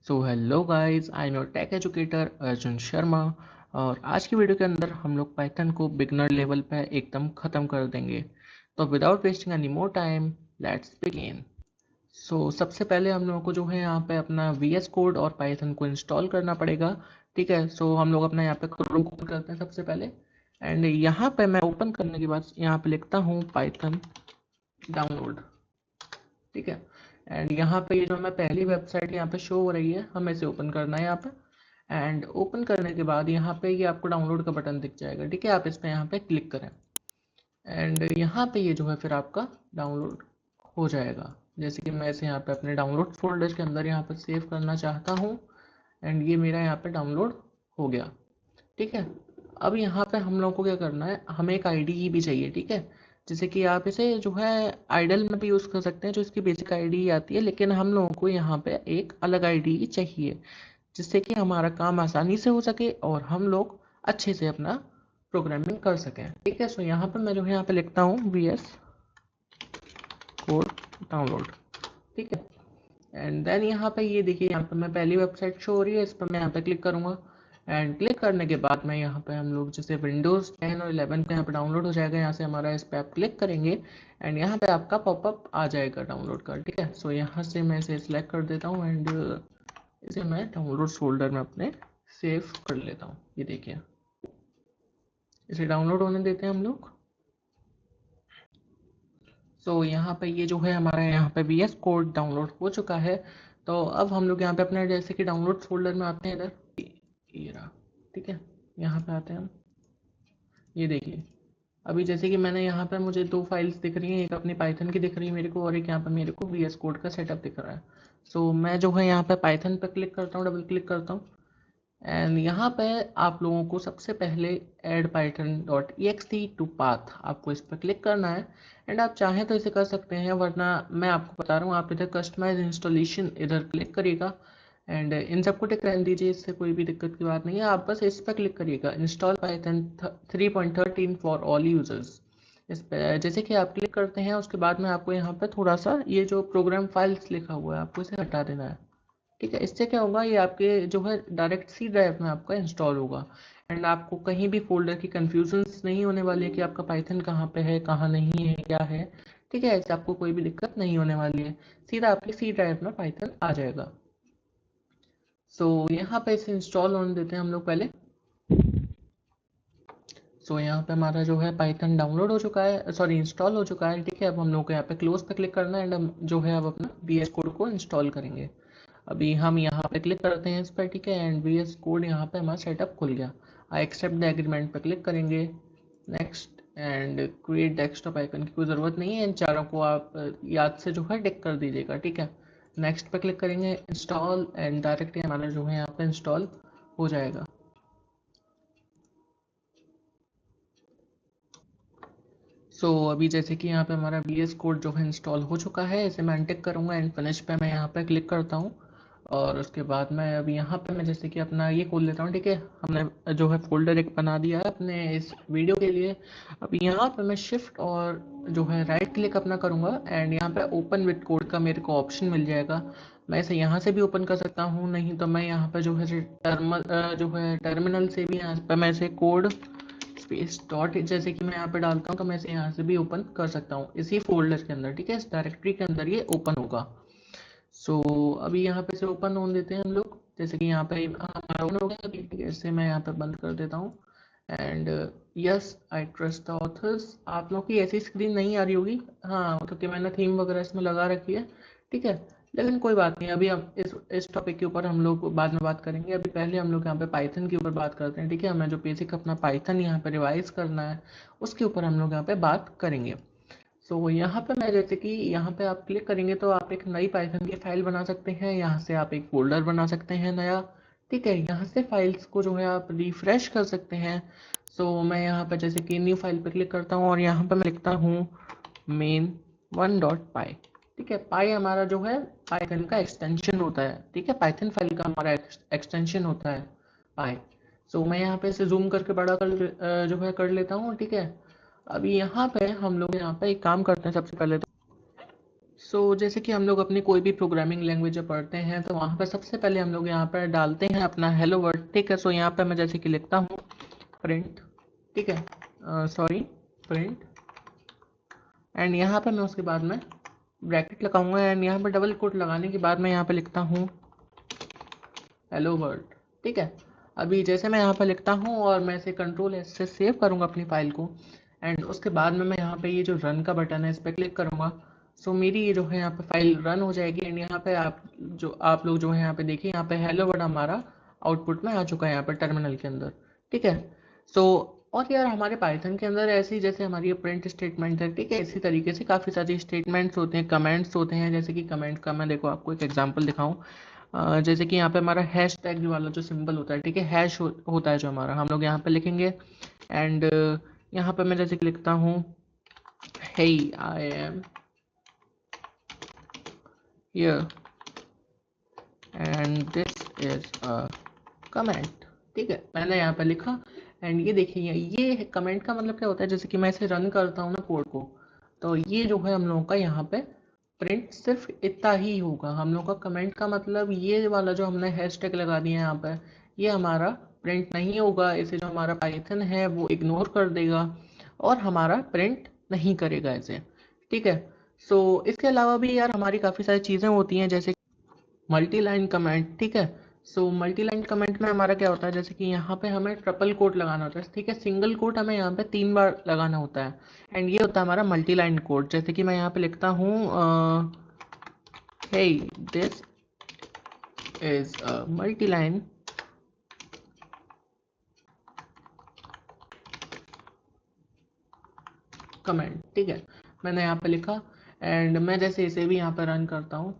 So hello guys, I am your tech educator Arjun Sharma. और आज की वीडियो के अंदर हम लोग पाइथन को बिगनर लेवल पे एकदम ख़त्म कर देंगे। तो without wasting any more time, let's begin. सबसे पहले हम लोगों को जो है यहाँ पे अपना VS कोड और पाइथन को इंस्टॉल करना पड़ेगा। ठीक है, हम लोग अपना यहाँ पे क्रोम ओपन करते हैं सबसे पहले। एंड यहाँ पे मैं ओपन करने के बाद यहाँ पे लिखता हूँ पाइथन डाउनलोड। ठीक है, एंड यहाँ पे ये जो हमें पहली वेबसाइट यहाँ पे शो हो रही है, हमें इसे ओपन करना है यहाँ पे। एंड ओपन करने के बाद यहाँ पे ये आपको डाउनलोड का बटन दिख जाएगा। ठीक है, आप इस पे यहाँ पे क्लिक करें एंड यहाँ पे ये जो है फिर आपका डाउनलोड हो जाएगा। जैसे कि मैं इसे यहाँ पे अपने डाउनलोड फोल्डर के अंदर यहाँ पे सेव करना चाहता हूँ एंड ये मेरा यहाँ पे डाउनलोड हो गया। ठीक है, अब यहाँ पे हम लोग को क्या करना है, हमें एक आईडी भी चाहिए। ठीक है, जैसे कि आप इसे जो है आइडल में भी यूज़ कर सकते हैं, जो इसकी बेसिक आईडी आती है, लेकिन हम लोगों को यहाँ पे एक अलग आईडी चाहिए जिससे कि हमारा काम आसानी से हो सके और हम लोग अच्छे से अपना प्रोग्रामिंग कर सकें। ठीक है, यहाँ पे मैं जो है यहाँ पे लिखता हूँ VS कोड डाउनलोड। ठीक है, एंड देन यहाँ पे ये देखिए, यहाँ पे मैं पहली वेबसाइट शो हो रही है, इस पर मैं यहाँ पे क्लिक करूँगा। एंड क्लिक करने के बाद मैं यहाँ पे हम लोग जैसे विंडोज़ 10 और 11 पे यहाँ पे डाउनलोड हो जाएगा। यहाँ से हमारा इस पर आप क्लिक करेंगे एंड यहाँ पे आपका पॉपअप आ जाएगा डाउनलोड का। ठीक है, यहाँ से मैं इसे सिलेक्ट कर देता हूँ एंड इसे मैं डाउनलोड फोल्डर में अपने सेव कर लेता हूँ। ये देखिए, इसे डाउनलोड होने देते हैं हम लोग। यहाँ पे ये जो है हमारा यहाँ पे VS कोड डाउनलोड हो चुका है। तो अब हम लोग यहाँ पे अपने जैसे कि डाउनलोड फोल्डर में आते हैं इधर, ये रहा। ठीक है, यहाँ पे आते हैं हम। ये देखिए, अभी जैसे कि मैंने यहाँ पे मुझे दो फाइल्स दिख रही हैं, एक अपनी पाइथन की दिख रही है मेरे को और एक यहाँ पे मेरे को VS कोड का सेटअप दिख रहा है। मैं जो है यहाँ पे पाइथन पे क्लिक करता हूँ, डबल क्लिक करता हूँ एंड यहाँ पे आप लोगों को सबसे पहले add Python dot EXT to path, आपको इस पर क्लिक करना है। एंड आप चाहें तो इसे कर सकते हैं, वरना मैं आपको बता रहा हूँ, आप इधर कस्टमाइज इंस्टॉलेशन इधर क्लिक करिएगा एंड इन सबको टिक रहने दीजिए, इससे कोई भी दिक्कत की बात नहीं है। आप बस इस पर क्लिक करिएगा, install Python 3.13 for all users. इस पर जैसे कि आप क्लिक करते हैं, उसके बाद में आपको यहाँ पे थोड़ा सा ये जो प्रोग्राम फाइल्स लिखा हुआ है, आपको इसे हटा देना है। ठीक है, इससे क्या होगा, ये आपके जो है डायरेक्ट C ड्राइव में आपका इंस्टॉल होगा एंड आपको कहीं भी फोल्डर की कन्फ्यूजन्स नहीं होने वाली है कि आपका पाइथन कहाँ पे है, कहाँ नहीं है, क्या है। ठीक है, ऐसे आपको कोई भी दिक्कत नहीं होने वाली है, सीधा आपकी C ड्राइव में पाइथन आ जाएगा। यहाँ पे इसे इंस्टॉल होने देते हैं हम लोग पहले। यहाँ पे हमारा जो है पाइथन डाउनलोड हो चुका है, सॉरी इंस्टॉल हो चुका है। ठीक है, अब हम लोग को यहाँ पे क्लोज पे क्लिक करना है एंड हम जो है अब अपना VS कोड को इंस्टॉल करेंगे। अभी हम यहाँ पे क्लिक करते हैं इस पर। ठीक है, एंड VS कोड यहाँ पे हमारा सेटअप खुल गया। आई एक्सेप्ट द एग्रीमेंट पे क्लिक करेंगे, next and create desktop icon की कोई ज़रूरत नहीं है, इन चारों को आप याद से जो है टिक कर दीजिएगा। ठीक है, नेक्स्ट पे क्लिक करेंगे, इंस्टॉल एंड डायरेक्टली हमारा जो है यहाँ पे इंस्टॉल हो जाएगा। अभी जैसे कि यहाँ पे हमारा VS कोड जो है इंस्टॉल हो चुका है, इसे मैं अनटिक करूँगा एंड फिनिश पे मैं यहाँ पे क्लिक करता हूँ। और उसके बाद मैं अभी यहाँ पे मैं जैसे कि अपना ये खोल लेता हूँ। ठीक है, हमने जो है फोल्डर एक बना दिया है अपने इस वीडियो के लिए। अभी यहाँ पे मैं शिफ्ट और जो है राइट क्लिक अपना करूँगा एंड यहाँ पे ओपन विद कोड का मेरे को ऑप्शन मिल जाएगा। मैं इसे यहाँ से भी ओपन कर सकता हूँ, नहीं तो मैं यहाँ पे जो है टर्मिनल से भी यहाँ पे मैं इसे कोड स्पेस डॉट जैसे कि मैं यहाँ पे डालता हूँ, तो मैं इसे यहाँ से भी ओपन कर सकता हूँ इसी फोल्डर के अंदर। ठीक है, इस डायरेक्टरी के अंदर ये ओपन होगा। अभी यहाँ पे से ओपन होने देते हैं हम लोग, जैसे कि यहाँ पे हमारा ओपन हो गया। ठीक है, इसे मैं यहाँ पे बंद कर देता हूँ and yes I trust the author's. आप लोग की ऐसी स्क्रीन नहीं आ रही होगी, हाँ, क्योंकि मैंने थीम वगैरह इसमें लगा रखी है। ठीक है, लेकिन कोई बात नहीं, अभी हम इस टॉपिक के ऊपर हम लोग बाद में बात करेंगे। अभी पहले हम लोग यहाँ पे पाइथन के ऊपर बात करते हैं। ठीक है, हमें जो बेसिक अपना पाइथन यहाँ पे रिवाइज करना है, उसके ऊपर हम लोग यहाँ पे बात करेंगे। यहाँ पे मैं जैसे कि यहाँ पे आप क्लिक करेंगे तो आप एक नई पाइथन की फाइल बना सकते हैं, यहाँ से आप एक फोल्डर बना सकते हैं नया। ठीक है, यहाँ से फाइल्स को जो है आप रिफ्रेश कर सकते हैं। मैं यहाँ पे जैसे कि न्यू फाइल पे क्लिक करता हूँ और यहाँ पे मैं लिखता हूँ main1.py। ठीक है, पाई हमारा जो है पाइथन का एक्सटेंशन होता है। ठीक है, पाइथन फाइल का हमारा एक्सटेंशन होता है पाई। मैं यहाँ पे इसे जूम करके बड़ा कर जो है कर लेता हूँ। ठीक है, अभी यहाँ पे हम लोग यहाँ पे एक काम करते हैं सबसे पहले तो। जैसे कि हम लोग अपनी कोई भी प्रोग्रामिंग लैंग्वेज जब पढ़ते हैं तो वहाँ पर सबसे पहले हम लोग यहाँ पर डालते हैं अपना हेलो वर्ड, ठीक है। यहाँ पर मैं जैसे कि लिखता हूँ प्रिंट, ठीक है, सॉरी प्रिंट, एंड यहाँ पर मैं उसके बाद में ब्रैकेट लगाऊंगा, एंड यहाँ पर डबल कोट लगाने के बाद मैं यहाँ पर लिखता हूँ हेलो वर्ल्ड, ठीक है। अभी जैसे मैं यहाँ पर लिखता हूँ और मैं इसे कंट्रोल एस से सेव करूँगा अपनी फाइल को, एंड उसके बाद में मैं यहाँ पे ये जो रन का बटन है इस पर क्लिक करूँगा। मेरी ये जो है यहाँ पे फाइल रन हो जाएगी, एंड यहाँ पे आप लोग जो है यहाँ पे देखिए, यहाँ पे हेलो वर्ड हमारा आउटपुट में आ चुका है यहाँ पर टर्मिनल के अंदर, ठीक है। सो और यार हमारे पाइथन के अंदर ऐसी जैसे हमारी ये प्रिंट स्टेटमेंट है, ठीक है, इसी तरीके से काफ़ी सारी स्टेटमेंट्स होते हैं, कमेंट्स होते हैं। जैसे कि कमेंट का मैं देखो आपको एक एग्जांपल दिखाऊं, जैसे कि यहाँ पे हमारा हैश टैग वाला जो सिंबल होता है, ठीक है, होता है जो हमारा, हम लोग यहाँ पे लिखेंगे, एंड यहाँ पे मैं जैसे कि लिखता हूँ hey I am here and this is a comment, ठीक है, मैंने यहाँ पे लिखा। एंड ये देखिए, ये कमेंट का मतलब क्या होता है, जैसे कि मैं इसे रन करता हूँ ना कोड को, तो ये जो है हम लोगों का यहाँ पे प्रिंट सिर्फ इतना ही होगा। हम लोग का कमेंट का मतलब ये वाला जो हमने हैशटैग लगा दिया है यहाँ पे, ये हमारा प्रिंट नहीं होगा, इसे जो हमारा पाइथन है वो इग्नोर कर देगा और हमारा प्रिंट नहीं करेगा इसे, ठीक है। इसके अलावा भी यार हमारी काफ़ी सारी चीज़ें होती हैं, जैसे मल्टी लाइन कमेंट, ठीक है। मल्टी लाइन कमेंट में हमारा क्या होता है, जैसे कि यहाँ पे हमें ट्रिपल कोट लगाना होता है, ठीक है, सिंगल कोट हमें यहाँ पे 3 बार लगाना होता है, एंड ये होता है हमारा मल्टी लाइन कोड। जैसे कि मैं यहाँ पे लिखता हूँ hey this is a multi line comment, ठीक है, मैंने यहाँ पे लिखा, एंड मैं जैसे इसे भी यहाँ पे रन करता हूँ,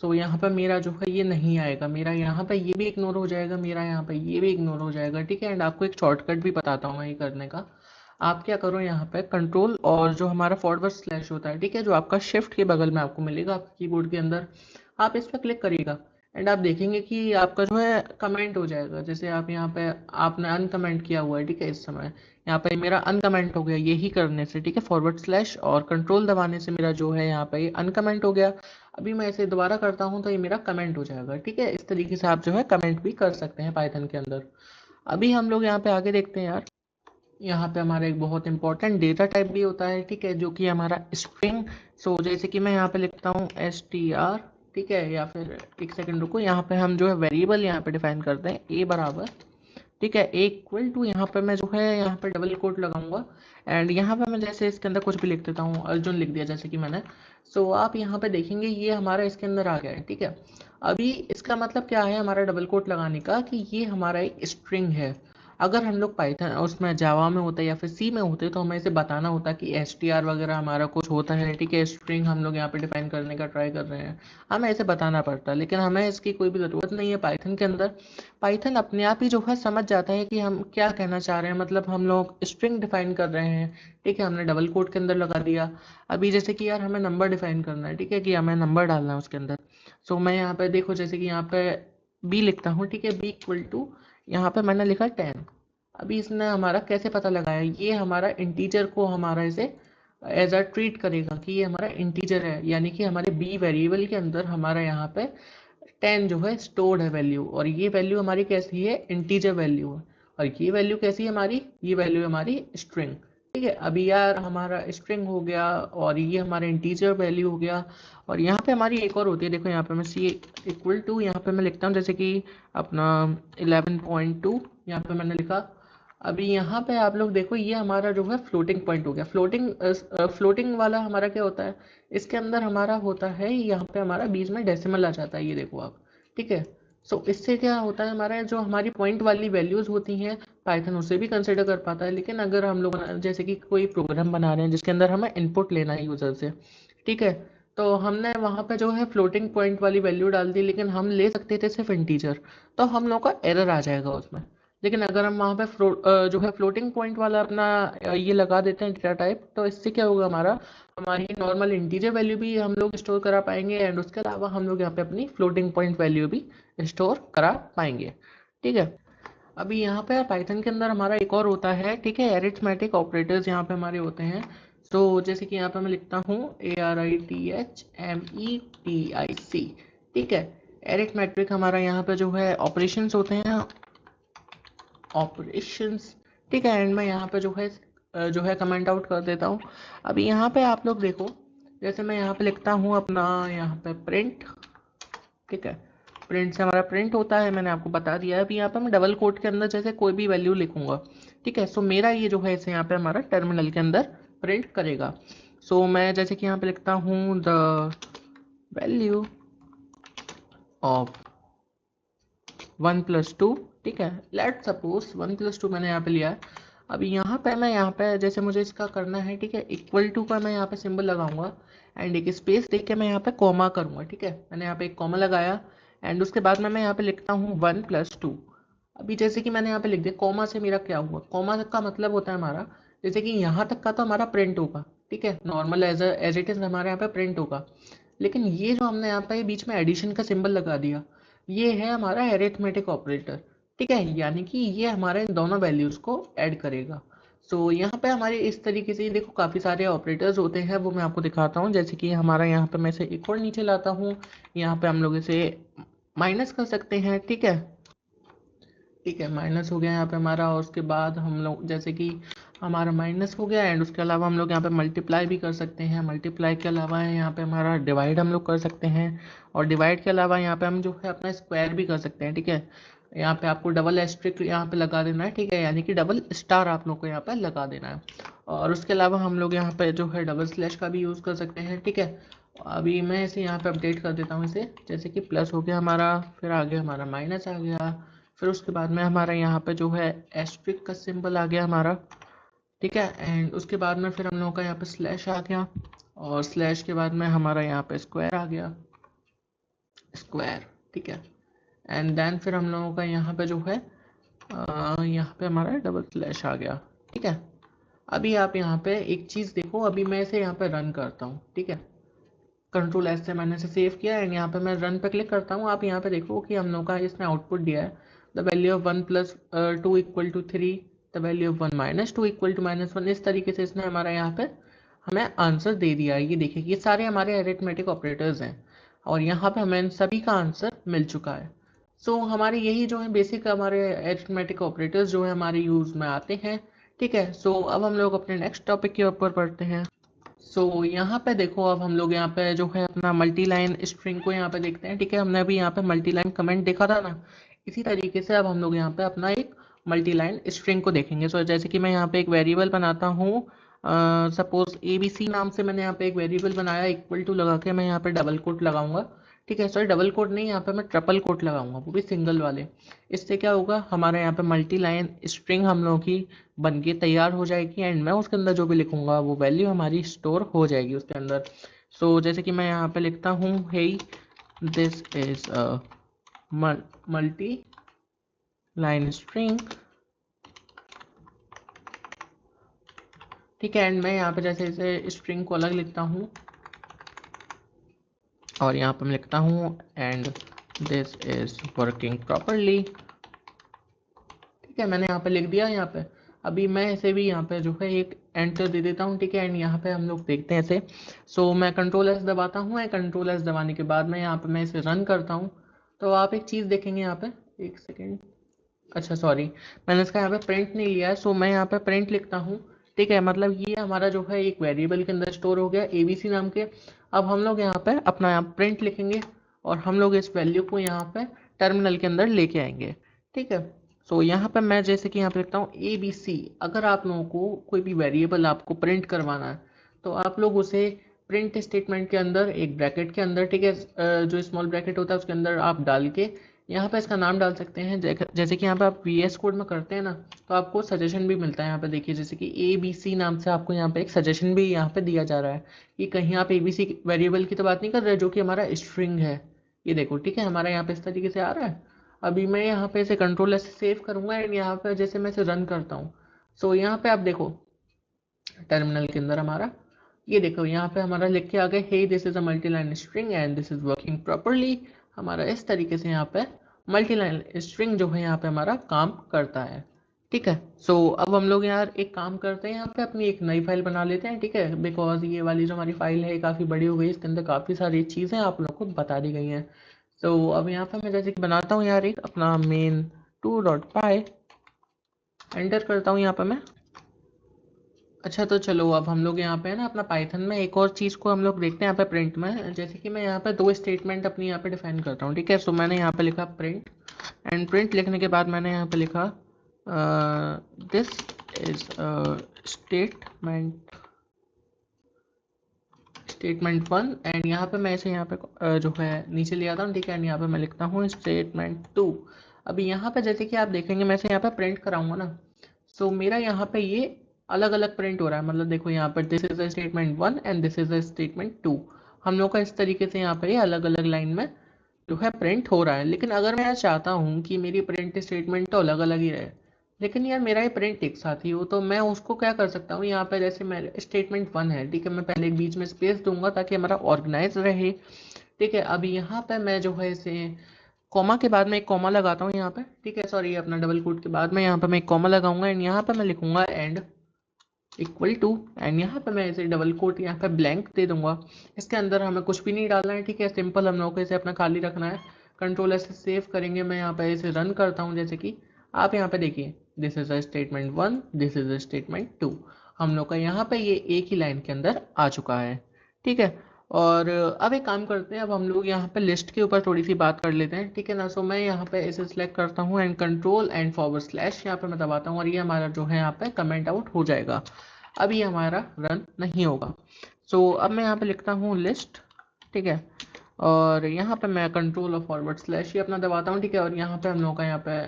यहाँ पे मेरा जो है ये नहीं आएगा, मेरा यहाँ पे ये भी इग्नोर हो जाएगा, मेरा यहाँ पे ये भी इग्नोर हो जाएगा, ठीक है। एंड आपको एक शॉर्टकट भी बताता हूँ मैं ये करने का। आप क्या करो, यहाँ पे कंट्रोल और जो हमारा फॉरवर्ड स्लैश होता है, ठीक है, जो आपका शिफ्ट के बगल में आपको मिलेगा आपके कीबोर्ड के अंदर, आप इस पर क्लिक करिएगा, एंड आप देखेंगे कि आपका जो है कमेंट हो जाएगा। जैसे आप यहाँ पे आपने अनकमेंट किया हुआ है, ठीक है, इस समय यहाँ पे मेरा अनकमेंट हो गया यही करने से, ठीक है, फॉरवर्ड स्लैश और कंट्रोल दबाने से मेरा जो है यहाँ पे ये अनकमेंट हो गया। अभी मैं इसे दोबारा करता हूँ तो ये मेरा कमेंट हो जाएगा, ठीक है। इस तरीके से आप जो है कमेंट भी कर सकते हैं पाइथन के अंदर। अभी हम लोग यहाँ पे आगे देखते हैं यार, यहाँ पे हमारा एक बहुत इंपॉर्टेंट डेटा टाइप भी होता है, ठीक है, जो कि हमारा स्ट्रिंग। जैसे कि मैं यहाँ पे लिखता हूँ str, ठीक है, या फिर एक सेकंड रुको, यहाँ पे हम जो है वेरिएबल यहाँ पे डिफाइन करते हैं a बराबर, ठीक है, ए इक्वल टू, यहाँ पे मैं जो है यहाँ पे डबल कोट लगाऊंगा, एंड यहाँ पे मैं जैसे इसके अंदर कुछ भी लिख देता हूँ, अर्जुन लिख दिया जैसे कि मैंने। आप यहाँ पे देखेंगे ये हमारा इसके अंदर आ गया है, ठीक है। अभी इसका मतलब क्या है हमारा डबल कोट लगाने का, कि ये हमारा एक स्ट्रिंग है। अगर हम लोग पाइथन उसमें जावा में होते या फिर सी में होते तो हमें इसे बताना होता कि एस टी आर वगैरह हमारा कुछ होता है, ठीक है, स्ट्रिंग हम लोग यहाँ पे डिफाइन करने का ट्राई कर रहे हैं, हमें इसे बताना पड़ता, लेकिन हमें इसकी कोई भी ज़रूरत नहीं है पाइथन के अंदर। पाइथन अपने आप ही जो है समझ जाता है कि हम क्या कहना चाह रहे हैं, मतलब हम लोग स्ट्रिंग डिफाइन कर रहे हैं, ठीक है, हमने डबल कोट के अंदर लगा दिया। अभी जैसे कि यार हमें नंबर डिफाइन करना है, ठीक है, कि हमें नंबर डालना है उसके अंदर। मैं यहाँ पे देखो जैसे कि यहाँ पे बी लिखता हूँ, ठीक है, बी इक्वल टू, यहाँ पे मैंने लिखा 10। अभी इसने हमारा कैसे पता लगाया, ये हमारा इंटीजर को हमारा इसे एज अ ट्रीट करेगा कि ये हमारा इंटीजर है, यानी कि हमारे बी वेरिएबल के अंदर हमारा यहाँ पे 10 जो है स्टोर्ड है वैल्यू, और ये वैल्यू हमारी कैसी है, इंटीजर वैल्यू है। और ये वैल्यू कैसी है हमारी, ये वैल्यू हमारी स्ट्रिंग, ठीक है। अभी यार हमारा स्ट्रिंग हो गया और ये हमारा इंटीजर वैल्यू हो गया, और यहाँ पे हमारी एक और होती है, देखो यहाँ पे मैं सी इक्वल टू, यहाँ पे मैं लिखता हूँ जैसे कि अपना 11.2, यहाँ पे मैंने लिखा। अभी यहाँ पे आप लोग देखो, ये हमारा जो है फ्लोटिंग पॉइंट हो गया। फ्लोटिंग वाला हमारा क्या होता है, इसके अंदर हमारा होता है, यहाँ पे हमारा बीच में डेसिमल आ जाता है, ये देखो आप, ठीक है। इससे क्या होता है, हमारा जो हमारी पॉइंट वाली वैल्यूज होती हैं, पाइथन उसे भी कंसिडर कर पाता है। लेकिन अगर हम लोग जैसे कि कोई प्रोग्राम बना रहे हैं जिसके अंदर हमें इनपुट लेना है यूजर से, ठीक है, तो हमने वहाँ पे जो है फ्लोटिंग पॉइंट वाली वैल्यू डाल दी, लेकिन हम ले सकते थे सिर्फ इंटीजर, तो हम लोग का एरर आ जाएगा उसमें। लेकिन अगर हम वहाँ पे जो है फ्लोटिंग पॉइंट वाला अपना ये लगा देते हैं डेटा टाइप, तो इससे क्या होगा, हमारी नॉर्मल इंटीजर वैल्यू भी हम लोग स्टोर करा पाएंगे, एंड उसके अलावा हम लोग यहाँ पे अपनी फ्लोटिंग पॉइंट वैल्यू भी स्टोर करा पाएंगे, ठीक है। अभी यहाँ पे पाइथन के अंदर हमारा एक और होता है, ठीक है, एरिथमेटिक ऑपरेटर्स यहाँ पे हमारे होते हैं। तो जैसे कि यहाँ पे मैं लिखता हूँ ARITHMETIC, ठीक है। एरिथमेटिक हमारा यहाँ पे जो है ऑपरेशंस होते हैं, ऑपरेशंस, ठीक है। एंड मैं यहाँ पे जो है कमेंट आउट कर देता हूँ। अभी यहाँ पे आप लोग देखो, जैसे मैं यहाँ पे लिखता हूँ अपना यहाँ पे प्रिंट, ठीक है। प्रिंट से हमारा प्रिंट होता है, मैंने आपको बता दिया है। अभी यहाँ पे मैं डबल कोट के अंदर जैसे कोई भी वैल्यू लिखूंगा, ठीक है। सो मेरा ये जो है इसे यहाँ पे हमारा टर्मिनल के अंदर प्रिंट करेगा। सो मैं जैसे कि यहाँ पे लिखता हूँ द वैल्यू ऑफ 1+2, ठीक है। लेट सपोज 1+2 मैंने यहाँ पे लिया है। अभी यहाँ पे मैं यहाँ पे जैसे मुझे इसका करना है, ठीक है, इक्वल टू का मैं यहाँ पे सिंबल लगाऊंगा एंड एक स्पेस देख के मैं यहाँ पे कॉमा करूंगा, ठीक है। मैंने यहाँ पे एक कॉमा लगाया एंड उसके बाद में मैं यहाँ पे लिखता हूँ 1+2। अभी जैसे कि मैंने यहाँ पे लिख दिया, कॉमा से मेरा क्या हुआ, कॉमा का मतलब होता है हमारा जैसे कि यहाँ तक का तो हमारा प्रिंट होगा, ठीक है, नॉर्मल एज इट इज हमारे यहाँ पे प्रिंट होगा। लेकिन ये जो हमने यहाँ पे बीच में एडिशन का सिंबल लगा दिया, ये है हमारा एरिथमेटिक ऑपरेटर, ठीक है। यानी कि ये हमारे इन दोनों वैल्यूज को ऐड करेगा। सो यहाँ पे हमारे इस तरीके से देखो काफ़ी सारे ऑपरेटर्स होते हैं, वो मैं आपको दिखाता हूँ। जैसे कि हमारा यहाँ पे मैं इसे एक और नीचे लाता हूँ, यहाँ पे हम लोग इसे माइनस कर सकते हैं, ठीक है। ठीक है, माइनस हो गया यहाँ पे हमारा, और उसके बाद हम लोग जैसे कि हमारा माइनस हो गया एंड उसके अलावा हम लोग यहाँ पे मल्टीप्लाई भी कर सकते हैं। मल्टीप्लाई के अलावा है यहाँ पे हमारा डिवाइड हम लोग कर सकते हैं, और डिवाइड के अलावा यहाँ पे हम जो है अपना स्क्वायर भी कर सकते हैं, ठीक है। यहाँ पे आपको डबल एस्ट्रिक यहाँ पे लगा देना है, ठीक है, यानी कि डबल स्टार आप लोग को यहाँ पे लगा देना है। और उसके अलावा हम लोग यहाँ पे जो है डबल स्लैश का भी यूज़ कर सकते हैं, ठीक है। अभी मैं इसे यहाँ पे अपडेट कर देता हूँ इसे, जैसे कि प्लस हो गया हमारा, फिर आगे हमारा माइनस आ गया, फिर उसके बाद में हमारा यहाँ पे जो है एस्ट्रिक का सिंबल आ गया हमारा, ठीक है। एंड उसके बाद में फिर हम लोगों का यहाँ पे स्लैश आ गया, और स्लैश के बाद में हमारा यहाँ पे स्क्वायर आ गया, स्क्वायर, ठीक है। एंड देन फिर हम लोगों का यहाँ पे जो है यहाँ पे हमारा डबल स्लैश आ गया, ठीक है। अभी आप यहाँ पे एक चीज़ देखो, अभी मैं इसे यहाँ पे रन करता हूँ, ठीक है। कंट्रोल एस से मैंने इसे सेव किया एंड यहाँ पे मैं रन पे क्लिक करता हूँ। आप यहाँ पे देखो कि हम लोग का इसने आउटपुट दिया है, the value of 1+2 equal to 3, the value of 1-2 equal to -1। इस तरीके से इसने हमारा यहाँ पे हमें आंसर दे दिया है। ये देखिए ये सारे हमारे अरिथमेटिक ऑपरेटर्स हैं, और यहाँ पे हमें इन सभी का आंसर मिल चुका है। सो हमारे यही जो है बेसिक हमारे अरिथमेटिक ऑपरेटर्स जो है हमारे यूज़ में आते हैं, ठीक है। सो अब हम लोग अपने नेक्स्ट टॉपिक के ऊपर पढ़ते हैं। यहाँ पे देखो, अब हम लोग यहाँ पे जो है अपना मल्टी लाइन स्ट्रिंग को यहाँ पे देखते हैं, ठीक है। हमने अभी यहाँ पे मल्टी लाइन कमेंट देखा था ना, इसी तरीके से अब हम लोग यहाँ पे अपना एक मल्टी लाइन स्ट्रिंग को देखेंगे। जैसे कि मैं यहाँ पे एक वेरिएबल बनाता हूँ, सपोज ABC नाम से मैंने यहाँ पे एक वेरिएबल बनाया, इक्वल टू लगा के मैं यहाँ पे डबल कोट लगाऊंगा, ठीक है। सॉरी, डबल कोट नहीं, यहाँ पे मैं ट्रिपल कोट लगाऊंगा, वो भी सिंगल वाले। इससे क्या होगा, हमारे यहाँ पे मल्टी लाइन स्ट्रिंग हम लोगों की बन के तैयार हो जाएगी, एंड मैं उसके अंदर जो भी लिखूंगा वो वैल्यू हमारी स्टोर हो जाएगी उसके अंदर। जैसे कि मैं यहाँ पे लिखता हूँ, hey this is a multi line string, ठीक है। एंड मैं यहाँ पे जैसे इसे स्ट्रिंग को अलग लिखता हूँ, और यहाँ पे मैं लिखता हूँ and this is working properly, ठीक है। मैंने यहाँ पे लिख दिया यहाँ पे। अभी मैं इसे भी यहाँ पे जो है एक एंटर दे देता हूँ, ठीक है। एंड यहाँ पे हम लोग देखते हैं इसे। मैं कंट्रोल एस दबाता हूँ, एंड कंट्रोल एस दबाने के बाद मैं यहाँ पे मैं इसे रन करता हूँ। तो आप एक चीज़ देखेंगे यहाँ पे, एक सेकेंड, अच्छा सॉरी, मैंने इसका यहाँ पे प्रिंट नहीं लिया है। मैं यहाँ पे प्रिंट लिखता हूँ, ठीक है। मतलब ये हमारा जो है एक वेरिएबल के अंदर स्टोर हो गया ABC नाम के। अब हम लोग यहाँ पे अपना यहाँ प्रिंट लिखेंगे, और हम लोग इस वैल्यू को यहाँ पे टर्मिनल के अंदर लेके आएंगे, ठीक है। यहाँ पे मैं जैसे कि यहाँ पे लिखता हूँ ABC। अगर आप लोगों को कोई भी वेरिएबल आपको प्रिंट करवाना है, तो आप लोग उसे प्रिंट स्टेटमेंट के अंदर एक ब्रैकेट के अंदर, ठीक है, जो स्मॉल ब्रैकेट होता है उसके अंदर आप डाल के यहाँ पे इसका नाम डाल सकते हैं। जैसे कि यहाँ पे आप VS कोड में करते हैं ना, तो आपको सजेशन भी मिलता है। यहाँ पे देखिए, जैसे कि ABC नाम से आपको यहाँ पे एक सजेशन भी यहाँ पे दिया जा रहा है कि कहीं आप ABC वेरिएबल की तो बात नहीं कर रहे जो कि हमारा स्ट्रिंग है। ये देखो, ठीक है, हमारा यहाँ पे इस तरीके से आ रहा है। अभी मैं यहाँ पे इसे कंट्रोल से सेव करूंगा, एंड यहाँ पे जैसे मैं इसे रन करता हूँ, यहाँ पे आप देखो टर्मिनल के अंदर हमारा, ये देखो यहाँ पे हमारा लिख के आ गया, hey this is a multi line string and this is working properly. हमारा इस तरीके से यहाँ पे मल्टी लाइन स्ट्रिंग जो है यहाँ पे हमारा काम करता है, ठीक है। सो अब हम लोग यार एक काम करते हैं, यहाँ पे अपनी एक नई फाइल बना लेते हैं, ठीक है, बिकॉज ये वाली जो हमारी फाइल है काफ़ी बड़ी हो गई, इसके अंदर काफ़ी सारी चीज़ें आप लोग को बता दी गई हैं। सो अब यहाँ पे मैं जैसे कि बनाता हूँ यार एक अपना मेन 2.py, एंटर करता हूँ यहाँ पे मैं। अच्छा तो चलो अब हम लोग यहाँ पे है ना अपना पाइथन में एक और चीज़ को हम लोग देखते हैं यहाँ पे प्रिंट में। जैसे कि मैं यहाँ पे दो स्टेटमेंट अपनी यहाँ पे डिफाइन करता हूँ, ठीक है। सो मैंने यहाँ पे लिखा प्रिंट, एंड प्रिंट लिखने के बाद मैंने यहाँ पे लिखा this is statement statement one, and यहाँ पे मैं इसे यहाँ पे जो है नीचे ले आता हूँ, ठीक है। एंड यहाँ पे मैं लिखता हूँ स्टेटमेंट टू। अभी यहाँ पे जैसे कि आप देखेंगे मैं इसे यहाँ पे प्रिंट कराऊंगा ना, सो मेरा यहाँ पे ये अलग अलग प्रिंट हो रहा है। मतलब देखो यहाँ पर this is a statement one and this is a statement two. हम लोग का इस तरीके से यहाँ पे ये अलग अलग लाइन में जो है प्रिंट हो रहा है। लेकिन अगर मैं चाहता हूँ कि मेरी प्रिंट स्टेटमेंट तो अलग अलग ही रहे, लेकिन यार मेरा ये प्रिंट एक साथ ही हो, तो मैं उसको क्या कर सकता हूँ, यहाँ पे जैसे मेरे स्टेटमेंट वन है, ठीक है, मैं पहले एक बीच में स्पेस दूंगा ताकि हमारा ऑर्गेनाइज रहे, ठीक है। अभी यहाँ पे मैं जो है इसे कॉमा के बाद में एक कॉमा लगाता हूँ यहाँ पे, ठीक है, सॉरी अपना डबल कोट के बाद में यहाँ पे मैं एक कॉमा लगाऊंगा, एंड यहाँ पे मैं लिखूंगा एंड इक्वल टू, एंड यहाँ पे मैं इसे डबल कोट यहाँ पे ब्लैंक दे दूंगा। इसके अंदर हमें कुछ भी नहीं डालना है, ठीक है, सिंपल हम लोग को इसे अपना खाली रखना है। कंट्रोल ऐसे सेव करेंगे, मैं यहाँ पे इसे रन करता हूँ, जैसे कि आप यहाँ पे देखिए this is a statement one, this is a statement two. हम लोग का यहाँ पे ये एक ही लाइन के अंदर आ चुका है, ठीक है। और अब एक काम करते हैं, अब हम लोग यहाँ पे लिस्ट के ऊपर थोड़ी सी बात कर लेते हैं, ठीक है ना। सो मैं यहाँ पे इसे सिलेक्ट करता हूँ and control and forward slash यहाँ पे मैं दबाता हूँ, और ये हमारा जो है यहाँ पे कमेंट आउट हो जाएगा। अब ये हमारा रन नहीं होगा। सो अब मैं यहाँ पे लिखता हूँ लिस्ट, ठीक है, और यहाँ पे मैं कंट्रोल और फॉरवर्ड स्लैश ही अपना दबाता हूँ, ठीक है। और यहाँ पे हम लोग का यहाँ पे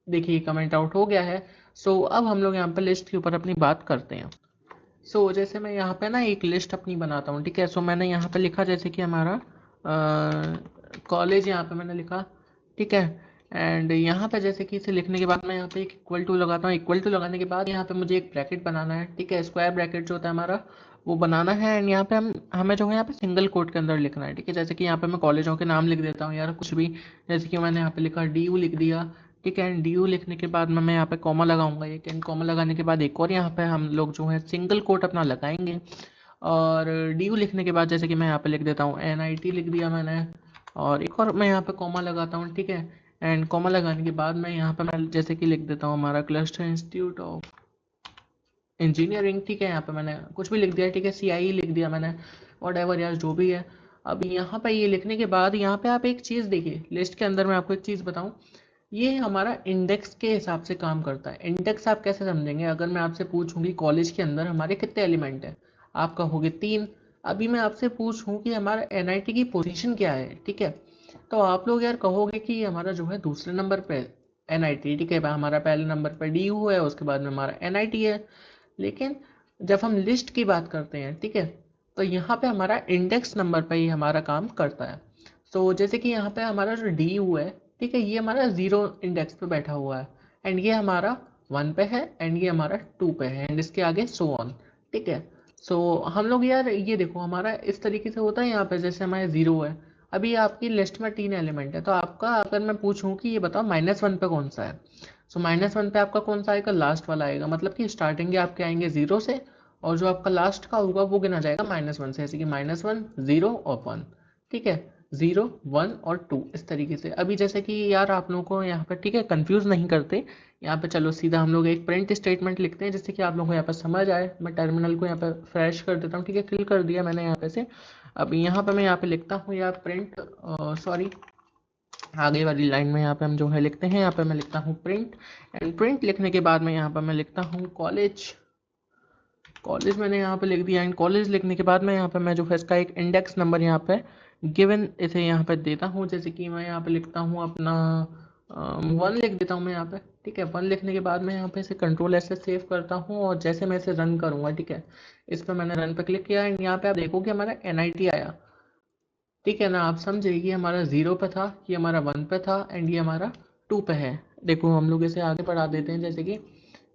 देखिए कमेंट आउट हो गया है। सो अब हम लोग यहाँ पे लिस्ट के ऊपर अपनी बात करते हैं। सो जैसे मैं यहाँ पे ना एक लिस्ट अपनी बनाता हूँ, ठीक है। सो मैंने यहाँ पे लिखा जैसे कि हमारा कॉलेज यहाँ पे मैंने लिखा, ठीक है। एंड यहाँ पे जैसे कि इसे लिखने के बाद मैं यहाँ पे एक इक्वल टू लगाता हूँ। इक्वल टू लगाने के बाद यहाँ पे मुझे एक ब्रैकेट बनाना है, ठीक है, स्क्वायर ब्रैकेट जो होता है हमारा वो बनाना है। एंड यहाँ पे हमें जो है यहाँ पे सिंगल कोट के अंदर लिखना है, ठीक है। जैसे कि यहाँ पे मैं कॉलेजों के नाम लिख देता हूँ यार कुछ भी, जैसे कि मैंने यहाँ पे लिखा डी यू लिख दिया, ठीक है। एंड डी यू लिखने के बाद मैं यहाँ पे कॉमा लगाऊंगा एक, एंड कॉमा लगाने के बाद एक और यहाँ पे हम लोग जो है सिंगल कोट अपना लगाएंगे। और डी यू लिखने के बाद जैसे कि मैं यहाँ पे लिख देता हूँ एन आई टी लिख दिया मैंने, और एक और मैं यहाँ पे कॉमा लगाता हूँ, ठीक है। एंड कॉमा लगाने के बाद मैं यहाँ पे मैं जैसे कि लिख देता हूँ हमारा क्लस्टर इंस्टीट्यूट ऑफ इंजीनियरिंग, ठीक है। यहाँ पे मैंने कुछ भी लिख दिया, ठीक है, सी आई लिख दिया मैंने, वॉट एवर यार जो भी है। अब यहाँ पे ये लिखने के बाद यहाँ पे आप एक चीज़ देखिए लिस्ट के अंदर, मैं आपको एक चीज़ बताऊँ, ये हमारा इंडेक्स के हिसाब से काम करता है। इंडेक्स आप कैसे समझेंगे, अगर मैं आपसे पूछूंगी कॉलेज के अंदर हमारे कितने एलिमेंट हैं, आप कहोगे तीन। अभी मैं आपसे पूछूं कि हमारा एनआईटी की पोजीशन क्या है, ठीक है, तो आप लोग यार कहोगे कि हमारा जो है दूसरे नंबर पे एनआईटी, ठीक है, हमारा पहले नंबर पे डीयू है, उसके बाद में हमारा एनआईटी है। लेकिन जब हम लिस्ट की बात करते हैं, ठीक है, तो यहाँ पे हमारा इंडेक्स नंबर पे ही हमारा काम करता है। तो जैसे कि यहाँ पे हमारा जो डी यू है, ठीक है, ये हमारा जीरो इंडेक्स पे बैठा हुआ है, एंड ये हमारा वन पे है, एंड ये हमारा टू पे है, एंड इसके आगे सो ऑन, ठीक है। सो हम लोग यार ये देखो हमारा इस तरीके से होता है, यहाँ पे जैसे हमारे जीरो है, अभी आपकी लिस्ट में तीन एलिमेंट है, तो आपका अगर मैं पूछूं कि ये बताओ माइनस वन पे कौन सा है, सो माइनस वन पे आपका कौन सा आएगा, लास्ट वाला आएगा। मतलब कि स्टार्टिंग आपके आएंगे जीरो से, और जो आपका लास्ट का होगा वो गिना जाएगा माइनस वन से, जैसे कि माइनस वन, जीरो और वन, ठीक है, जीरो, वन और टू, इस तरीके से। अभी जैसे कि यार आप लोगों को यहाँ पर, ठीक है, कंफ्यूज नहीं करते, यहाँ पे चलो सीधा हम लोग एक प्रिंट स्टेटमेंट लिखते हैं, जिससे कि आप लोगों को यहाँ पर समझ आए। मैं टर्मिनल को यहाँ पे फ्रेश कर देता हूँ, ठीक है, क्लिक कर दिया मैंने यहाँ पे से। अब यहाँ पे मैं यहाँ पे लिखता हूँ यार प्रिंट, सॉरी आगे वाली लाइन में यहाँ पे हम जो है लिखते हैं, यहाँ पे मैं लिखता हूँ प्रिंट, एंड प्रिंट लिखने के बाद में यहाँ पे मैं लिखता हूँ कॉलेज। कॉलेज मैंने यहाँ पे लिख दिया, एंड कॉलेज लिखने के बाद में यहाँ पे मैं जो है इसका एक इंडेक्स नंबर यहाँ पे गिवन इसे यहाँ पे देता हूँ, जैसे कि मैं यहाँ पे लिखता हूँ अपना वन लिख देता हूँ मैं यहाँ पे, ठीक है। वन लिखने के बाद मैं यहाँ पे इसे कंट्रोल ऐसे सेव करता हूँ, और जैसे मैं इसे रन करूँगा, ठीक है, इस पर मैंने रन पे क्लिक किया, एंड यहाँ पे आप देखोगे हमारा एनआईटी आया, ठीक है ना। आप समझे ये हमारा जीरो पे था, ये हमारा वन पे था, एंड ये हमारा टू पे है। देखो हम लोग इसे आगे बढ़ा देते हैं, जैसे कि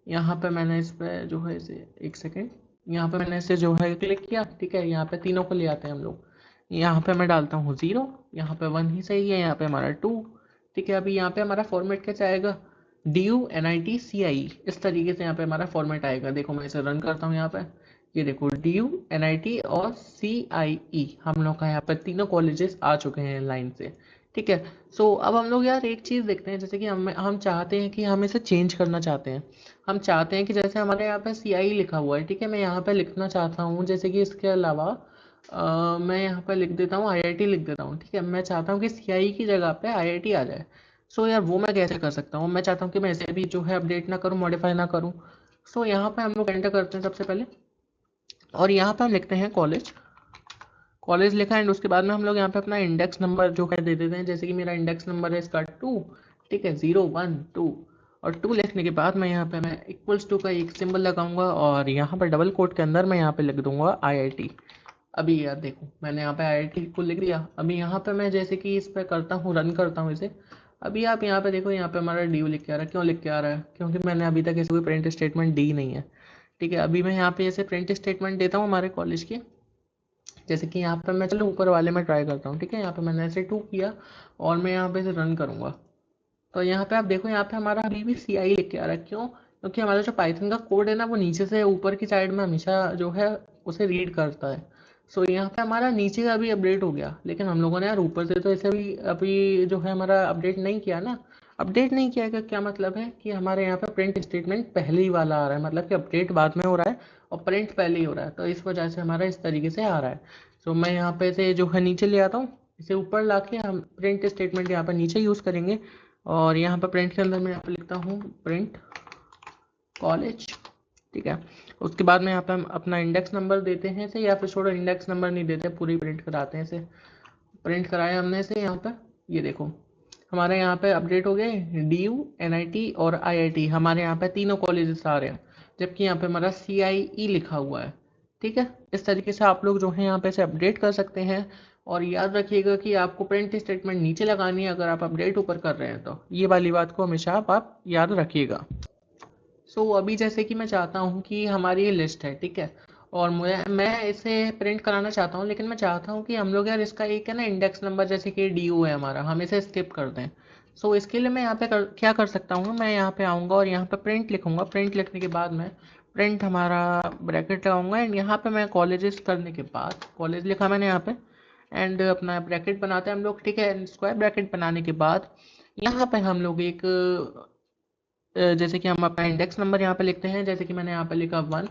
यहाँ पे मैंने इस पे जो है इसे एक सेकेंड, यहाँ पे मैंने इसे जो है क्लिक किया, ठीक है, यहाँ पे तीनों को ले आते हैं हम लोग। यहाँ पे मैं डालता हूँ जीरो, यहाँ पे वन ही सही है, यहाँ पे हमारा टू, ठीक है। अभी यहाँ पे हमारा फॉर्मेट कैसे आएगा, DUNIT CIE, इस तरीके से यहाँ पे हमारा फॉर्मेट आएगा। देखो मैं इसे रन करता हूँ यहाँ पे, ये देखो DUNIT और CIE, हम लोग का यहाँ पर तीनों कॉलेजेस आ चुके हैं लाइन से। ठीक है। सो अब हम लोग यार एक चीज़ देखते हैं, जैसे कि हम चाहते हैं कि हम इसे चेंज करना चाहते हैं। हम चाहते हैं कि जैसे हमारे यहाँ पे CIE लिखा हुआ है, ठीक है, मैं यहाँ पे लिखना चाहता हूँ जैसे कि इसके अलावा मैं यहाँ पे लिख देता हूँ IIT लिख देता हूँ। ठीक है, मैं चाहता हूँ कि CIE की जगह पे IIT आ जाए। सो यार वो मैं कैसे कर सकता हूँ? मैं चाहता हूँ कि मैं इसे भी जो है अपडेट ना करूँ, मॉडिफाई ना करूँ। सो यहाँ पे हम लोग एंटर करते हैं सबसे पहले, और यहाँ पे हम लिखते हैं कॉलेज। कॉलेज लिखा एंड उसके बाद में हम लोग यहाँ पे अपना इंडेक्स नंबर जो है दे देते हैं, जैसे कि मेरा इंडेक्स नंबर है इसका 2। ठीक है, 012, और 2 लिखने के बाद मैं यहाँ पे मैं इक्वल्स टू का एक सिंबल लगाऊंगा, और यहाँ पर डबल कोट के अंदर मैं यहाँ पे लिख दूंगा IIT। अभी यार देखो मैंने यहाँ पे IIT को लिख दिया। अभी यहाँ पे मैं जैसे कि इस पे करता हूँ, रन करता हूँ इसे। अभी आप यहाँ पे देखो, यहाँ पे हमारा ड्यू लिख के आ रहा है। क्यों लिख के आ रहा है? क्योंकि मैंने अभी तक ऐसे कोई प्रिंट स्टेटमेंट दी नहीं है। ठीक है, अभी मैं यहाँ पे ऐसे प्रिंट स्टेटमेंट देता हूँ हमारे कॉलेज की। जैसे कि यहाँ पे मैं चलो ऊपर वाले में ट्राई करता हूँ। ठीक है, यहाँ पे मैंने ऐसे 2 किया और मैं यहाँ पे इसे रन करूँगा। तो यहाँ पे आप देखो, यहाँ पे हमारा अभी भी CI लिख के आ रहा है। क्यों? क्योंकि हमारा जो पाइथन का कोड है ना, वो नीचे से ऊपर की साइड में हमेशा जो है उसे रीड करता है। सो यहाँ पे हमारा नीचे का भी अपडेट हो गया, लेकिन हम लोगों ने यार ऊपर से तो इसे भी अभी जो है हमारा अपडेट नहीं किया ना। अपडेट नहीं किया का क्या मतलब है कि हमारे यहाँ पे प्रिंट स्टेटमेंट पहले ही वाला आ रहा है, मतलब कि अपडेट बाद में हो रहा है और प्रिंट पहले ही हो रहा है। तो इस वजह से हमारा इस तरीके से आ रहा है। सो मैं यहाँ पे से जो है नीचे ले आता हूँ, इसे ऊपर ला के हम प्रिंट स्टेटमेंट यहाँ पर नीचे यूज़ करेंगे। और यहाँ पर प्रिंट के अंदर मैं यहाँ पर लिखता हूँ प्रिंट कॉलेज। ठीक है, उसके बाद में यहाँ पे हम अपना इंडेक्स नंबर देते हैं इसे, या फिर छोड़ो इंडेक्स नंबर नहीं देते, पूरी प्रिंट कराते हैं इसे। प्रिंट कराया हमने इसे यहाँ पे, ये देखो हमारे यहाँ पे अपडेट हो गए। DUNIT और IIT हमारे यहाँ पे तीनों कॉलेजेस आ रहे हैं, जबकि यहाँ पे हमारा CIE लिखा हुआ है। ठीक है, इस तरीके से आप लोग जो है यहाँ पे इसे अपडेट कर सकते हैं। और याद रखिएगा कि आपको प्रिंट स्टेटमेंट नीचे लगानी है अगर आप अपडेट ऊपर कर रहे हैं, तो ये वाली बात को हमेशा आप याद रखिएगा। सो अभी जैसे कि मैं चाहता हूँ कि हमारी ये लिस्ट है, ठीक है, और मैं इसे प्रिंट कराना चाहता हूँ, लेकिन मैं चाहता हूँ कि हम लोग यार इसका एक है ना इंडेक्स नंबर, जैसे कि DU है हमारा, हम इसे स्किप कर दें। सो इसके लिए मैं यहाँ पे क्या कर सकता हूँ, मैं यहाँ पे आऊँगा और यहाँ पे प्रिंट लिखूँगा। प्रिंट लिखने के बाद में प्रिंट हमारा ब्रैकेट लगाऊंगा, एंड यहाँ पे मैं कॉलेजेस करने के बाद कॉलेज लिखा मैंने यहाँ पे, एंड अपना ब्रैकेट बनाते हैं हम लोग। ठीक है, स्क्वायर ब्रैकेट बनाने के बाद यहाँ पे हम लोग एक जैसे कि हम अपना इंडेक्स नंबर यहाँ पे लिखते हैं, जैसे कि मैंने यहाँ पे लिखा 1,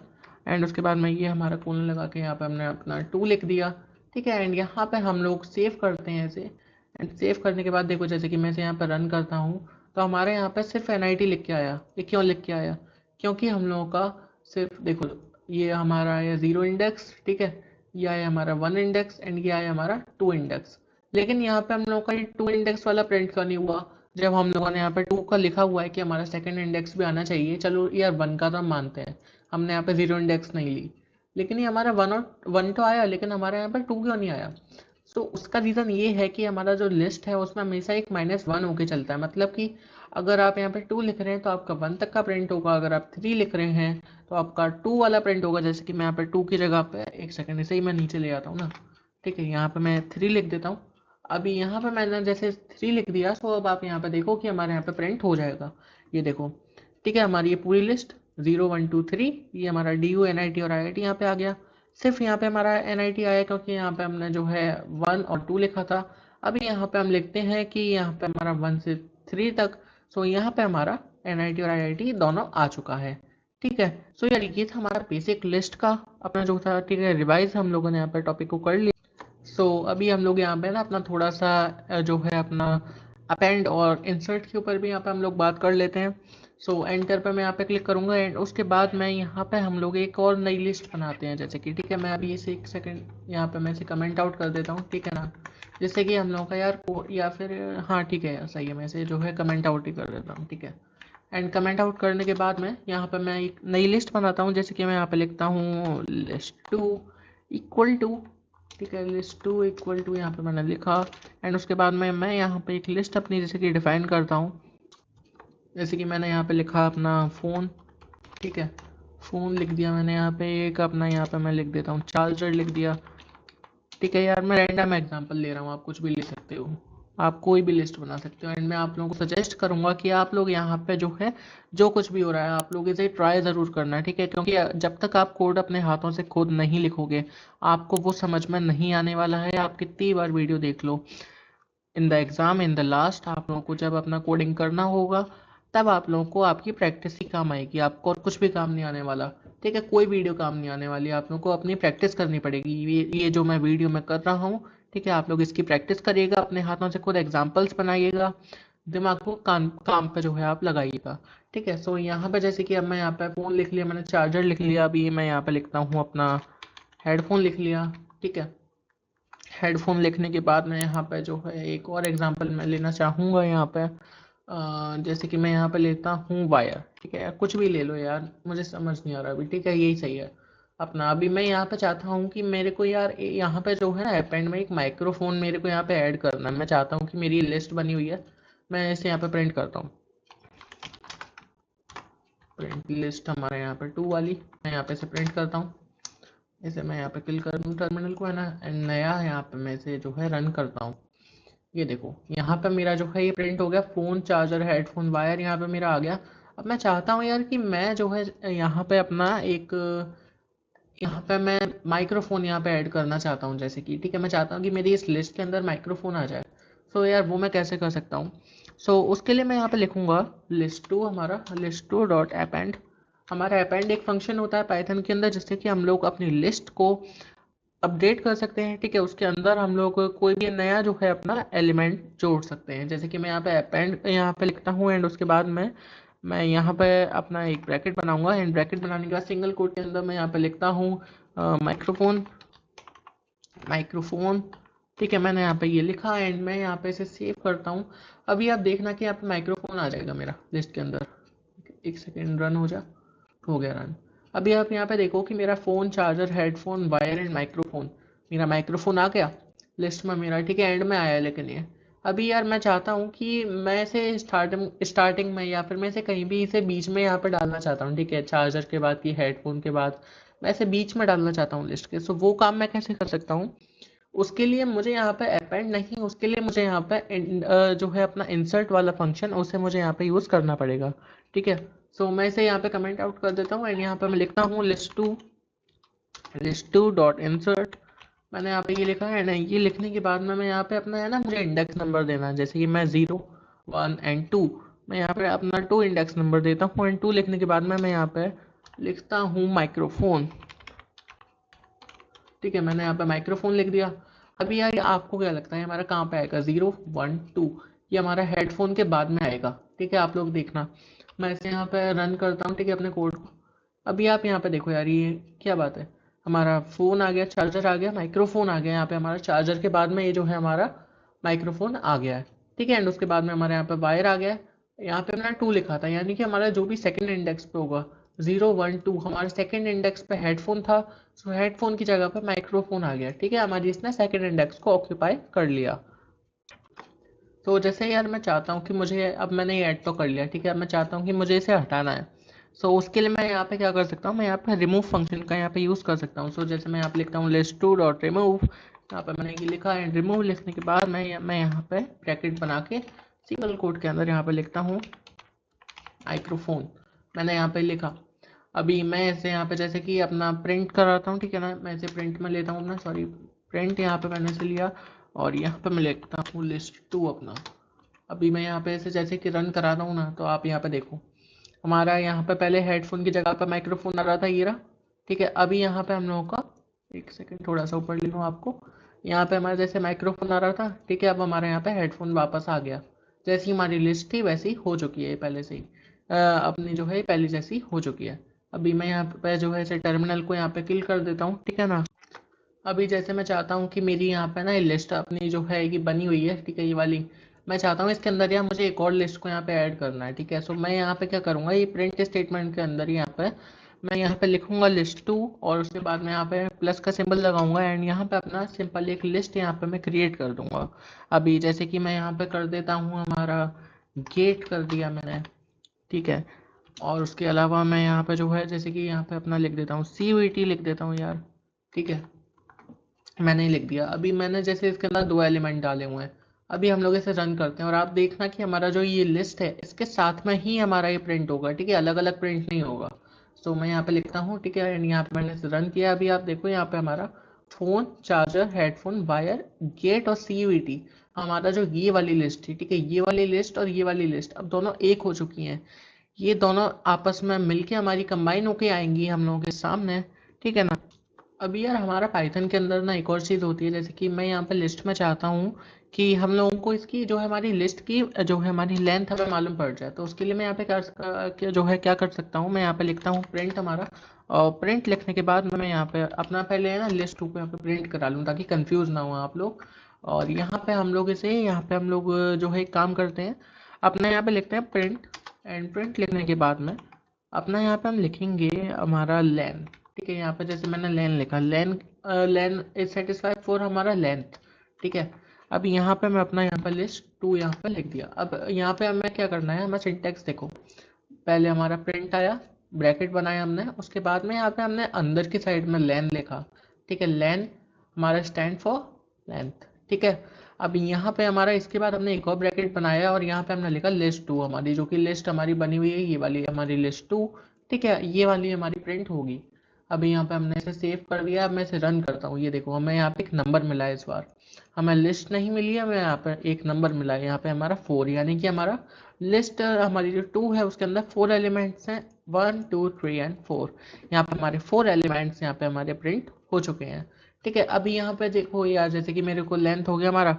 एंड उसके बाद में ये हमारा कोलन लगा के यहाँ पे हमने अपना 2 लिख दिया। ठीक है, एंड यहाँ पे हम लोग सेव करते हैं इसे। एंड सेव करने के बाद देखो, जैसे कि मैं इसे यहाँ पे रन करता हूँ, तो हमारे यहाँ पे सिर्फ NIT लिख के आया। ये क्यों लिख के आया? क्योंकि हम लोगों का सिर्फ देखो, ये हमारा आया 0 इंडेक्स, ठीक है, ये आया हमारा 1 इंडेक्स, एंड ये आया हमारा 2 इंडेक्स। लेकिन यहाँ पे हम लोगों का ये 2 इंडेक्स वाला प्रिंट क्यों नहीं हुआ? जब हम लोगों ने यहाँ पे 2 का लिखा हुआ है कि हमारा सेकंड इंडेक्स भी आना चाहिए। चलो यार 1 का तो हम मानते हैं, हमने यहाँ पे 0 इंडेक्स नहीं ली, लेकिन ये हमारा 1 तो आया, लेकिन हमारे यहाँ पे 2 क्यों नहीं आया? सो उसका रीज़न ये है कि हमारा जो लिस्ट है उसमें हमेशा एक -1 होके चलता है। मतलब कि अगर आप यहाँ पे 2 लिख रहे हैं तो आपका 1 तक का प्रिंट होगा, अगर आप 3 लिख रहे हैं तो आपका 2 वाला प्रिंट होगा। जैसे कि मैं यहाँ पे 2 की जगह पे, एक सेकंड इसे ही मैं नीचे ले आता हूँ ना। ठीक है, यहाँ पे मैं 3 लिख देता हूँ। अभी यहाँ पे मैंने जैसे 3 लिख दिया, तो अब आप यहाँ पे देखो कि हमारे यहाँ पे प्रिंट हो जाएगा। ये देखो, ठीक है, हमारी ये पूरी लिस्ट 0 1 2 3, ये हमारा DU NIT और IIT यहाँ पे आ गया। सिर्फ यहाँ पे हमारा NIT आया क्योंकि यहाँ पे हमने जो है 1 और 2 लिखा था। अभी यहाँ पे हम लिखते हैं कि यहाँ पे हमारा 1 से 3 तक। सो यहाँ पे हमारा NIT और IIT दोनों आ चुका है। ठीक है, सो यार ये था हमारा बेसिक लिस्ट का अपना जो था। ठीक है, रिवाइज हम लोगों ने यहाँ पे टॉपिक को कर लिया। अभी हम लोग यहाँ पे ना अपना थोड़ा सा जो है अपना अपेंड और इंसर्ट के ऊपर भी यहाँ पे हम लोग बात कर लेते हैं। एंटर पे मैं यहाँ पे क्लिक करूँगा, एंड उसके बाद मैं यहाँ पे हम लोग एक और नई लिस्ट बनाते हैं। जैसे कि ठीक है, मैं अभी इसे एक सेकंड यहाँ पे मैं इसे कमेंट आउट कर देता हूँ, ठीक है ना, जिससे कि हम लोगों का यार या फिर हाँ ठीक है सही है, मैं इसे जो है कमेंट आउट ही कर देता हूँ। ठीक है, एंड कमेंट आउट करने के बाद में यहाँ पे मैं एक नई लिस्ट बनाता हूँ। जैसे कि मैं यहाँ पे लिखता हूँ list2 इक्वल टू, ठीक है, list2 इक्वल टू यहाँ पे मैंने लिखा, एंड उसके बाद में मैं यहाँ पे एक लिस्ट अपनी जैसे कि डिफाइन करता हूँ। जैसे कि मैंने यहाँ पे लिखा अपना फ़ोन, ठीक है, फ़ोन लिख दिया मैंने यहाँ पे एक अपना, यहाँ पे मैं लिख देता हूँ चार्जर लिख दिया। ठीक है यार, मैं रैंडम एग्जांपल ले रहा हूँ, आप कुछ भी ले सकते हो। आप कोई भी लिस्ट बना सकते हो। एंड मैं आप लोगों को सजेस्ट करूंगा कि आप लोग यहाँ पे जो है, जो कुछ भी हो रहा है आप लोग इसे ट्राई ज़रूर करना है, ठीक है? क्योंकि जब तक आप कोड अपने हाथों से खुद नहीं लिखोगे, आपको वो समझ में नहीं आने वाला है। आप कितनी बार वीडियो देख लो, in the exam in the last आप लोगों को जब अपना कोडिंग करना होगा, तब आप लोगों को आपकी प्रैक्टिस ही काम आएगी। आपको और कुछ भी काम नहीं आने वाला, ठीक है? कोई वीडियो काम नहीं आने वाली। आप लोगों को अपनी प्रैक्टिस करनी पड़ेगी। ये जो मैं वीडियो में कर रहा हूँ, ठीक है? आप लोग इसकी प्रैक्टिस करिएगा, अपने हाथों से खुद एग्जाम्पल्स बनाइएगा, दिमाग को काम काम पे जो है आप लगाइएगा, ठीक है? सो यहाँ पे जैसे कि अब मैं यहाँ पे फ़ोन लिख लिया, मैंने चार्जर लिख लिया, अभी मैं यहाँ पे लिखता हूँ अपना हेडफोन लिख लिया, ठीक है? हेडफोन लिखने के बाद मैं यहाँ पे जो है एक और एग्जांपल मैं लेना चाहूँगा यहाँ पे, जैसे कि मैं यहाँ पे लेता हूँ वायर, ठीक है? या कुछ भी ले लो यार, मुझे समझ नहीं आ रहा अभी, ठीक है? यही सही है अपना। अभी मैं यहाँ पे चाहता हूँ कि मेरे को यार यहाँ पे जो है ना अपेंड में एक माइक्रोफोन मेरे को यहाँ पे ऐड करना है। मैं चाहता हूँ कि मेरी लिस्ट बनी हुई है, मैं इसे यहाँ पे प्रिंट करता हूँ। प्रिंट लिस्ट हमारे यहाँ पे 2 वाली, मैं यहाँ पे से प्रिंट करता हूँ। इसे मैं यहाँ पे किल कर दूँ टर्मिनल को, है ना? एंड नया यहाँ पे मैं इसे जो है रन करता हूँ। ये देखो यहाँ पे मेरा जो है ये प्रिंट हो गया, फ़ोन, चार्जर, हेडफोन, वायर यहाँ पे मेरा आ गया। अब मैं चाहता हूँ यार कि मैं जो है यहाँ पे अपना एक, यहाँ पे मैं माइक्रोफोन यहाँ पे ऐड करना चाहता हूँ, जैसे कि, ठीक है? मैं चाहता हूँ कि मेरी इस लिस्ट के अंदर माइक्रोफोन आ जाए। सो यार वो मैं कैसे कर सकता हूँ? सो उसके लिए मैं यहाँ पे लिखूँगा लिस्ट टू, हमारा लिस्ट टू डॉट अपेंड। हमारा अपेंड एक फंक्शन होता है पाइथन के अंदर, जिससे कि हम लोग अपनी लिस्ट को अपडेट कर सकते हैं, ठीक है? उसके अंदर हम लोग कोई भी नया जो है अपना एलिमेंट जोड़ सकते हैं। जैसे कि मैं यहाँ पे अपेंड यहाँ पे लिखता हूँ, एंड उसके बाद मैं यहाँ पे अपना एक ब्रैकेट बनाऊंगा, एंड ब्रैकेट बनाने के बाद सिंगल कोट के अंदर मैं यहाँ पे लिखता हूँ माइक्रोफोन, माइक्रोफोन, ठीक है? मैंने यहाँ पे ये लिखा, एंड मैं यहाँ पे इसे सेव करता हूँ। अभी आप देखना कि यहाँ पे माइक्रोफोन आ जाएगा मेरा लिस्ट के अंदर। एक सेकेंड, रन हो गया रन। अभी आप यहाँ पे देखो कि मेरा phone, charger, headphone, wire and microphone, मेरा माइक्रोफोन आ गया लिस्ट में मेरा, ठीक है? एंड में आया है लेकिन ये। अभी यार मैं चाहता हूँ कि मैं इसे स्टार्टिंग में या फिर मैं इसे कहीं भी इसे बीच में यहाँ पे डालना चाहता हूँ, ठीक है? चार्जर के बाद की हेडफोन के बाद मैं इसे बीच में डालना चाहता हूँ लिस्ट के। सो वो काम मैं कैसे कर सकता हूँ? उसके लिए मुझे यहाँ पे अपेंड नहीं, उसके लिए मुझे यहाँ पे जो है अपना इंसर्ट वाला फंक्शन, उसे मुझे यहाँ पे यूज़ करना पड़ेगा, ठीक है? सो मैं इसे यहाँ पे कमेंट आउट कर देता हूँ, एंड यहाँ पे मैं लिखता हूँ लिस्ट टू डॉट इंसर्ट। मैंने यहाँ पे ये लिखा है ना, ये लिखने के बाद में मैं यहाँ पे अपना, है ना, मुझे इंडेक्स नंबर देना है, जैसे कि मैं 0, 1 एंड 2, मैं यहाँ पे अपना 2 इंडेक्स नंबर देता हूँ। एंड 2 लिखने के बाद में मैं यहाँ पे लिखता हूँ माइक्रोफोन, ठीक है? मैंने यहाँ पे माइक्रोफोन लिख दिया। अभी यार आपको क्या लगता है हमारा कहाँ पे आएगा? 0, 1, 2, ये हमारा हेडफोन के बाद में आएगा, ठीक है? आप लोग देखना, मैं इसे यहाँ पे रन करता हूँ, ठीक है, अपने कोड को। अभी आप यहाँ पे देखो यार, ये क्या बात है, हमारा फ़ोन आ गया, चार्जर आ गया, माइक्रोफोन आ गया। यहाँ पे हमारा चार्जर के बाद में ये जो है हमारा माइक्रोफोन आ गया है, ठीक है? एंड उसके बाद में हमारे यहाँ पे वायर आ गया है। यहाँ पे मैंने 2 लिखा था, यानी कि हमारा जो भी सेकंड इंडेक्स पे होगा, 0, 1, 2, हमारे सेकंड इंडेक्स पे हेडफोन था। सो हेडफोन की जगह पे माइक्रोफोन आ गया, ठीक है? हमारी इसने सेकंड इंडेक्स को ऑक्यूपाई कर लिया। तो जैसे यार मैं चाहता हूँ कि मुझे, अब मैंने ये ऐड तो कर लिया, ठीक है? अब मैं चाहता हूँ कि मुझे इसे हटाना है। सो उसके लिए मैं यहाँ पे क्या कर सकता हूँ? मैं यहाँ पे रिमूव फंक्शन का यहाँ पे यूज़ कर सकता हूँ। सो जैसे मैं यहाँ पे लिखता हूँ लिस्ट टू डॉट रिमूव, यहाँ पे मैंने ये लिखा है, रिमूव लिखने के बाद मैं यहाँ पे ब्रैकेट बना के सिंगल कोट के अंदर यहाँ पे लिखता हूँ माइक्रोफोन, मैंने यहाँ पे लिखा। अभी मैं इसे यहाँ पे जैसे कि अपना प्रिंट कराता हूँ, ठीक है ना? मैं इसे प्रिंट में लेता हूँ अपना, सॉरी, प्रिंट यहाँ पे मैंने इसे लिया, और यहाँ पे मैं लिखता हूँ लिस्ट टू अपना। अभी मैं यहाँ पे इसे जैसे कि रन करा रहा हूँ ना, तो आप यहाँ पे देखो, हमारा यहाँ पे पहले हेडफोन की जगह पर माइक्रोफोन आ रहा था, ये रहा, ठीक है? अभी यहाँ पे हम लोगों का, एक सेकेंड थोड़ा सा ऊपर ले लूँ आपको, यहाँ पे हमारा जैसे माइक्रोफोन आ रहा था, ठीक है? अब हमारे यहाँ पे हेडफोन वापस आ गया। जैसी हमारी लिस्ट थी वैसी हो चुकी है पहले से ही, अपनी जो है पहले जैसी हो चुकी है। अभी मैं यहाँ पे जो है इसे टर्मिनल को यहाँ पे किल कर देता हूँ, ठीक है ना? अभी जैसे मैं चाहता हूँ कि मेरी यहाँ पे ना ये लिस्ट अपनी जो है कि बनी हुई है, ठीक है, ये वाली, मैं चाहता हूँ इसके अंदर यार मुझे एक और लिस्ट को यहाँ पे ऐड करना है, ठीक है? सो मैं यहाँ पे क्या करूँगा, ये प्रिंट स्टेटमेंट के अंदर यहाँ पे मैं यहाँ पे लिखूँगा लिस्ट टू, और उसके बाद मैं यहाँ पे प्लस का सिंबल लगाऊंगा, एंड यहाँ पे अपना सिंपल एक लिस्ट यहाँ पे मैं क्रिएट कर दूंगा। अभी जैसे कि मैं यहाँ पे कर देता हूँ, हमारा गेट कर दिया मैंने, ठीक है? और उसके अलावा मैं यहाँ पे जो है जैसे कि यहाँ पे अपना लिख देता हूँ CVT लिख देता हूँ यार, ठीक है? मैंने ही लिख दिया। अभी मैंने जैसे इसके अंदर 2 एलिमेंट डाले हुए हैं, अभी हम लोग इसे रन करते हैं और आप देखना कि हमारा जो ये लिस्ट है इसके साथ में ही हमारा ये प्रिंट होगा, ठीक है, अलग अलग प्रिंट नहीं होगा। सो मैं यहाँ पे लिखता हूँ, ठीक है, एंड यहाँ पे मैंने इसे रन किया। अभी आप देखो यहाँ पे हमारा फोन, चार्जर, हेडफोन, वायर, गेट और CVT, हमारा जो ये वाली लिस्ट थी, ठीक है, ये वाली लिस्ट और ये वाली लिस्ट अब दोनों एक हो चुकी हैं। ये दोनों आपस में मिलके हमारी कंबाइन होके आएंगी हम लोगों के सामने, ठीक है ना। अभी यार हमारा पाइथन के अंदर ना एक और चीज़ होती है, जैसे कि मैं यहाँ पे लिस्ट में चाहता हूँ कि हम लोगों को इसकी जो है हमारी लिस्ट की जो है हमारी लेंथ हमें मालूम पड़ जाए। तो उसके लिए मैं यहाँ पे जो है क्या कर सकता हूँ, मैं यहाँ पे लिखता हूँ प्रिंट हमारा, और प्रिंट लिखने के बाद मैं यहाँ पे अपना पहले है ना लिस्ट टू को यहाँ पे प्रिंट करा लूँ ताकि कंफ्यूज ना हो आप लोग। और यहाँ पे हम लोग इसे यहाँ पे हम लोग जो है एक काम करते हैं, अपना यहाँ पे लिखते हैं प्रिंट, एंड प्रिंट लिखने के बाद में अपना यहाँ पे हम लिखेंगे हमारा लेन, ठीक है। यहाँ पे जैसे मैंने लेन लिखा, लेन लेन इज सेटिस्फाइड फॉर हमारा लेंथ, ठीक है। अब यहाँ पे मैं अपना यहाँ पे लिस्ट टू यहाँ पे लिख दिया। अब यहाँ पे हमें क्या करना है, हमें सिंटेक्स देखो, पहले हमारा प्रिंट आया, ब्रैकेट बनाया हमने, उसके बाद में यहाँ पे हमने अंदर की साइड में लेन लिखा, ठीक है, लेन हमारा स्टैंड फॉर लेंथ, ठीक है। अब यहाँ पे हमारा इसके बाद हमने एक और ब्रैकेट बनाया और यहाँ पे हमने लिखा लिस्ट टू, हमारी जो कि लिस्ट हमारी बनी हुई है ये वाली हमारी लिस्ट टू, ठीक है, ये वाली हमारी प्रिंट होगी। अभी यहाँ पे हमने इसे सेव कर दिया। अब मैं इसे रन करता हूँ, ये देखो हमें यहाँ पे एक नंबर मिला है, इस बार हमें लिस्ट नहीं मिली है, हमें यहाँ पे एक नंबर मिला है, यहाँ पे हमारा 4, यानी कि हमारा लिस्ट हमारी जो 2 है उसके अंदर 4 एलिमेंट्स हैं, 1 2 3 एंड 4। यहाँ पे हमारे 4 एलिमेंट्स यहाँ पे हमारे प्रिंट हो चुके हैं, ठीक है। अभी यहाँ पे देखो यार, जैसे कि मेरे को लेंथ हो गया हमारा,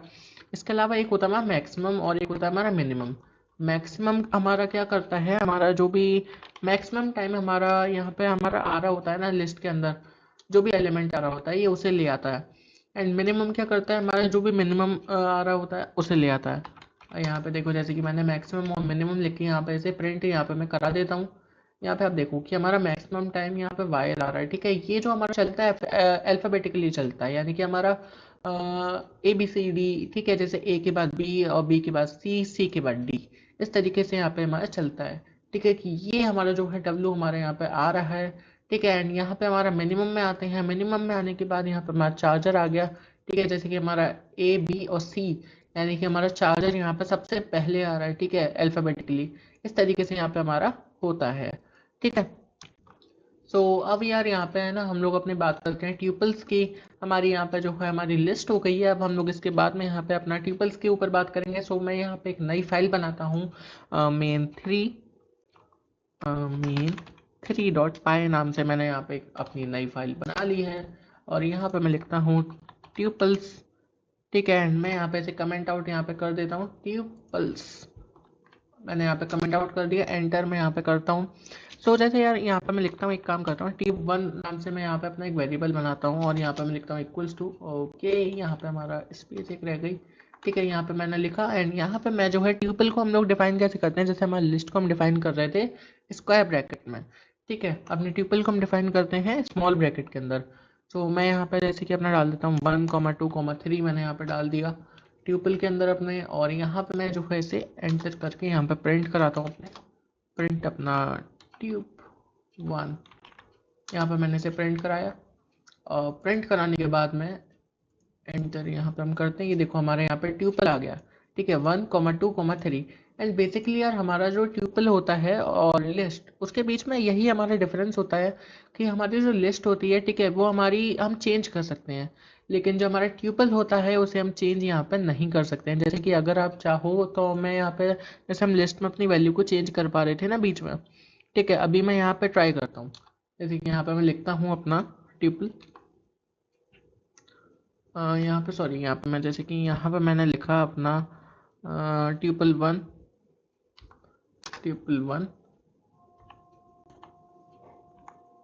इसके अलावा एक होता है हमारा मैक्सिमम और एक होता है हमारा मिनिमम। मैक्सिमम हमारा क्या करता है, हमारा जो भी मैक्सिमम टाइम हमारा यहाँ पे हमारा आ रहा होता है ना लिस्ट के अंदर, जो भी एलिमेंट आ रहा होता है ये उसे ले आता है। एंड मिनिमम क्या करता है, हमारा जो भी मिनिमम आ रहा होता है उसे ले आता है। यहाँ पे देखो जैसे कि मैंने मैक्सिमम और मिनिमम लिखी, यहाँ पे इसे प्रिंट यहाँ पे मैं करा देता हूँ। यहाँ पे आप देखो कि हमारा मैक्सिमम टाइम यहाँ पे वायर आ रहा है, ठीक है, ये जो हमारा चलता है अल्फ़ाबेटिकली चलता है, यानी कि हमारा ABCD, ठीक है, जैसे A के बाद B और B के बाद C के बाद D, इस तरीके से यहाँ पे हमारा चलता है, ठीक है, कि ये हमारा जो है W हमारे यहाँ पे आ रहा है, ठीक है। एंड यहाँ पे हमारा मिनिमम में आते हैं, मिनिमम में आने के बाद यहाँ पे हमारा चार्जर आ गया, ठीक है, जैसे कि हमारा A B और C, यानी कि हमारा चार्जर यहाँ पे सबसे पहले आ रहा है, ठीक है, अल्फ़ाबेटिकली, इस तरीके से यहाँ पे हमारा होता है, ठीक है। सो अब यार यहाँ पे है ना हम लोग अपनी बात करते हैं ट्यूपल्स की। हमारी यहाँ पे जो है हमारी लिस्ट हो गई है, अब हम लोग इसके बाद में यहाँ पे अपना ट्यूपल्स के ऊपर बात करेंगे। सो मैं यहाँ पे एक नई फाइल बनाता हूँ, main3 नाम से मैंने यहाँ पे अपनी नई फाइल बना ली है। और यहाँ पे मैं लिखता हूँ ट्यूपल्स, ठीक है, एंड मैं यहाँ पे इसे कमेंट आउट यहाँ पे कर देता हूँ ट्यूपल्स, मैंने यहाँ पे कमेंट आउट कर दिया, एंटर मैं यहाँ पे करता हूँ। सो जैसे यार यहाँ पे मैं लिखता हूँ, एक काम करता हूँ, ट्यूब1 नाम से मैं यहाँ पे अपना एक वेरिएबल बनाता हूँ और यहाँ पे मैं लिखता हूँ इक्वल्स टू, ओके, यहाँ पे हमारा स्पेस एक रह गई, ठीक है, यहाँ पे मैंने लिखा। एंड यहाँ पे मैं जो है ट्यूपल को हम लोग डिफाइन कैसे करते हैं, जैसे हमारी लिस्ट को हम डिफाइन कर रहे थे स्क्वायर ब्रैकेट में, ठीक है, अपने ट्यूपल को हम डिफाइन करते हैं स्मॉल ब्रैकेट के अंदर। तो मैं यहाँ पे जैसे कि अपना डाल देता हूँ 1,2,3 मैंने यहाँ पे डाल दिया ट्यूपल के अंदर अपने, और यहाँ पे मैं जो है इसे एंटर करके यहाँ पे प्रिंट कराता हूँ अपने, प्रिंट अपना ट्यूब1, यहाँ पे मैंने इसे प्रिंट कराया, और प्रिंट कराने के बाद में एंटर यहाँ पे हम करते हैं, ये देखो हमारे यहाँ पे ट्यूपल आ गया, ठीक है, 1,2,3। एंड बेसिकली यार हमारा जो ट्यूपल होता है और लिस्ट, उसके बीच में यही हमारा डिफरेंस होता है कि हमारी जो लिस्ट होती है, ठीक है, वो हमारी हम चेंज कर सकते हैं, लेकिन जो हमारा ट्यूपल होता है उसे हम चेंज यहाँ पे नहीं कर सकते हैं। जैसे कि अगर आप चाहो तो मैं यहाँ पे, जैसे हम लिस्ट में अपनी वैल्यू को चेंज कर पा रहे थे ना बीच में, ठीक है, अभी मैं यहाँ पे ट्राई करता हूँ, जैसे कि यहाँ पे मैं लिखता हूँ अपना ट्यूपल, यहाँ पे सॉरी, यहाँ पे मैं जैसे कि यहाँ पे मैंने लिखा अपना ट्यूपल 1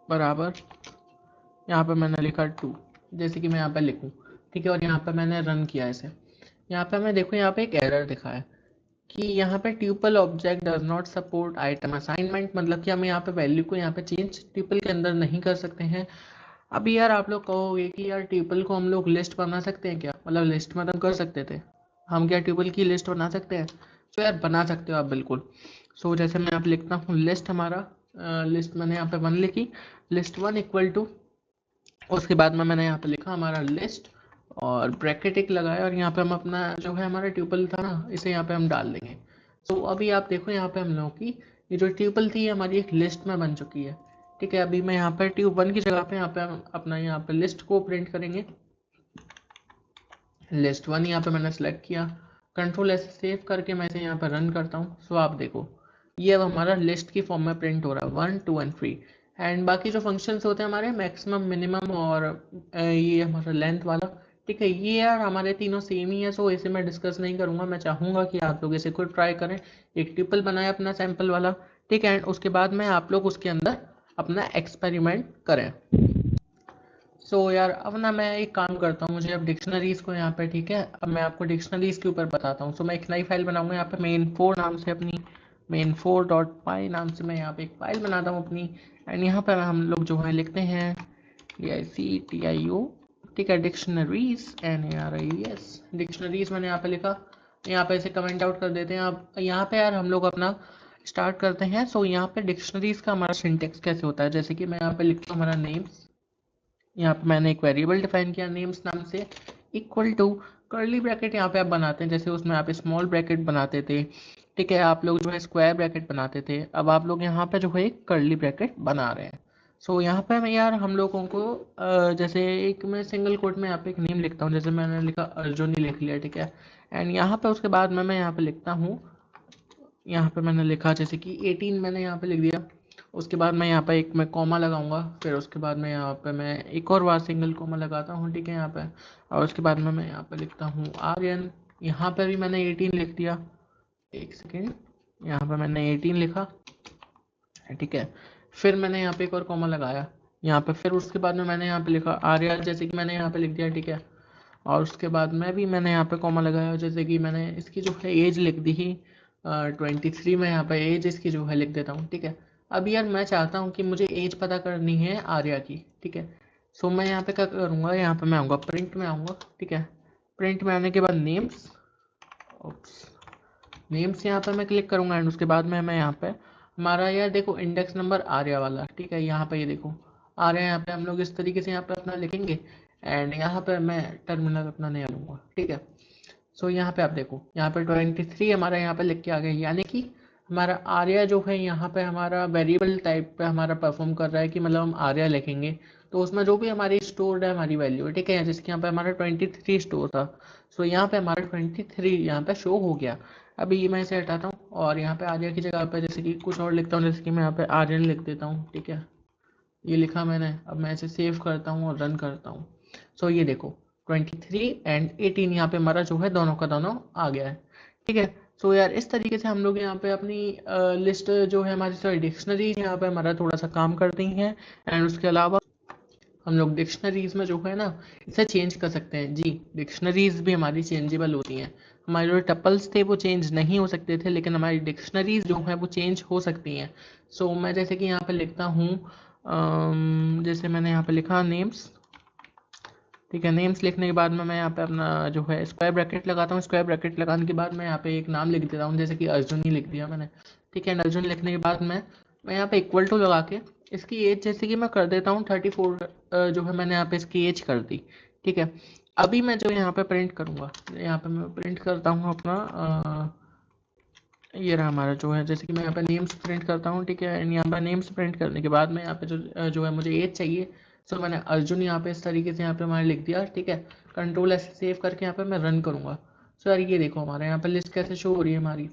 बराबर, यहाँ पे मैंने लिखा 2, जैसे कि मैं यहाँ पे लिखूँ, ठीक है, और यहाँ पे मैंने रन किया इसे। यहाँ पे मैं देखूँ, यहाँ पे एक एरर दिखा है कि यहाँ पे tuple object does not support item assignment, मतलब कि हम यहाँ पे वैल्यू को यहाँ पे चेंज ट्यूपल के अंदर नहीं कर सकते हैं। अभी यार आप लोग कहोगे कि यार ट्यूपल को हम लोग लिस्ट बना सकते हैं क्या, मतलब लिस्ट में तो हम कर सकते थे, हम क्या ट्यूपल की लिस्ट बना सकते हैं? तो यार बना सकते हो आप बिल्कुल। सो जैसे मैं यहाँ पे लिखता हूँ लिस्ट हमारा, लिस्ट मैंने यहाँ पे 1 लिखी, लिस्ट 1 इक्वल टू, उसके बाद में मैंने यहाँ पे लिखा हमारा लिस्ट, और ब्रैकेट एक लगाया और यहाँ पे हम अपना जो है हमारा ट्यूपल था ना, इसे यहाँ पे हम डाल देंगे। तो अभी आप देखो यहाँ पे हम लोगों की ये जो ट्यूपल थी हमारी एक लिस्ट में बन चुकी है। ठीक है, अभी मैं यहाँ पे ट्यूब 1 की जगह पे यहाँ पे हम अपना यहाँ पे लिस्ट को प्रिंट करेंगे। लिस्ट 1 यहाँ पे मैंने सेलेक्ट किया, कंट्रोल ऐसे सेव करके मैं इसे यहाँ पे रन करता हूँ। सो आप देखो ये अब हमारा लिस्ट की फॉर्म में प्रिंट हो रहा है 1, 2 एंड 3। एंड बाकी जो फंक्शंस होते हैं हमारे मैक्सिमम, मिनिमम और ये हमारा लेंथ वाला, ठीक है, ये यार हमारे तीनों सेम ही है। सो इसे मैं डिस्कस नहीं करूंगा, मैं चाहूंगा कि आप लोग इसे खुद ट्राई करें, एक ट्यूपल बनाए अपना सैंपल वाला। ठीक है, एंड उसके बाद में आप लोग उसके अंदर अपना एक्सपेरिमेंट करें। यार अब ना मैं एक काम करता हूँ, मुझे अब डिक्शनरीज को यहाँ पे, ठीक है, अब मैं आपको डिक्शनरीज के ऊपर बताता हूँ। मैं एक नई फाइल बनाऊंगा यहाँ पे main4 नाम से, अपनी main4.py नाम से मैं यहाँ पे एक फाइल बनाता हूँ अपनी। एंड यहाँ पर हम लोग जो है लिखते हैं DICTIO, ठीक है, डिक्शनरीज NARIES, डिक्शनरीज मैंने यहाँ पे लिखा। यहाँ पे इसे कमेंट आउट कर देते हैं। अब यहाँ पे यार हम लोग अपना स्टार्ट करते हैं। यहाँ पे डिक्शनरीज का हमारा सिंटेक्स कैसे होता है, जैसे कि मैं यहाँ पे लिखता हूँ हमारा नेम्स, यहाँ पे मैंने एक वेरिएबल डिफाइन किया नेम्स नाम से, इक्वल टू कर्ली ब्रैकेट यहाँ पे आप बनाते हैं, जैसे उसमें आप स्मॉल ब्रैकेट बनाते थे, ठीक है, आप लोग जो है स्क्वायर ब्रैकेट बनाते थे, अब आप लोग यहाँ पे जो है एक कर्ली ब्रैकेट बना रहे हैं। यहाँ पे मैं यार हम लोगों को जैसे एक मैं सिंगल कोट में यहाँ पे एक नेम लिखता हूँ, जैसे मैंने लिखा अर्जुन ही लिख लिया, ठीक है। एंड यहाँ पे उसके बाद में मैं यहाँ पे लिखता हूँ, यहाँ पे मैंने लिखा जैसे कि 18 मैंने यहाँ पे लिख दिया। उसके बाद मैं यहाँ पे एक मैं कॉमा लगाऊंगा, फिर उसके बाद में यहाँ पे मैं एक और बार सिंगल कॉमा लगाता हूँ, ठीक है, यहाँ पे। और उसके बाद में मैं यहाँ पे लिखता हूँ आर्यन, यहाँ पे भी मैंने 18 लिख दिया। एक सेकेंड, यहाँ पे मैंने 18 लिखा, ठीक है। फिर मैंने यहाँ पे एक और कॉमा लगाया यहाँ पे, फिर उसके बाद में मैंने यहाँ पे लिखा आर्या, जैसे कि मैंने यहाँ पे लिख दिया, ठीक है। और उसके बाद में भी मैंने यहाँ पे कॉमा लगाया, जैसे कि मैंने इसकी जो है एज लिख दी ही 23, में यहाँ पे एज इसकी जो है लिख देता हूँ, ठीक है। अब यार मैं चाहता हूँ कि मुझे एज पता करनी है आर्या की, ठीक है। मैं यहाँ पे क्या करूँगा, यहाँ पे मैं आऊँगा प्रिंट में आऊँगा, ठीक है। प्रिंट में आने के बाद नेम्स, नेम्स यहाँ पे मैं क्लिक करूँगा एंड उसके बाद में मैं यहाँ पे हमारा यार देखो इंडेक्स नंबर आर्या वाला, ठीक है, यहाँ पे ये देखो आर्या, यहाँ पे हम लोग इस तरीके से यहाँ पे अपना लिखेंगे। एंड यहाँ पे मैं टर्मिनल अपना नया लूँगा, ठीक है। यहाँ पे आप देखो यहाँ पे 23 हमारा यहाँ पे लिख के आ गया, यानी कि हमारा आर्या जो है यहाँ पे हमारा वेरिएबल टाइप पे हमारा परफॉर्म कर रहा है, कि मतलब हम आर्या लिखेंगे तो उसमें जो भी हमारी स्टोर्ड है हमारी वैल्यू है, ठीक है, जैसे कि यहाँ पे हमारा 23 स्टोर था। यहाँ पे हमारा 23 यहाँ पे शो हो गया। अभी मैं इसे हटाता हूँ और यहाँ पे आर्या की जगह पे जैसे कि कुछ और लिखता हूँ, जैसे कि मैं यहाँ पे आर्यन लिख देता हूँ, ठीक है। ये लिखा मैंने, अब मैं इसे सेव करता हूँ और रन करता हूँ। ये देखो 23 एंड 18 यहाँ पे हमारा जो है दोनों का दोनों आ गया है, ठीक है। यार इस तरीके से हम लोग यहाँ पे अपनी लिस्ट जो है हमारी सारी डिक्शनरी यहाँ पे हमारा थोड़ा सा काम करती हैं। एंड उसके अलावा हम लोग डिक्शनरीज में जो है ना इसे चेंज कर सकते हैं जी, डिक्शनरीज भी हमारी चेंजेबल होती हैं। हमारे जो टपल्स थे वो चेंज नहीं हो सकते थे, लेकिन हमारी डिक्शनरीज जो है वो चेंज हो सकती हैं। मैं जैसे कि यहाँ पे लिखता हूँ जैसे मैंने यहाँ पे लिखा नेम्स, ठीक है। नेम्स लिखने के बाद में मैं यहाँ पे अपना जो है स्क्वायर ब्रैकेट लगाता हूँ, स्क्वायर ब्रैकेट लगाने के बाद मैं यहाँ पे एक नाम लिख देता हूँ, जैसे कि अर्जुन ही लिख दिया मैंने, ठीक है। अर्जुन लिखने के बाद मैं यहाँ पे इक्वल टू लगा के इसकी एज जैसे कि मैं कर देता हूँ 34, जो है मैंने यहाँ पे इसकी एज कर दी, ठीक है। अभी मैं जो यहाँ पे प्रिंट करूँगा, यहाँ पे मैं प्रिंट करता हूँ अपना ये रहा हमारा जो है, जैसे कि मैं यहाँ पे नेम्स प्रिंट करता हूँ, ठीक है। एंड यहाँ पे नेम्स प्रिंट करने के बाद में यहाँ पे जो है मुझे एज चाहिए। मैंने अर्जुन यहाँ पे इस तरीके से यहाँ पे मैंने लिख दिया, ठीक है। कंट्रोल ऐसे सेव करके यहाँ पे मैं रन करूँगा। यार ये देखो हमारे यहाँ पे लिस्ट कैसे शो हो रही है हमारी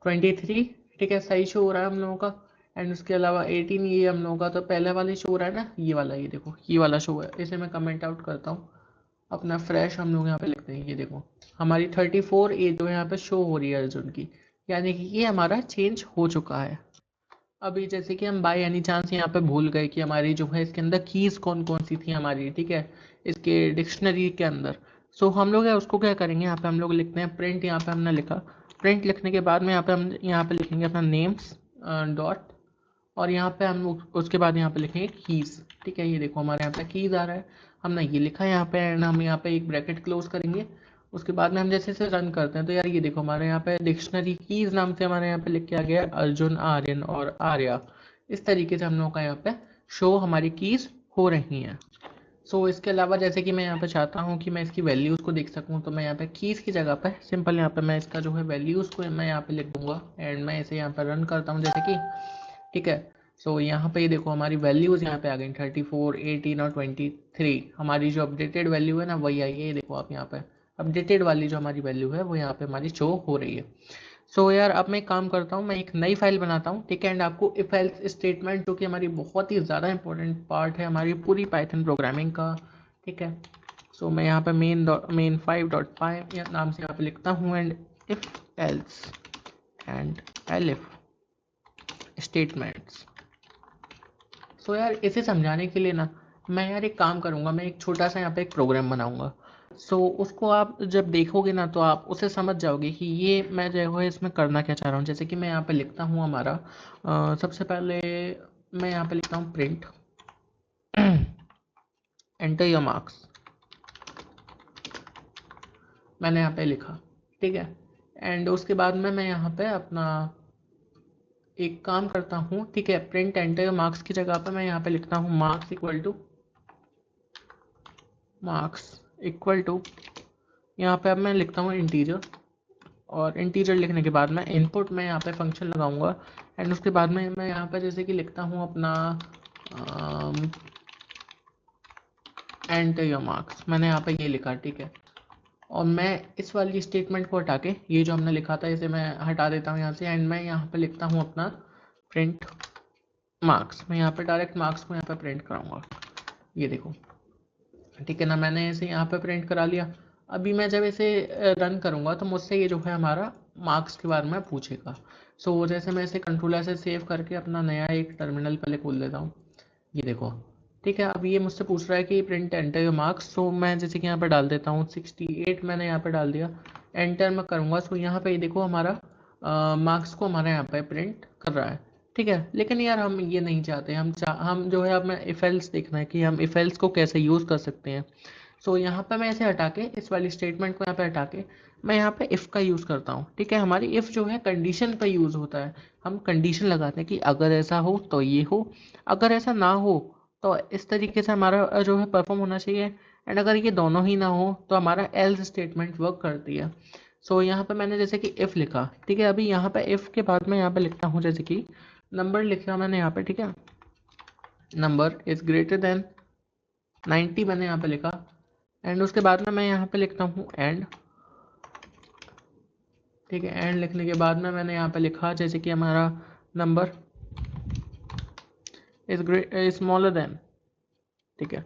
23, ठीक है, सही शो हो रहा है हम लोगों का। एंड उसके अलावा 18 ये हम लोगों का तो पहले वाला ही शो हो रहा है ना, ये वाला, ये देखो ये वाला शो है। इसे मैं कमेंट आउट करता हूँ, अपना फ्रेश हम लोग यहाँ पे लिखते हैं, ये देखो हमारी 34 एज जो यहाँ पे शो हो रही है अर्जुन की, यानी कि ये हमारा चेंज हो चुका है। अभी जैसे कि हम बाय एनी चांस यहाँ पे भूल गए कि हमारी जो है इसके अंदर कीज कौन कौन सी थी हमारी, ठीक है, इसके डिक्शनरी के अंदर। हम लोग है उसको क्या करेंगे, यहाँ पे हम लोग लिखते हैं प्रिंट, यहाँ पे हमने लिखा प्रिंट, लिखने के बाद में यहाँ पे हम यहाँ पे लिखेंगे अपना नेम्स डॉट, और यहाँ पे हम उसके बाद यहाँ पे लिखेंगे कीज, ठीक है। ये देखो हमारे यहाँ पे कीज आ रहा है, हमने ये लिखा है यहाँ पे, एंड हम यहाँ पे एक ब्रैकेट क्लोज करेंगे। उसके बाद में हम जैसे से रन करते हैं तो यार ये देखो हमारे यहाँ पे डिक्शनरी कीज नाम से हमारे यहाँ पे लिख के आ गया अर्जुन, आर्यन और आर्या। इस तरीके से हम लोगों का यहाँ पे शो हमारी कीज हो रही हैं। सो इसके अलावा जैसे कि मैं यहाँ पे चाहता हूँ कि मैं इसकी वैल्यूज़ को देख सकूँ, तो मैं यहाँ पे कीज़ की जगह पे सिंपल यहाँ पे मैं इसका जो है वैल्यूज़ को मैं यहाँ पे लिख दूंगा एंड मैं इसे यहाँ पे रन करता हूँ जैसे कि, ठीक है। सो यहाँ पे ये देखो हमारी वैल्यूज़ यहाँ पे आ गई 34, 18 और 23। हमारी जो अपडेटेड वैल्यू है ना वही आई है, ये देखो आप यहाँ पे अपडेटेड वाली जो हमारी वैल्यू है वो यहाँ पे हमारी शो हो रही है। सो यार अब मैं एक काम करता हूँ, मैं एक नई फाइल बनाता हूँ, ठीक है। एंड आपको इफ एल्स स्टेटमेंट जो कि हमारी बहुत ही ज़्यादा इंपॉर्टेंट पार्ट है हमारी पूरी पाइथन प्रोग्रामिंग का, ठीक है। सो मैं यहाँ पे मेन 5.5 या नाम से यहाँ पे लिखता हूँ and if else and elif statements. So यार इसे समझाने के लिए ना मैं यार एक काम करूँगा, मैं एक छोटा सा यहाँ पे एक प्रोग्राम बनाऊँगा। सो उसको आप जब देखोगे ना तो आप उसे समझ जाओगे कि ये मैं जो है इसमें करना क्या चाह रहा हूँ। जैसे कि मैं यहाँ पे लिखता हूँ हमारा सबसे पहले मैं यहाँ पे लिखता हूँ प्रिंट एंटर योर मार्क्स, मैंने यहाँ पे लिखा, ठीक है। एंड उसके बाद में मैं यहाँ पे अपना एक काम करता हूँ, ठीक है। प्रिंट एंटर योर मार्क्स की जगह पे मैं यहाँ पे लिखता हूँ मार्क्स इक्वल टू यहाँ पे अब मैं लिखता हूँ इंटीजर, और इंटीजर लिखने के बाद मैं इनपुट में यहाँ पे फंक्शन लगाऊंगा एंड उसके बाद में मैं यहाँ पे जैसे कि लिखता हूँ अपना एंटर योर मार्क्स, मैंने यहाँ पे ये लिखा, ठीक है। और मैं इस वाली स्टेटमेंट को हटा के ये जो हमने लिखा था इसे मैं हटा देता हूँ यहाँ से एंड मैं यहाँ पे लिखता हूँ अपना प्रिंट मार्क्स। मैं यहाँ पे डायरेक्ट मार्क्स को यहाँ पे प्रिंट कराऊंगा, ये देखो, ठीक है ना। मैंने इसे यहाँ पे प्रिंट करा लिया। अभी मैं जब इसे रन करूँगा तो मुझसे ये जो है हमारा मार्क्स के बारे में पूछेगा। सो जैसे मैं इसे कंट्रोलर से सेव करके अपना नया एक टर्मिनल पहले खोल देता हूँ, ये देखो, ठीक है। अब ये मुझसे पूछ रहा है कि प्रिंट एंटर योर मार्क्स। सो मैं जैसे कि यहाँ पे डाल देता हूँ 68, मैंने यहाँ पे डाल दिया, एंटर मैं करूँगा। सो यहाँ पे ये देखो हमारा मार्क्स को हमारे यहाँ पे प्रिंट कर रहा है, ठीक है। लेकिन यार हम ये नहीं चाहते, हम जो है अब मैं इफ एल्स देखना है कि हम इफ एल्स को कैसे यूज़ कर सकते हैं। सो यहाँ पे मैं इसे हटा के इस वाली स्टेटमेंट को यहाँ पे हटा के मैं यहाँ पे इफ़ का यूज़ करता हूँ, ठीक है। हमारी इफ़ जो है कंडीशन का यूज़ होता है। हम कंडीशन लगाते हैं कि अगर ऐसा हो तो ये हो, अगर ऐसा ना हो तो इस तरीके से हमारा जो है परफॉर्म होना चाहिए, एंड अगर ये दोनों ही ना हो तो हमारा एल्स स्टेटमेंट वर्क करती है। सो यहाँ पे मैंने जैसे कि इफ़ लिखा, ठीक है। अभी यहाँ पे इफ़ के बाद मैं यहाँ पे लिखता हूँ जैसे कि नंबर लिखा मैंने यहाँ पे, ठीक है। नंबर इज़ ग्रेटर देन 90 मैंने यहाँ पे लिखा एंड उसके बाद में मैं यहाँ पे लिखता हूँ एंड, ठीक है। एंड लिखने के बाद में मैंने यहाँ पे लिखा जैसे कि हमारा नंबर इज स्मॉलर देन, ठीक है।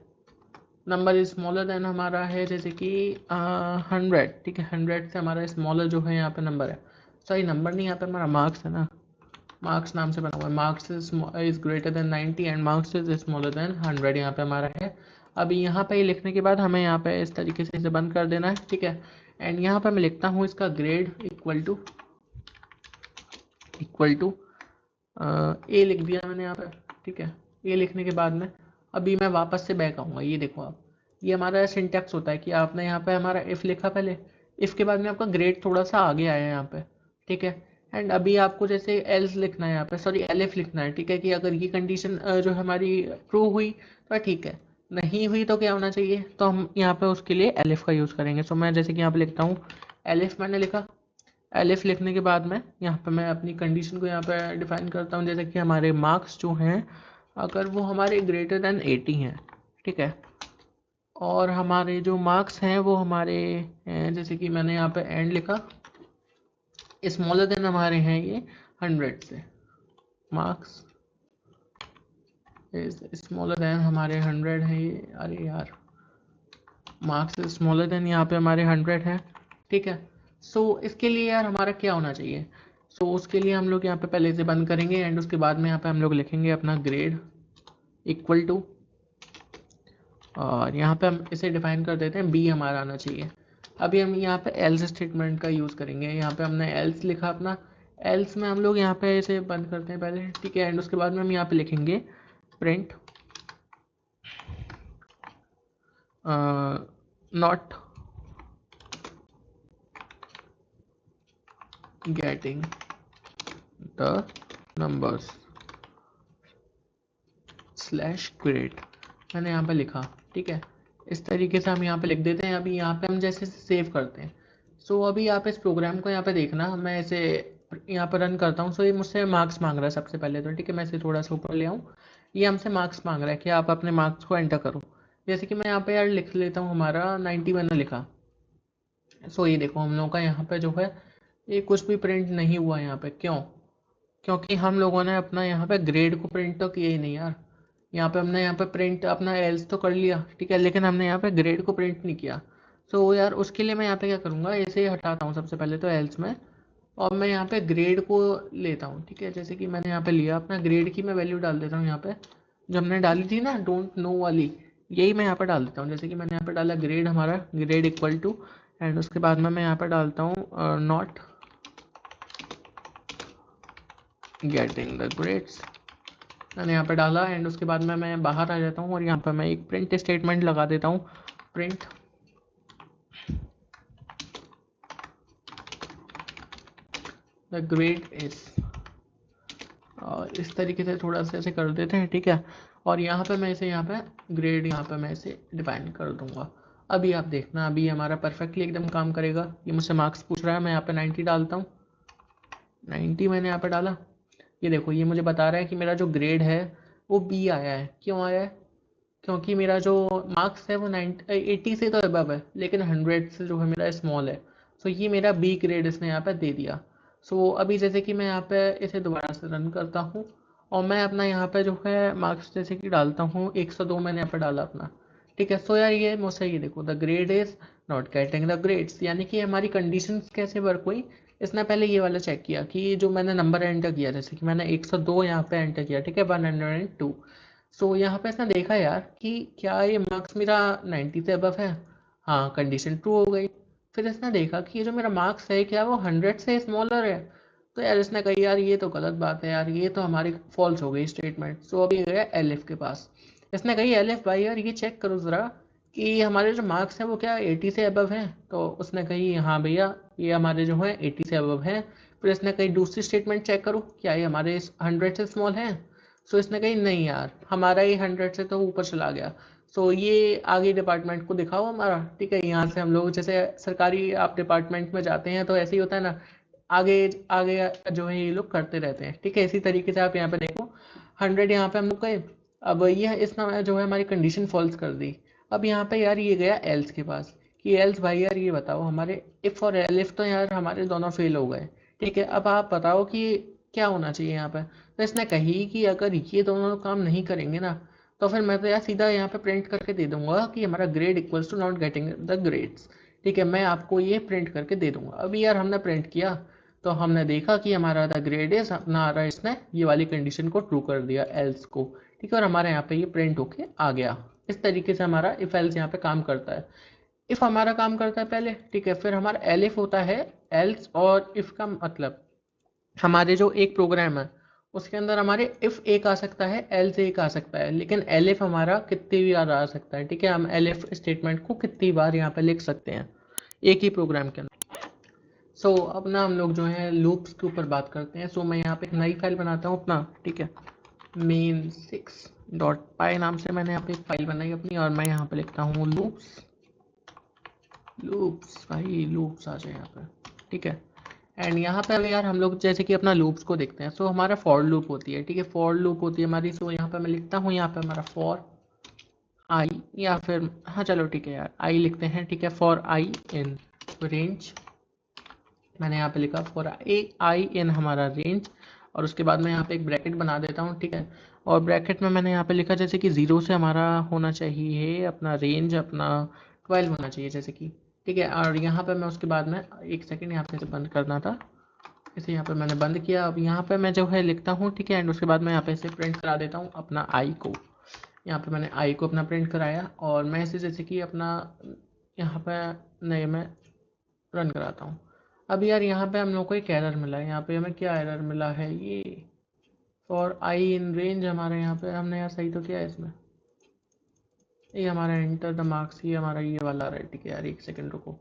नंबर इज स्मॉलर देन हमारा है जैसे कि 100, ठीक है। 100 से हमारा स्मॉलर जो है यहाँ पे नंबर है, सॉरी नंबर नहीं, यहाँ पे हमारा मार्क्स है ना, मार्क्स नाम से बना हुआ है। Marks is greater than 90 and marks is smaller than 100 यहाँ पे हमारा है। अभी यहाँ पे लिखने के बाद हमें यहाँ पे इस तरीके से इसे बंद कर देना है, ठीक है। एंड यहाँ पे मैं लिखता हूँ इसका ग्रेड इक्वल टू ए लिख दिया मैंने यहाँ पे, ठीक है। ए लिखने के बाद में अभी मैं वापस से बैक आऊँगा, ये देखो आप, ये हमारा सिंटैक्स होता है कि आपने यहाँ पे हमारा इफ़ लिखा पहले, इफ़ के बाद में आपका ग्रेड थोड़ा सा आगे आया है यहाँ पे, ठीक है। एंड अभी आपको जैसे एल्स लिखना है यहाँ पे, सॉरी एलिफ लिखना है, ठीक है। कि अगर ये कंडीशन जो हमारी प्रूव हुई तो ठीक है, नहीं हुई तो क्या होना चाहिए, तो हम यहाँ पे उसके लिए एलिफ का यूज़ करेंगे। सो मैं जैसे कि यहाँ पे लिखता हूँ एलिफ, मैंने लिखा। एलिफ लिखने के बाद में यहाँ पे मैं अपनी कंडीशन को यहाँ पे डिफाइन करता हूँ जैसे कि हमारे मार्क्स जो हैं अगर वो हमारे ग्रेटर देन 80 हैं, ठीक है। और हमारे जो मार्क्स हैं वो हमारे जैसे कि मैंने यहाँ पे एंड लिखा, स्मॉलर देन हमारे हैं ये 100 से, मार्क्स इज स्मॉलर देन हमारे 100 है ये, अरे यार मार्क्स इज स्मॉलर देन यहाँ पे हमारे 100 है, ठीक है। सो इसके लिए यार हमारा क्या होना चाहिए, सो उसके लिए हम लोग यहाँ पे पहले से बंद करेंगे एंड उसके बाद में यहाँ पे हम लोग लिखेंगे अपना ग्रेड इक्वल टू, और यहाँ पे हम इसे डिफाइन कर देते हैं बी हमारा आना चाहिए। अभी हम यहाँ पे एल्स स्टेटमेंट का यूज़ करेंगे। यहाँ पे हमने एल्स लिखा अपना, एल्स में हम लोग यहाँ पे इसे बंद करते हैं पहले, ठीक है। एंड उसके बाद में हम यहाँ पे लिखेंगे print not getting the numbers slash grade, मैंने यहाँ पे लिखा, ठीक है, इस तरीके से हम यहाँ पे लिख देते हैं। अभी यहाँ पे हम जैसे सेव करते हैं। सो अभी आप इस प्रोग्राम को यहाँ पे देखना, मैं इसे यहाँ पर रन करता हूँ। सो ये मुझसे मार्क्स मांग रहा है सबसे पहले तो, ठीक है, मैं इसे थोड़ा सा ऊपर ले आऊँ। ये हमसे मार्क्स मांग रहा है कि आप अपने मार्क्स को एंटर करो। जैसे कि मैं यहाँ पे यार लिख लेता हूँ, हमारा 90 मैंने लिखा। सो ये देखो हम लोगों का यहाँ पे जो है ये कुछ भी प्रिंट नहीं हुआ यहाँ पे। क्यों? क्योंकि हम लोगों ने अपना यहाँ पे ग्रेड को प्रिंट तो किया ही नहीं यार। यहाँ पे हमने यहाँ पे प्रिंट अपना एल्स तो कर लिया, ठीक है, लेकिन हमने यहाँ पे ग्रेड को प्रिंट नहीं किया। सो यार उसके लिए मैं यहाँ पे क्या करूँगा, इसे हटाता हूँ सबसे पहले तो एल्स में, और मैं यहाँ पे ग्रेड को लेता हूँ। ठीक है, जैसे कि मैंने यहाँ पे लिया अपना ग्रेड की मैं वैल्यू डाल देता हूँ यहाँ पे, जो हमने डाली थी ना डोंट नो वाली, यही मैं यहाँ पे डाल देता हूँ। जैसे कि मैंने यहाँ पे डाला ग्रेड, हमारा ग्रेड इक्वल टू, एंड उसके बाद में मैं यहाँ पे डालता हूँ नॉट गेटिंग द ग्रेड्स, मैंने यहाँ पे डाला। एंड उसके बाद में मैं बाहर आ जाता हूँ और यहाँ पे मैं एक प्रिंट स्टेटमेंट लगा देता हूँ, प्रिंट द ग्रेड इज, और इस तरीके से थोड़ा सा ऐसे कर देते हैं, ठीक है। और यहाँ पे मैं इसे यहाँ पे ग्रेड यहाँ पे मैं इसे डिफाइन कर दूंगा। अभी आप देखना, अभी हमारा परफेक्टली एकदम काम करेगा। ये मुझसे मार्क्स पूछ रहा है, मैं यहाँ पे 90 डालता हूँ, 90 मैंने यहाँ पे डाला। ये देखो ये मुझे बता रहा है कि मेरा जो ग्रेड है वो बी आया है। क्यों आया है? क्योंकि मेरा जो मार्क्स है वो 80 से तो अबव है, लेकिन 100 से जो है मेरा स्मॉल है। सो ये मेरा बी ग्रेड इसने यहाँ पे दे दिया। सो अभी जैसे कि मैं यहाँ पे इसे दोबारा से रन करता हूँ, और मैं अपना यहाँ पे जो है मार्क्स जैसे कि डालता हूँ 102 मैंने यहाँ पे डाला अपना, ठीक है। सो यार ये मुझसे ये देखो the grade is not getting the grades, यानी कि हमारी कंडीशंस कैसे वर्क हुई। इसने पहले ये वाला चेक किया कि जो मैंने नंबर एंटर किया, जैसे कि मैंने 102 यहाँ पे एंटर किया, ठीक है, 102। सो यहाँ पे इसने देखा यार कि क्या ये मार्क्स मेरा 90 से अबव है। हाँ, कंडीशन ट्रू हो गई। फिर इसने देखा कि ये जो मेरा मार्क्स है क्या वो 100 से स्मॉलर है। तो यार इसने कही यार ये तो गलत बात है यार, ये तो हमारी फॉल्स हो गई स्टेटमेंट। सो अभी गया एलिफ के पास। इसने कही एलिफ भाई यार ये चेक करो ज़रा कि हमारे जो मार्क्स हैं वो क्या 80 से अबव हैं। तो उसने कही हाँ भैया ये हमारे जो है 80 से अबव हैं। फिर इसने कही दूसरी स्टेटमेंट चेक करो क्या ये हमारे 100 से स्मॉल हैं। सो इसने कही नहीं यार हमारा ये 100 से तो ऊपर चला गया। सो ये आगे डिपार्टमेंट को दिखाओ हमारा, ठीक है। यहाँ से हम लोग जैसे सरकारी आप डिपार्टमेंट में जाते हैं तो ऐसे ही होता है ना, आगे आगे जो है ये लोग करते रहते हैं, ठीक है। इसी तरीके से आप यहाँ पे देखो 100 यहाँ पे हम लोग गए। अब ये इसने जो है हमारी कंडीशन फॉल्स कर दी। अब यहाँ पे यार ये गया एल्स के पास कि एल्स भाई यार ये बताओ हमारे इफ़ और एलिफ तो यार हमारे दोनों फेल हो गए, ठीक है। अब आप बताओ कि क्या होना चाहिए यहाँ पे। तो इसने कही कि अगर ये दोनों काम नहीं करेंगे ना, तो फिर मैं तो यार सीधा यहाँ पे प्रिंट करके दे दूंगा कि हमारा grade equals to not getting the grades, ठीक है। मैं आपको ये प्रिंट करके दे दूंगा। अभी यार हमने प्रिंट किया तो हमने देखा कि हमारा द ग्रेड इज अपना आ रहा है, इसने ये वाली कंडीशन को ट्रू कर दिया एल्स को, ठीक है। और हमारे यहाँ पे ये प्रिंट होके आ गया। इस तरीके से हमारा इफ एल्स यहाँ पे काम करता है। इफ हमारा काम करता है पहले, ठीक है, फिर हमारा एलिफ होता है एल्स और इफ का मतलब हमारे जो एक प्रोग्राम है उसके अंदर हमारे इफ एक आ सकता है, एल्स एक आ सकता है, लेकिन एलिफ हमारा कितनी भी बार आ सकता है, ठीक है। हम एलिफ स्टेटमेंट को कितनी बार यहाँ पे लिख सकते हैं एक ही प्रोग्राम के अंदर। सो अब ना हम लोग जो है लूप्स के ऊपर बात करते हैं। सो मैं यहाँ पे एक नई फाइल बनाता हूँ अपना, ठीक है, main6.py नाम से मैंने यहाँ पे एक फाइल बनाई अपनी, और मैं यहाँ पे लिखता हूँ लूप्स। लूप्स भाई लूप्स आ जाए यहाँ पे, ठीक है। एंड यहाँ पे अभी यार हम लोग जैसे कि अपना लूप्स को देखते हैं। सो हमारा फॉर लूप होती है, ठीक है, फॉर लूप होती है हमारी। सो यहाँ पे मैं लिखता हूँ यहाँ पे हमारा फॉर आई, या फिर हाँ चलो ठीक है यार आई लिखते हैं, ठीक है। फॉर आई इन रेंज, मैंने यहाँ पे लिखा फॉर आई इन हमारा रेंज, और उसके बाद मैं यहाँ पे एक ब्रैकेट बना देता हूँ, ठीक है। और ब्रैकेट में मैंने यहाँ पे लिखा जैसे कि 0 से हमारा होना चाहिए अपना रेंज अपना 12 होना चाहिए जैसे कि, ठीक है। और यहाँ पे मैं उसके बाद में एक सेकेंड यहाँ पे इसे बंद करना था, इसे यहाँ पे मैंने बंद किया। अब यहाँ पे मैं जो है लिखता हूँ, ठीक है। एंड उसके बाद मैं यहाँ पे इसे प्रिंट करा देता हूँ अपना आई को। यहाँ पे मैंने आई को अपना प्रिंट कराया, और मैं इसे जैसे कि अपना यहाँ पे नहीं मैं रन कराता हूँ। अब यार यहाँ पे हम लोग को एक एरर मिला है। यहाँ पे हमें क्या एरर मिला है, ये फॉर आई इन रेंज हमारे यहाँ पे हमने यार सही तो किया है इसमें, ये हमारा एंटर द मार्क्स, ये हमारा ये वाला आ रहा है, ठीक है यार एक सेकंड रुको,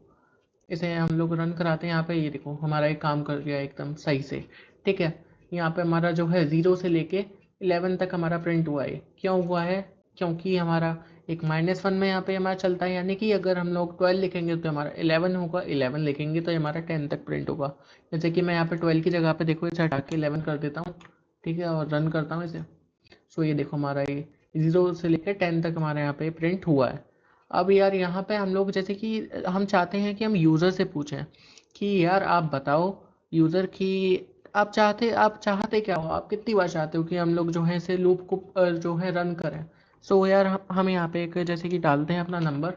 इसे हम लोग रन कराते हैं। यहाँ पे ये देखो हमारा एक काम कर गया एकदम सही से, ठीक है। यहाँ पे हमारा जो है 0 से लेके 11 तक हमारा प्रिंट हुआ है। क्यों हुआ है? क्योंकि हमारा एक -1 में यहाँ पे हमारा चलता है, यानी कि अगर हम लोग 12 लिखेंगे तो हमारा 11 होगा, 11 लिखेंगे तो हमारा 10 तक प्रिंट होगा। जैसे कि मैं यहाँ पे 12 की जगह पे देखो इसे हटा के 11 कर देता हूँ, ठीक है, और रन करता हूँ इसे। सो ये देखो हमारा ये 0 से लेकर 10 तक हमारे यहाँ पे प्रिंट हुआ है। अब यार यहाँ पे हम लोग जैसे कि हम चाहते हैं कि हम यूज़र से पूछें कि यार आप बताओ यूज़र की आप चाहते क्या हो, आप कितनी बार चाहते हो कि हम लोग जो है इसे लूप को जो है रन करें। सो यार हम यहाँ पे एक जैसे कि डालते हैं अपना नंबर,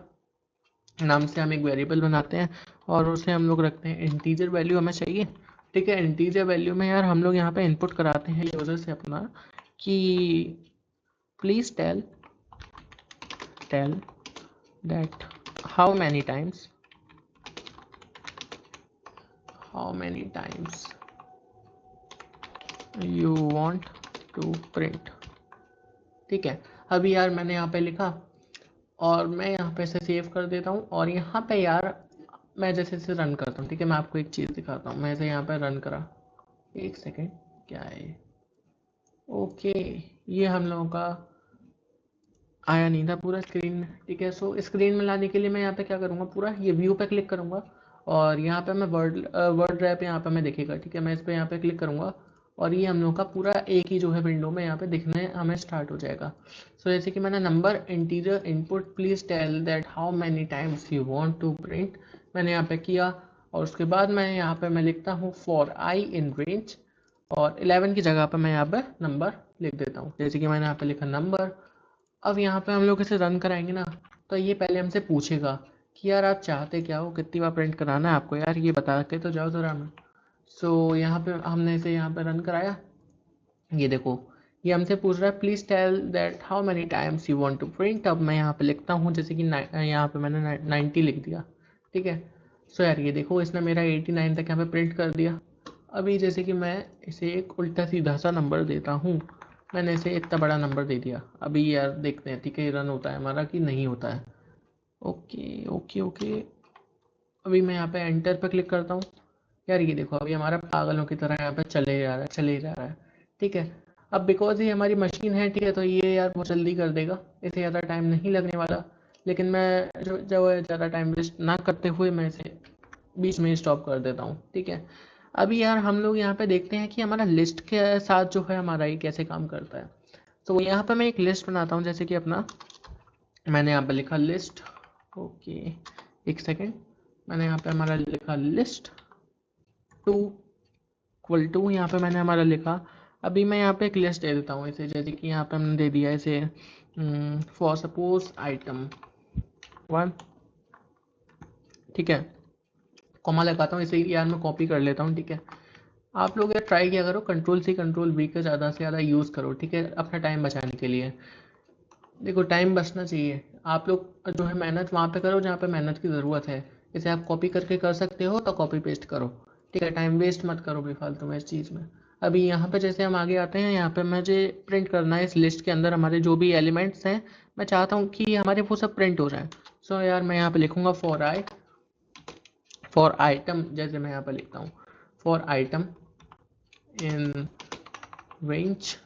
नाम से हम एक वेरिएबल बनाते हैं और उसे हम लोग रखते हैं इंटीजर वैल्यू हमें चाहिए, ठीक है। इंटीजर वैल्यू में यार हम लोग यहाँ पे इनपुट कराते हैं यूज़र से अपना कि please tell that how many times you want to print, ठीक है। अभी यार मैंने यहाँ पे लिखा और मैं यहाँ पे इसे सेव कर देता हूँ और यहाँ पे यार मैं जैसे इसे रन करता हूँ, ठीक है। मैं आपको एक चीज़ दिखाता हूँ, मैं इसे यहाँ पे रन करा, एक सेकेंड, क्या है ये? ओके, ये हम लोगों का आया नहीं था पूरा स्क्रीन में, ठीक है। सो स्क्रीन में लाने के लिए मैं यहाँ पे क्या करूँगा, पूरा ये व्यू पे क्लिक करूँगा और यहाँ पे मैं वर्ड रैप यहाँ पे मैं दिखेगा, ठीक है। मैं इस पे यहाँ पे क्लिक करूँगा और ये हम लोग का पूरा एक ही जो है विंडो में यहाँ पे दिखने हमें स्टार्ट हो जाएगा। सो जैसे कि मैंने नंबर integer input please tell that how many times you want to print, मैंने यहाँ पे किया और उसके बाद मैं यहाँ पे मैं लिखता हूँ फॉर आई इन रेंज और 11 की जगह पे मैं यहाँ पे नंबर लिख देता हूँ, जैसे कि मैंने यहाँ पे लिखा नंबर। अब यहाँ पे हम लोग इसे रन कराएंगे ना, तो ये पहले हमसे पूछेगा कि यार आप चाहते क्या हो, कितनी बार प्रिंट कराना है आपको, यार ये बता के तो जाओ ज़रा हमें। सो यहाँ पे हमने इसे यहाँ पे रन कराया, ये देखो ये हमसे पूछ रहा है please tell that how many times you want to print. अब मैं यहाँ पे लिखता हूँ जैसे कि यहाँ पे मैंने 90 लिख दिया, ठीक है। सो यार ये देखो इसने मेरा 89 तक यहाँ पे प्रिंट कर दिया। अभी जैसे कि मैं इसे एक उल्टा सीधा सा नंबर देता हूँ, मैंने इसे इतना बड़ा नंबर दे दिया। अभी यार देखते हैं, ठीक है, रन होता है हमारा कि नहीं होता है। ओके ओके ओके, अभी मैं यहाँ पे एंटर पे क्लिक करता हूँ। यार ये देखो अभी हमारा पागलों की तरह यहाँ पे चले जा रहा है, चले जा रहा है, ठीक है। अब बिकॉज ये हमारी मशीन है, ठीक है, तो ये यार बहुत जल्दी कर देगा, इसे ज़्यादा टाइम नहीं लगने वाला। लेकिन मैं जो है ज़्यादा टाइम वेस्ट ना करते हुए मैं इसे बीच में स्टॉप कर देता हूँ, ठीक है। अभी यार हम लोग यहाँ पे देखते हैं कि हमारा लिस्ट के साथ जो है हमारा ये कैसे काम करता है। तो यहाँ पे मैं एक लिस्ट बनाता हूँ, जैसे कि अपना मैंने यहाँ पे लिखा लिस्ट, ओके एक सेकेंड, मैंने यहाँ पे हमारा लिखा लिस्ट टू इक्वल टू, यहाँ पे मैंने हमारा लिखा। अभी मैं यहाँ पे एक लिस्ट दे देता हूँ इसे, जैसे कि यहाँ पे हमने दे दिया इसे फॉर सपोज आइटम 1, ठीक है। कॉमा लगाता हूँ इसे, यार मैं कॉपी कर लेता हूँ, ठीक है। आप लोग यार ट्राई किया करो कंट्रोल C कंट्रोल V का ज़्यादा से ज़्यादा यूज़ करो, ठीक है, अपना टाइम बचाने के लिए। देखो टाइम बचना चाहिए, आप लोग जो है मेहनत वहाँ पे करो जहाँ पे मेहनत की ज़रूरत है। इसे आप कॉपी करके कर सकते हो तो कॉपी पेस्ट करो, ठीक है, टाइम वेस्ट मत करो बेफालतू में इस चीज़ में। अभी यहाँ पे जैसे हम आगे आते हैं, यहाँ पे मुझे प्रिंट करना है इस लिस्ट के अंदर हमारे जो भी एलिमेंट्स हैं, मैं चाहता हूँ कि हमारे वो सब प्रिंट हो जाए। सो यार मैं यहाँ पे लिखूँगा फॉर आइटम, जैसे मैं यहाँ पे लिखता हूँ फॉर आइटम इन रेंज,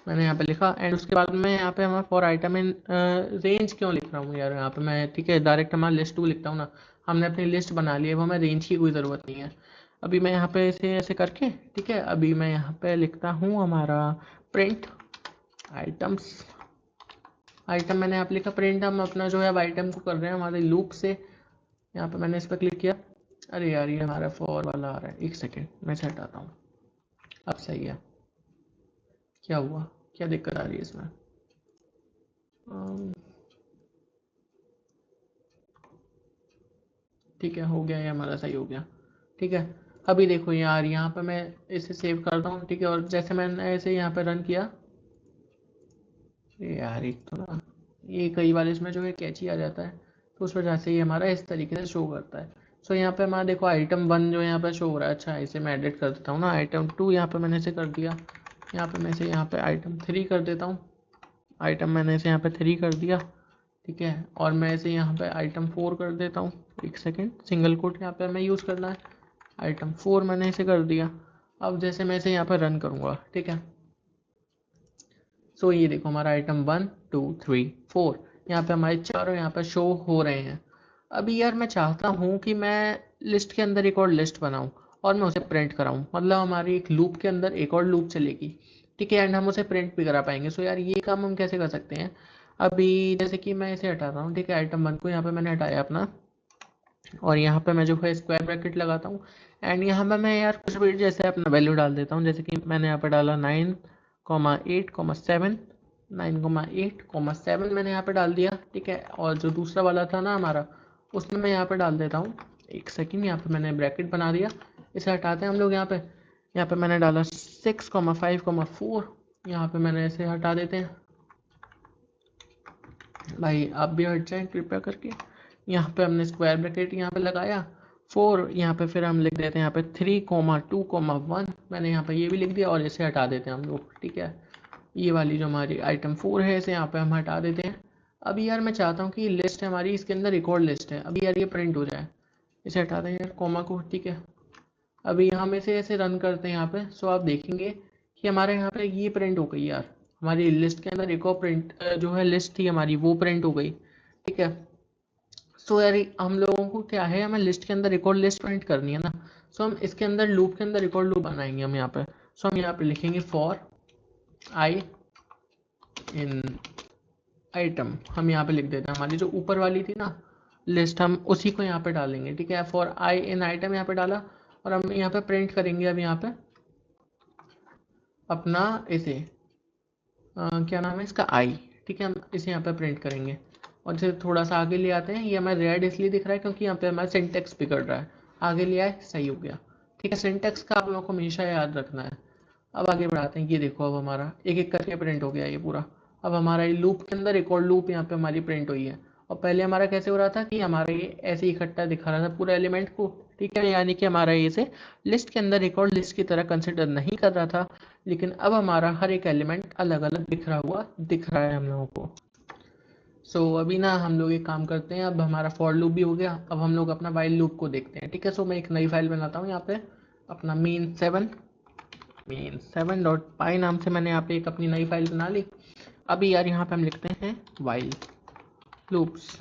मैंने यहाँ पे लिखा एंड उसके बाद मैं यहाँ पे हमारा फॉर आइटम इन रेंज क्यों लिख रहा हूँ यार यहाँ पे मैं, ठीक है, डायरेक्ट हमारा लिस्ट 2 लिखता हूँ ना। हमने अपनी लिस्ट बना ली है, वो हमें रेंज की कोई ज़रूरत नहीं है। अभी मैं यहाँ पे इसे ऐसे करके, ठीक है, अभी मैं यहाँ पे लिखता हूँ हमारा प्रिंट आइटम्स, आइटम मैंने यहाँ पे लिखा प्रिंट, हम अपना जो है अब आइटम को कर रहे हैं हमारे लूप से। यहाँ पे मैंने इस पर क्लिक किया, अरे यार ये हमारा फॉर वाला आ रहा है, एक सेकेंड मैं इसे हटाता हूँ। अब सही है, क्या हुआ, क्या दिक्कत आ रही है इसमें? ठीक है, हो गया, ये हमारा सही हो गया, ठीक है। अभी देखो यार यहाँ पे मैं इसे सेव करता हूँ, ठीक है, और जैसे मैंने इसे यहाँ पे रन किया, ये यार एक तो ना ये कई बार इसमें जो है कैची आ जाता है, तो उस वजह से ये हमारा इस तरीके से शो करता है। सो यहाँ पे हमारा देखो आइटम 1 जो यहाँ पे शो हो रहा है, अच्छा इसे मैं एडिट कर देता हूँ ना, आइटम 2 यहाँ पे मैंने इसे कर दिया, यहाँ पे मैं इसे यहाँ पे आइटम 3 कर देता हूँ, आइटम मैंने इसे यहाँ पे 3 कर दिया, ठीक है, और मैं इसे यहाँ पे आइटम 4 कर देता हूँ, एक सेकेंड, सिंगल कोट यहाँ पे हमें यूज़ करना है, आइटम 4 मैंने इसे कर दिया। अब जैसे मैं इसे यहाँ पर रन करूँगा, ठीक है, सो ये देखो हमारा आइटम 1 2 3 4 यहाँ पे हमारे चारों यहाँ पे शो हो रहे हैं। अभी यार मैं चाहता हूँ कि मैं लिस्ट के अंदर एक और लिस्ट बनाऊँ और मैं उसे प्रिंट कराऊँ, मतलब हमारी एक लूप के अंदर एक और लूप चलेगी, ठीक है, एंड हम उसे प्रिंट भी करा पाएंगे। सो यार ये काम हम कैसे कर सकते हैं? अभी जैसे कि मैं इसे हटा रहा हूँ, ठीक है, आइटम 1 को यहाँ पे मैंने हटाया अपना, और यहाँ पे मैं जो है स्क्वायर ब्रैकेट लगाता हूँ, एंड यहाँ पे मैं यार कुछ भी जैसे अपना वैल्यू डाल देता हूँ, जैसे कि मैंने यहाँ पे डाला 9,8,7, 9,8,7 मैंने यहाँ पे डाल दिया, ठीक है। और जो दूसरा वाला था ना हमारा, उसमें मैं यहाँ पे डाल देता हूँ, एक सेकेंड, यहाँ पे मैंने ब्रैकेट बना दिया, इसे हटाते हैं हम लोग। यहाँ पे मैंने डाला 6,5,4, यहाँ पे मैंने इसे हटा देते हैं। भाई आप भी हट जाएं कृपया करके। यहाँ पे हमने स्क्वायर ब्रैकेट यहाँ पे लगाया 4, यहाँ पे फिर हम लिख देते हैं यहाँ पे 3,2,1, मैंने यहाँ पे ये भी लिख दिया, और इसे हटा देते हैं हम लोग, ठीक है। ये वाली जो हमारी आइटम 4 है, इसे यहाँ पे हम हटा देते हैं। अभी यार मैं चाहता हूँ कि लिस्ट है हमारी, इसके अंदर एक और लिस्ट है, अभी यार ये प्रिंट हो जाए, इसे हटा दें यार कॉमा को, ठीक है। अभी हम इसे ऐसे रन करते हैं यहाँ पे, सो आप देखेंगे कि हमारे यहाँ पे ये प्रिंट हो गई यार, हमारी लिस्ट के अंदर एक और प्रिंट जो है लिस्ट थी हमारी, वो प्रिंट हो गई, ठीक है। सो यार हम लोगों को क्या है, हमें लिस्ट के अंदर एक और लिस्ट प्रिंट करनी है ना। सो हम इसके अंदर लूप के अंदर एक और लूप बनाएंगे हम यहाँ पे। सो हम यहाँ पे लिखेंगे फॉर आई इन आइटम, हम यहाँ पे लिख देते हैं हमारी जो ऊपर वाली थी ना लिस्ट, हम उसी को यहाँ पे डालेंगे, ठीक है। फॉर आई इन आइटम यहाँ पे डाला, और हम यहाँ पे प्रिंट करेंगे अब यहाँ पे अपना इसे क्या नाम है इसका, आई, ठीक है। हम इसे यहाँ पे प्रिंट करेंगे, और इसे थोड़ा सा आगे ले आते हैं। ये हमें रेड इसलिए दिख रहा है क्योंकि यहाँ पे हमारा सिंटेक्स बिगड़ रहा है, आगे ले आए, सही हो गया, ठीक है। सिंटेक्स का आप लोगों को हमेशा याद रखना है। अब आगे बढ़ाते हैं, ये देखो अब हमारा एक एक करके प्रिंट हो गया ये पूरा। अब हमारा ये लूप के अंदर एक और लूप यहाँ पे हमारी प्रिंट हुई है, और पहले हमारा कैसे हो रहा था कि हमारा ये ऐसे ही इकट्ठा दिखा रहा था पूरा एलिमेंट को, ठीक है, यानी कि हमारा ये से लिस्ट के अंदर एक और लिस्ट की तरह कंसिडर नहीं कर रहा था, लेकिन अब हमारा हर एक एलिमेंट अलग अलग बिखरा हुआ दिख रहा है हम लोगों को। सो अभी ना हम लोग एक काम करते हैं, अब हमारा फॉर लूप भी हो गया, अब हम लोग अपना वाइल लूप को देखते हैं, ठीक है। सो मैं एक नई फाइल बनाता हूँ यहाँ पे, अपना main7 डॉट पाई नाम से मैंने यहाँ पे एक अपनी नई फाइल बना ली। अभी यार यहाँ पे हम लिखते हैं वाइल लूप्स,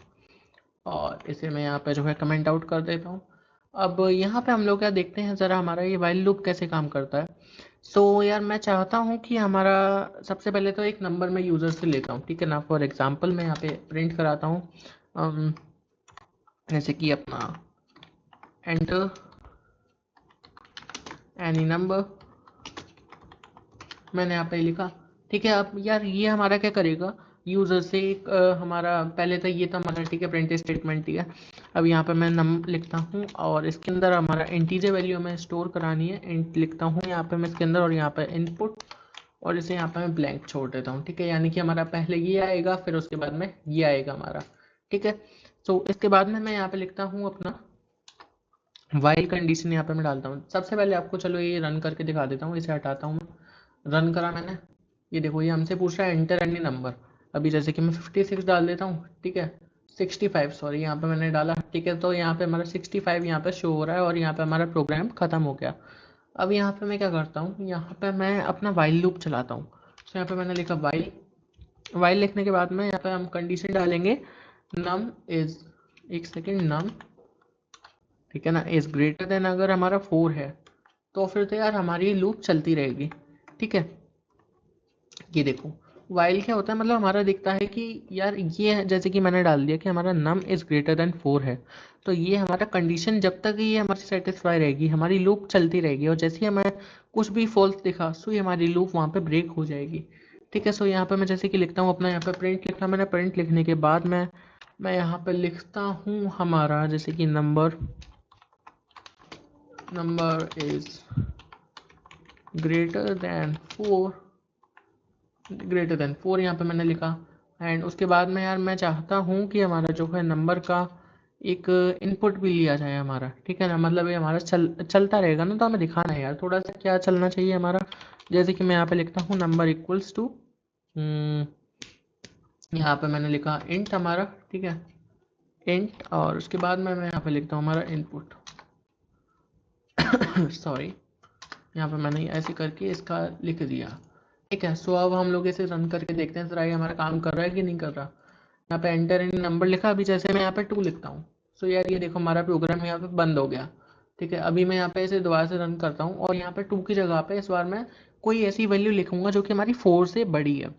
और इसे मैं यहाँ पे जो है कमेंट आउट कर देता हूँ। अब यहाँ पे हम लोग क्या देखते हैं ज़रा, हमारा ये वाइल लूप कैसे काम करता है। सो यार मैं चाहता हूँ कि हमारा सबसे पहले तो एक नंबर मैं यूज़र से लेता हूँ, ठीक है ना। फॉर एग्जांपल मैं यहाँ पे प्रिंट कराता हूँ जैसे कि अपना एंटर एनी नंबर, मैंने यहाँ पे लिखा, ठीक है। अब यार ये हमारा क्या करेगा, यूज़र से एक हमारा पहले तो ये था हमारा, ठीक है, प्रिंट स्टेटमेंट, ठीक है। अब यहाँ पे मैं नम लिखता हूँ, और इसके अंदर हमारा इंटीजर वैल्यू हमें स्टोर करानी है, इंट लिखता हूँ यहाँ पे मैं इसके अंदर, और यहाँ पे इनपुट, और इसे यहाँ पे मैं ब्लैंक छोड़ देता हूँ, ठीक है। यानी कि हमारा पहले ये आएगा, फिर उसके बाद में ये आएगा हमारा, ठीक है। सो इसके बाद में मैं यहाँ पे लिखता हूँ अपना वाइल कंडीशन, यहाँ पे मैं डालता हूँ। सबसे पहले आपको चलो ये रन करके दिखा देता हूँ, इसे हटाता हूँ मैं, रन करा मैंने, ये देखो ये हमसे पूछ रहा है एंटर एनी नंबर। अभी जैसे कि मैं 56 डाल देता हूँ, ठीक है, 65 सॉरी, यहाँ पे मैंने डाला, ठीक है। तो यहाँ पे हमारा 65 यहाँ पे शो हो रहा है, और यहाँ पे हमारा प्रोग्राम खत्म हो गया। अब यहाँ पे मैं क्या करता हूँ, यहाँ पे मैं अपना वाइल लूप चलाता हूँ। तो यहाँ पे मैंने लिखा वाइल, वाइल लिखने के बाद में यहाँ पे हम कंडीशन डालेंगे नम इज, एक सेकेंड, नम, ठीक है ना, इज ग्रेटर देन, अगर हमारा 4 है तो फिर तो यार हमारी लूप चलती रहेगी, ठीक है। ये देखो वाइल क्या होता है, मतलब हमारा दिखता है कि यार ये जैसे कि मैंने डाल दिया कि हमारा नम इज ग्रेटर देन 4 है, तो ये हमारा कंडीशन जब तक ये हमारी सेटिस्फाई रहेगी हमारी लूप चलती रहेगी, और जैसे ही हमें कुछ भी फॉल्स दिखा सो ये हमारी लूप वहाँ पे ब्रेक हो जाएगी, ठीक है। सो यहाँ पे मैं जैसे कि लिखता हूँ अपना, यहाँ पे प्रिंट लिखा मैंने, प्रिंट लिखने के बाद मैं यहाँ पे लिखता हूँ हमारा जैसे कि नंबर इज ग्रेटर देन 4, यहाँ पे मैंने लिखा। एंड उसके बाद में यार मैं चाहता हूँ कि हमारा जो है नंबर का एक इनपुट भी लिया जाए हमारा, ठीक है ना, मतलब ये हमारा चलता रहेगा ना, तो हमें दिखाना है यार थोड़ा सा क्या चलना चाहिए हमारा। जैसे कि मैं यहाँ पे लिखता हूँ नंबर इक्वल्स टू, यहाँ पे मैंने लिखा इंट हमारा, ठीक है, इंट, और उसके बाद में मैं यहाँ पे लिखता हूँ हमारा इनपुट सॉरी, यहाँ पे मैंने ऐसे करके इसका लिख दिया, ठीक है। सो अब हम लोग इसे रन करके देखते हैं जरा ये हमारा काम कर रहा है कि नहीं कर रहा। यहाँ पे एंटर इन नंबर लिखा, अभी जैसे मैं यहाँ पे 2 लिखता हूँ, सो यार ये देखो हमारा प्रोग्राम यहाँ पे बंद हो गया। ठीक है, अभी मैं यहाँ पे इसे दोबारा से रन करता हूँ और यहाँ पे 2 की जगह पे इस बार मैं कोई ऐसी वैल्यू लिखूंगा जो कि हमारी 4 से बड़ी है।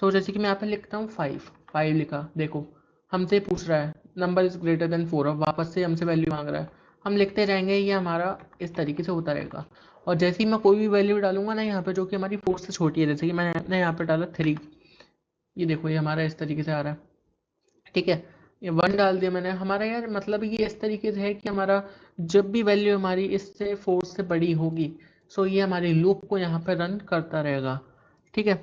सो जैसे कि मैं यहाँ पे लिखता हूँ 5 लिखा, देखो हमसे पूछ रहा है नंबर इज ग्रेटर देन 4, अब वापस से हमसे वैल्यू मांग रहा है। हम लिखते रहेंगे, ये हमारा इस तरीके से होता रहेगा। और जैसे ही मैं कोई भी वैल्यू डालूंगा ना यहाँ पे जो कि हमारी 4 से छोटी है, जैसे कि मैंने यहाँ पे डाला 3, ये देखो ये हमारा इस तरीके से आ रहा है। ठीक है, ये 1 डाल दिया मैंने, हमारा यार मतलब ये इस तरीके से है कि हमारा जब भी वैल्यू हमारी इससे 4 से बड़ी होगी, सो ये हमारी लूप को यहाँ पे रन करता रहेगा। ठीक है,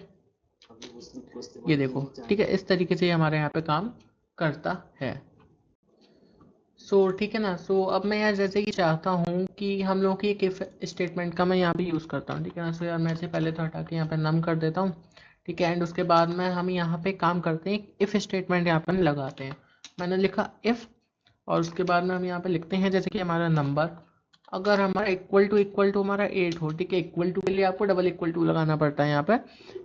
ये देखो, ठीक है, इस तरीके से ये हमारे यहाँ पे काम करता है। ठीक है ना। अब मैं यार जैसे कि चाहता हूँ कि हम लोग की एक इफ स्टेटमेंट का मैं यहाँ पे यूज़ करता हूँ। ठीक है ना। यार मैं इसे पहले तो हटा के यहाँ पे नम कर देता हूँ। ठीक है, एंड उसके बाद में हम यहाँ पे काम करते हैं, इफ़ स्टेटमेंट यहाँ पर लगाते हैं। मैंने लिखा इफ़, और उसके बाद में हम यहाँ पे लिखते हैं जैसे कि हमारा नंबर अगर हमारा इक्वल टू हमारा 8 हो। ठीक है, इक्वल टू के लिए आपको डबल इक्वल टू लगाना पड़ता है यहाँ पे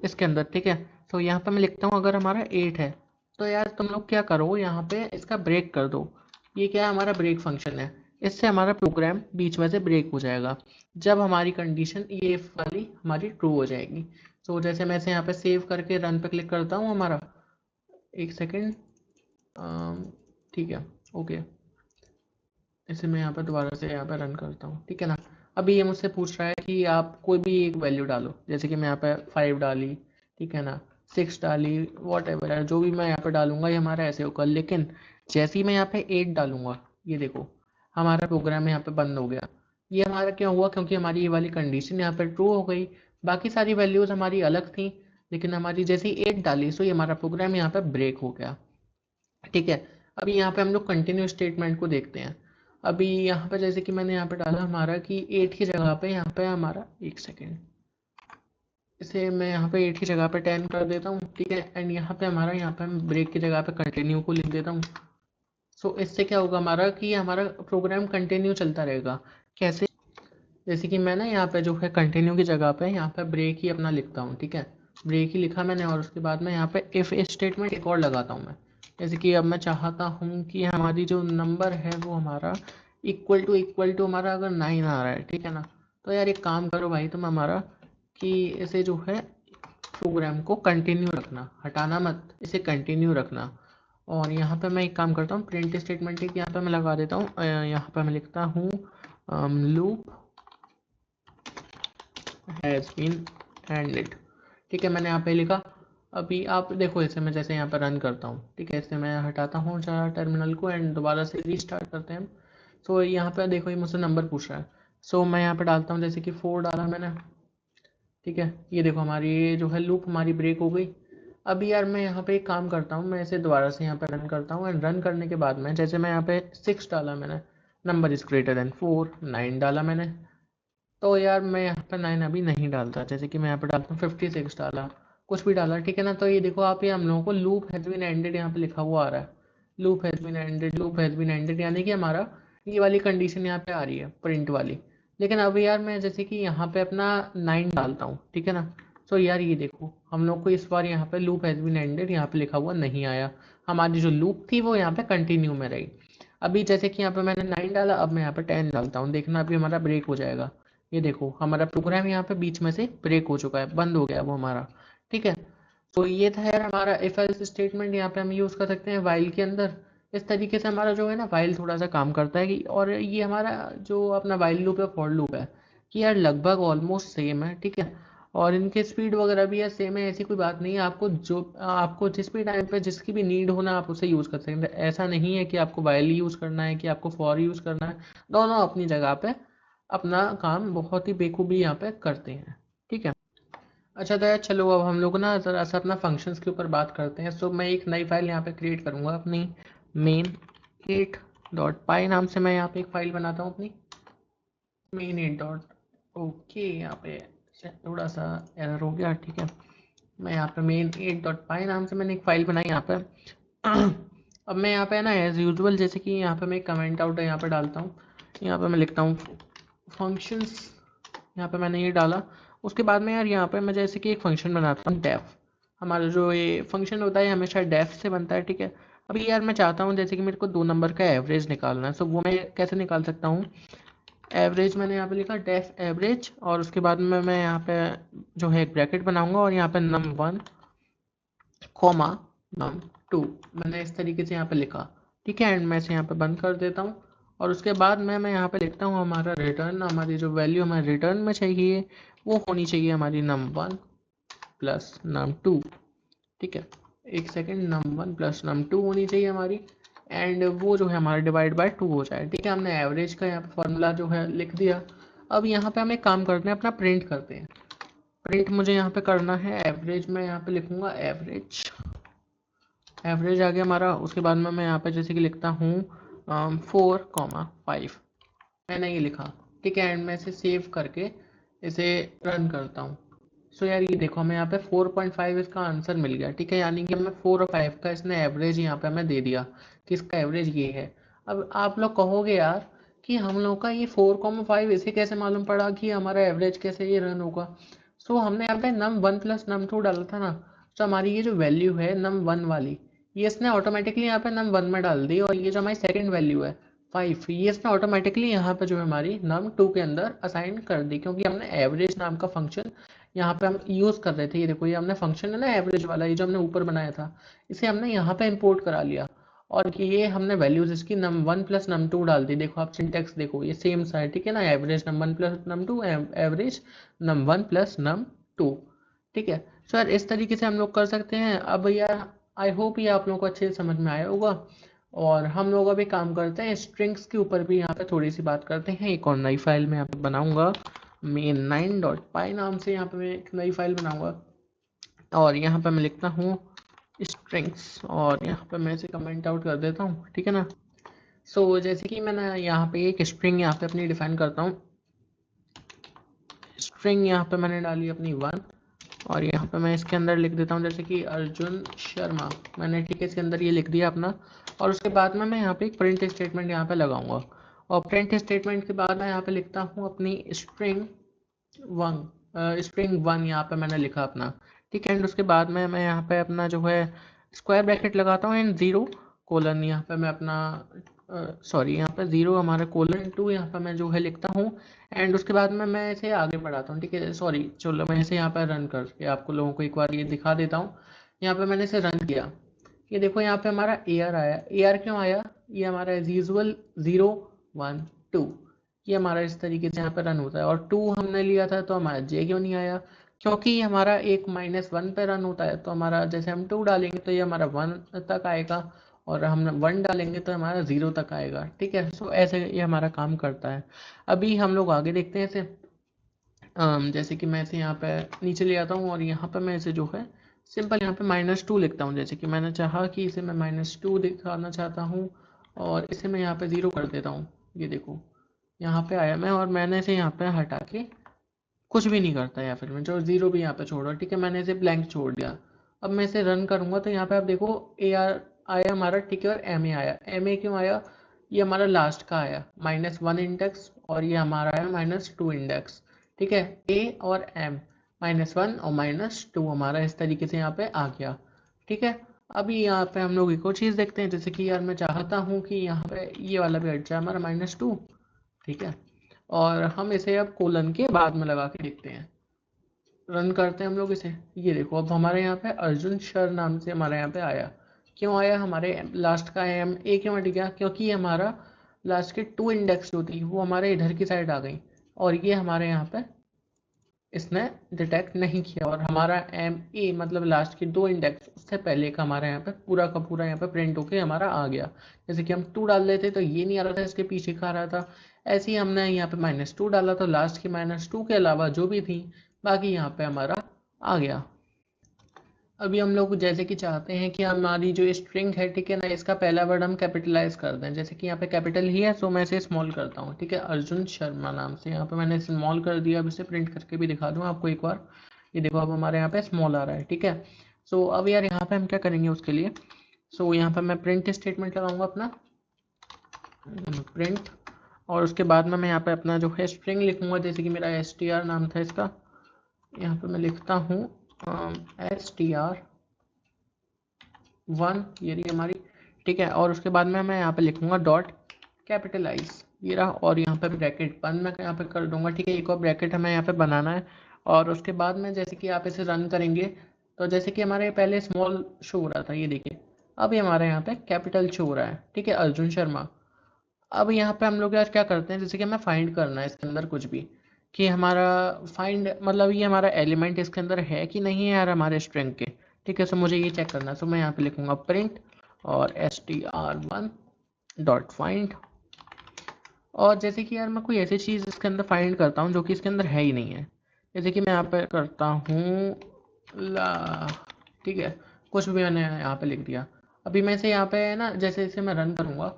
इसके अंदर। ठीक है, तो यहाँ पे मैं लिखता हूँ अगर हमारा 8 है तो यार तुम लोग क्या करो, यहाँ पे इसका ब्रेक कर दो। ये क्या है, हमारा ब्रेक फंक्शन है, इससे हमारा प्रोग्राम बीच में से ब्रेक हो जाएगा जब हमारी कंडीशन ये वाली हमारी ट्रू हो जाएगी। जैसे मैं इसे यहाँ पे सेव करके रन पे क्लिक करता हूँ, हमारा एक सेकेंड, ठीक है, ओके, इसे मैं यहाँ पर दोबारा से यहाँ पर रन करता हूँ। ठीक है ना। अभी ये मुझसे पूछ रहा है कि आप कोई भी एक वैल्यू डालो, जैसे कि मैं यहाँ पे 5 डाली, ठीक है ना, 6 डाली, वॉट एवर है, जो भी मैं यहाँ पे डालूंगा ये हमारा ऐसे होगा। लेकिन जैसे ही मैं यहाँ पे 8 डालूंगा, ये देखो हमारा प्रोग्राम यहाँ पे बंद हो गया। ये हमारा क्या हुआ, क्योंकि हमारी ये वाली कंडीशन यहाँ पे ट्रू हो गई। बाकी सारी वैल्यूज़ हमारी अलग थी, लेकिन हमारी जैसे ही 8 डाली सो ये हमारा प्रोग्राम यहाँ पे ब्रेक हो गया। ठीक है, अभी यहाँ पे हम लोग कंटिन्यू स्टेटमेंट को देखते हैं। अभी यहाँ पे जैसे कि मैंने यहाँ पे डाला हमारा कि 8 की जगह पे यहाँ पे हमारा, एक सेकेंड, इसे मैं यहाँ पे 8 की जगह पे 10 कर देता हूँ। ठीक है, एंड यहाँ पे हमारा यहाँ पे हम ब्रेक की जगह पे कंटिन्यू को लिख देता हूँ। इससे क्या होगा हमारा कि हमारा प्रोग्राम कंटिन्यू चलता रहेगा। कैसे, जैसे कि मैं ना यहाँ पे जो है कंटिन्यू की जगह पे यहाँ पे ब्रेक ही अपना लिखता हूँ। ठीक है, ब्रेक ही लिखा मैंने, और उसके बाद में यहाँ पे इफ स्टेटमेंट एक और लगाता हूँ मैं। जैसे कि अब मैं चाहता हूँ कि हमारी जो नंबर है वो हमारा इक्वल टू हमारा अगर 9 आ रहा है, ठीक है ना, तो यार एक काम करो भाई तुम हमारा कि इसे जो है प्रोग्राम को कंटिन्यू रखना, हटाना मत, इसे कंटिन्यू रखना। और यहाँ पे मैं एक काम करता हूँ, प्रिंट स्टेटमेंट एक यहाँ पे मैं लगा देता हूँ। यहाँ पे मैं लिखता हूँ लूप हैज़ बीन एंडेड। ठीक है, मैंने यहाँ पे लिखा। अभी आप देखो इसे मैं जैसे यहाँ पर रन करता हूँ, ठीक है, इसे मैं हटाता हूँ जरा टर्मिनल को एंड दोबारा से रीस्टार्ट करते हैं। यहाँ पे देखो ये मुझसे नंबर पूछ रहा है। मैं यहाँ पे डालता हूँ जैसे कि 4 डाला मैंने। ठीक है, ये देखो हमारी ये जो है लूप हमारी ब्रेक हो गई। अभी यार मैं यहाँ पे एक काम करता हूँ, मैं इसे दोबारा से यहाँ पे रन करता हूँ एंड रन करने के बाद में जैसे मैं यहाँ पे 6 डाला मैंने, नंबर इज ग्रेटर देन 4, 9 डाला मैंने, तो यार मैं यहाँ पे 9 अभी नहीं डालता, जैसे कि मैं यहाँ पे डालता हूँ 56 डाला, कुछ भी डाला। ठीक है ना, तो ये देखो आप, ये हम लोगों को लूप हैज़ बीन एंडेड यहाँ पे लिखा हुआ आ रहा है, loop has been ended, loop has been ended, यानी कि हमारा ये वाली कंडीशन यहाँ पे आ रही है प्रिंट वाली। लेकिन अब यार मैं जैसे कि यहाँ पे अपना 9 डालता हूँ, ठीक है ना, यार ये देखो हम लोग को इस बार यहाँ पे लूप हैज़ बीन एंडेड यहाँ पे लिखा हुआ नहीं आया, हमारी जो लूप थी वो यहाँ पे कंटिन्यू में रही। अभी जैसे कि यहाँ पे मैंने 9 डाला, अब मैं यहाँ पे 10 डालता हूँ, देखना अभी हमारा ब्रेक हो जाएगा। ये देखो हमारा प्रोग्राम यहाँ पे बीच में से ब्रेक हो चुका है, बंद हो गया वो हमारा। ठीक है, ये था यार हमारा इफ एल्स स्टेटमेंट, यहाँ पे हम यूज़ कर सकते हैं वाइल के अंदर। इस तरीके से हमारा जो है ना वाइल थोड़ा सा काम करता है कि, और ये हमारा जो अपना वाइल लूप है, फॉर लूप है, कि यार लगभग ऑलमोस्ट सेम है। ठीक है, और इनके स्पीड वगैरह भी यार सेम है, ऐसी कोई बात नहीं है। आपको जिस भी टाइम पे जिसकी भी नीड हो ना आप उसे यूज़ कर सकते हैं। ऐसा नहीं है कि आपको वाइल यूज़ करना है कि आपको फॉर यूज़ करना है, दोनों अपनी जगह पे अपना काम बहुत ही बेखूबी यहाँ पे करते हैं। ठीक है, अच्छा तो यार चलो अब हम लोग ना ज़रा सा अपना फंक्शंस के ऊपर बात करते हैं। मैं एक नई फाइल यहाँ पे क्रिएट करूँगा अपनी main8.py नाम से। मैं यहाँ पे एक फाइल बनाता हूँ अपनी main8 डॉट, ओके, यहाँ पे थोड़ा सा एरर हो गया। ठीक है, मैं यहाँ पे main8.py नाम से मैंने एक फ़ाइल बनाई यहाँ पे। अब मैं यहाँ पे ना एज यूजुअल जैसे कि यहाँ पे मैं एक कमेंट आउट यहाँ पे डालता हूँ, यहाँ पे मैं लिखता हूँ फंक्शंस, यहाँ पे मैंने ये डाला। उसके बाद में यार यहाँ पे मैं जैसे कि एक फंक्शन बनाता हूँ डेफ। हमारा जो ये फंक्शन होता है हमेशा डेफ से बनता है, ठीक है। अभी यार मैं चाहता हूँ जैसे कि मेरे को 2 नंबर का एवरेज निकालना है, सो वो मैं कैसे निकाल सकता हूँ। एवरेज मैंने यहाँ पे लिखा डेफ एवरेज, और उसके बाद में मैं यहाँ पे जो है एक ब्रैकेट बनाऊंगा और यहाँ पे num1 कॉमा num2 मैंने इस तरीके से यहाँ पे लिखा, ठीक है। एंड मैं इसे यहाँ पे बंद कर देता हूँ। और उसके बाद मैं यहाँ पे लिखता हूँ हमारा रिटर्न, हमारी जो वैल्यू हमारे रिटर्न में चाहिए वो होनी चाहिए हमारी num1 प्लस num2, ठीक है। एक सेकेंड, num1 प्लस num2 होनी चाहिए हमारी, एंड वो जो है हमारा डिवाइड बाय 2 हो जाए, ठीक है। हमने एवरेज का यहाँ पे फॉर्मूला जो है लिख दिया। अब यहाँ पे हम एक काम करते हैं, अपना प्रिंट करते हैं। प्रिंट मुझे यहाँ पे करना है एवरेज, मैं यहाँ पे लिखूंगा एवरेज। एवरेज आ गया हमारा। उसके बाद में मैं यहाँ पे जैसे कि लिखता हूँ 4,5 मैंने ये लिखा, ठीक है। एंड मैं इसे सेव करके इसे रन करता हूँ। सो यार ये देखो हमें यहाँ पे 4.5 इसका आंसर मिल गया, ठीक है। यानी कि हमें 4 और 5 का इसने एवरेज यहाँ पे हमें दे दिया कि इसका एवरेज ये है। अब आप लोग कहोगे यार कि हम लोग का ये 4,5 इसे कैसे मालूम पड़ा कि हमारा एवरेज कैसे ये रन होगा। सो हमने यहाँ पे num1 प्लस num2 डाला था ना, तो हमारी ये जो वैल्यू है num1 वाली, ये इसने ऑटोमेटिकली यहाँ पे num1 में डाल दी। और ये जो हमारी सेकंड वैल्यू है 5, ये इसने ऑटोमेटिकली यहाँ पे जो है हमारी num2 के अंदर असाइन कर दी, क्योंकि हमने एवरेज नाम का फंक्शन यहाँ पे हम यूज़ कर रहे थे। ये देखो ये हमने फंक्शन है ना एवरेज वाला, ये जो हमने ऊपर बनाया था, इसे हमने यहाँ पे इंपोर्ट करा लिया। और ये हमने वैल्यूज इसकी num1 प्लस num2 डाल दी। देखो आप सिंटेक्स देखो ये सेम सा है, ठीक है ना। Average num1 plus num2, average num1 plus num2, ठीक है। सर इस तरीके से हम लोग कर सकते हैं। अब यार आई होप ये आप लोगों को अच्छे से समझ में आया होगा। और हम लोग अभी काम करते हैं स्ट्रिंग्स के ऊपर भी, यहाँ पे थोड़ी सी बात करते हैं। एक और नई फाइल में यहाँ पे बनाऊंगा main9.py नाम से, यहाँ पे मैं एक नई फाइल बनाऊंगा और यहाँ पे मैं लिखता हूँ स्ट्रिंग्स, और यहाँ पे मैं इसे कमेंट आउट कर देता हूँ, ठीक है ना। सो जैसे कि मैंने यहाँ पे एक स्ट्रिंग यहाँ पे अपनी डिफाइन करता हूँ। स्ट्रिंग यहाँ पे मैंने डाली अपनी 1, और यहाँ पे मैं इसके अंदर लिख देता हूँ जैसे कि अर्जुन शर्मा मैंने, ठीक है, इसके अंदर ये लिख दिया अपना। और उसके बाद में मैं यहाँ पे एक प्रिंट स्टेटमेंट यहाँ पे लगाऊंगा। और प्रिंट स्टेटमेंट के बाद मैं यहाँ पे लिखता हूँ अपनी स्ट्रिंग 1 यहाँ पे मैंने लिखा अपना, ठीक है। एंड उसके बाद में मैं यहाँ पे अपना जो है स्क्वायर ब्रैकेट लगाता हूँ एंड 0 कोलन यहाँ पे मैं अपना सॉरी यहाँ पे 0 हमारा कोलन 2 यहाँ पे मैं जो है लिखता हूँ। एंड उसके बाद में मैं इसे आगे बढ़ाता हूँ, ठीक है। सॉरी चलो मैं इसे यहाँ पे रन करके आपको लोगों को एक बार ये दिखा देता हूँ। यहाँ पे मैंने इसे रन किया, ये देखो यहाँ पे हमारा AR आया। AR क्यों आया, ये हमारा एज यूजल 0, 1, 2 ये हमारा इस तरीके से यहाँ पे रन होता है। और 2 हमने लिया था तो हमारा J क्यों नहीं आया, क्योंकि हमारा एक -1 पे रन होता है। तो हमारा जैसे हम 2 डालेंगे तो ये हमारा 1 तक आएगा, और हम 1 डालेंगे तो हमारा 0 तक आएगा, ठीक है। सो ऐसे ये हमारा काम करता है। अभी हम लोग आगे देखते हैं इसे। जैसे कि मैं इसे यहाँ पे नीचे ले आता हूँ और यहाँ पे मैं इसे जो है सिंपल यहाँ पे -2 लिखता हूँ। जैसे कि मैंने चाहा कि इसे मैं -2 दिखाना चाहता हूँ, और इसे मैं यहाँ पे 0 कर देता हूँ। ये देखो यहाँ पे आया मैं, और मैंने इसे यहाँ पे हटा के कुछ भी नहीं करता, या फिर मैं जो 0 भी यहाँ पे छोड़ रहा, ठीक है। मैंने इसे ब्लैंक छोड़ दिया। अब मैं इसे रन करूँगा तो यहाँ पे आप देखो AR आया हमारा, ठीक है। और MA आया। MA क्यों आया, ये हमारा लास्ट का आया -1 इंडेक्स, और ये हमारा आया -2 इंडेक्स, ठीक है। A और M -1 और -2 हमारा इस तरीके से यहाँ पे आ गया, ठीक है। अभी यहाँ पे हम लोग एक और चीज़ देखते हैं। जैसे कि यार मैं चाहता हूँ कि यहाँ पे ये वाला भी हट जाए हमारा -2, ठीक है। और हम इसे अब कोलन के बाद में लगा के देखते हैं। रन करते हैं हम लोग इसे। ये देखो अब हमारे यहाँ पे अर्जुन शर नाम से हमारे यहाँ पे आया। क्यों आया, हमारे लास्ट का MA क्यों हट गया, क्योंकि हमारा लास्ट के 2 इंडेक्स जो थी वो हमारे इधर की साइड आ गई, और ये हमारे यहाँ पे इसने डिटेक्ट नहीं किया। और हमारा MA मतलब लास्ट के 2 इंडेक्स उससे पहले का हमारे यहाँ पे पूरा का पूरा यहाँ पे प्रिंट होके हमारा आ गया। जैसे कि हम 2 डाल देते तो ये नहीं आ रहा था, इसके पीछे का आ रहा था। ऐसे ही हमने यहाँ पे -2 डाला तो लास्ट के -2 के अलावा जो भी थी बाकी यहाँ पे हमारा आ गया। अभी हम लोग जैसे कि चाहते हैं कि हमारी जो स्ट्रिंग है, ठीक है ना, इसका पहला वर्ड हम कैपिटलाइज कर दें। जैसे कि यहाँ पे कैपिटल ही है, सो मैं इसे स्मॉल करता हूँ, ठीक है। अर्जुन शर्मा नाम से यहाँ पे मैंने स्मॉल कर दिया। अब इसे प्रिंट करके भी दिखा दूँ आपको एक बार। ये देखो अब हमारे यहाँ पे स्मॉल आ रहा है, ठीक है। सो अब यार यहाँ पे हम क्या करेंगे उसके लिए। सो यहाँ पे मैं प्रिंट स्टेटमेंट लगाऊंगा अपना प्रिंट, और उसके बाद में मैं यहाँ पे अपना जो है स्ट्रिंग लिखूंगा। जैसे कि मेरा STR नाम था इसका, यहाँ पे मैं लिखता हूँ str1, ये रही हमारी, ठीक है। और उसके बाद में मैं यहाँ पे लिखूंगा डॉट कैपिटलाइज, ये रहा, और यहाँ पे ब्रैकेट बंद मैं यहाँ पे कर दूंगा, ठीक है। एक और ब्रैकेट हमें यहाँ पे बनाना है। और उसके बाद में जैसे कि आप इसे रन करेंगे तो जैसे कि हमारे पहले स्मॉल शो हो रहा था, ये देखिए अभी हमारे यहाँ पे कैपिटल शो हो रहा है, ठीक है, अर्जुन शर्मा। अब यहाँ पे हम लोग यार क्या करते हैं, जैसे कि हमें फाइंड करना है इसके अंदर कुछ भी, कि हमारा फाइंड मतलब ये हमारा एलिमेंट इसके अंदर है कि नहीं है यार हमारे स्ट्रिंग के, ठीक है। सो मुझे ये चेक करना है, सो मैं यहाँ पे लिखूंगा प्रिंट और str1 डॉट फाइंड। और जैसे कि यार मैं कोई ऐसी चीज़ इसके अंदर फाइंड करता हूँ जो कि इसके अंदर है ही नहीं है, जैसे कि मैं यहाँ पे करता हूँ ला, ठीक है, कुछ भी मैंने यहाँ पे लिख दिया। अभी मैं इसे यहाँ पे है ना, जैसे इसे मैं रन करूँगा,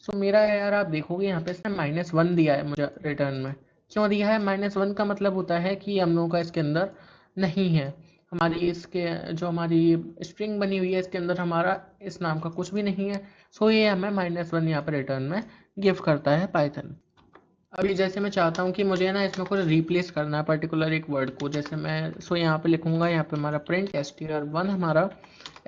सो मेरा है यार, आप देखोगे यहाँ पे इसने -1 दिया है मुझे रिटर्न में। क्यों दिया है -1 का मतलब होता है कि हम लोगों का इसके अंदर नहीं है, हमारी इसके जो हमारी स्ट्रिंग बनी हुई है इसके अंदर हमारा इस नाम का कुछ भी नहीं है। सो ये हमें -1 यहाँ पे रिटर्न में गिव करता है पाइथन। अभी जैसे मैं चाहता हूँ कि मुझे ना इसमें कुछ रिप्लेस करना है पर्टिकुलर एक वर्ड को, जैसे मैं यहाँ पे लिखूंगा, यहाँ पे हमारा प्रिंट str1, हमारा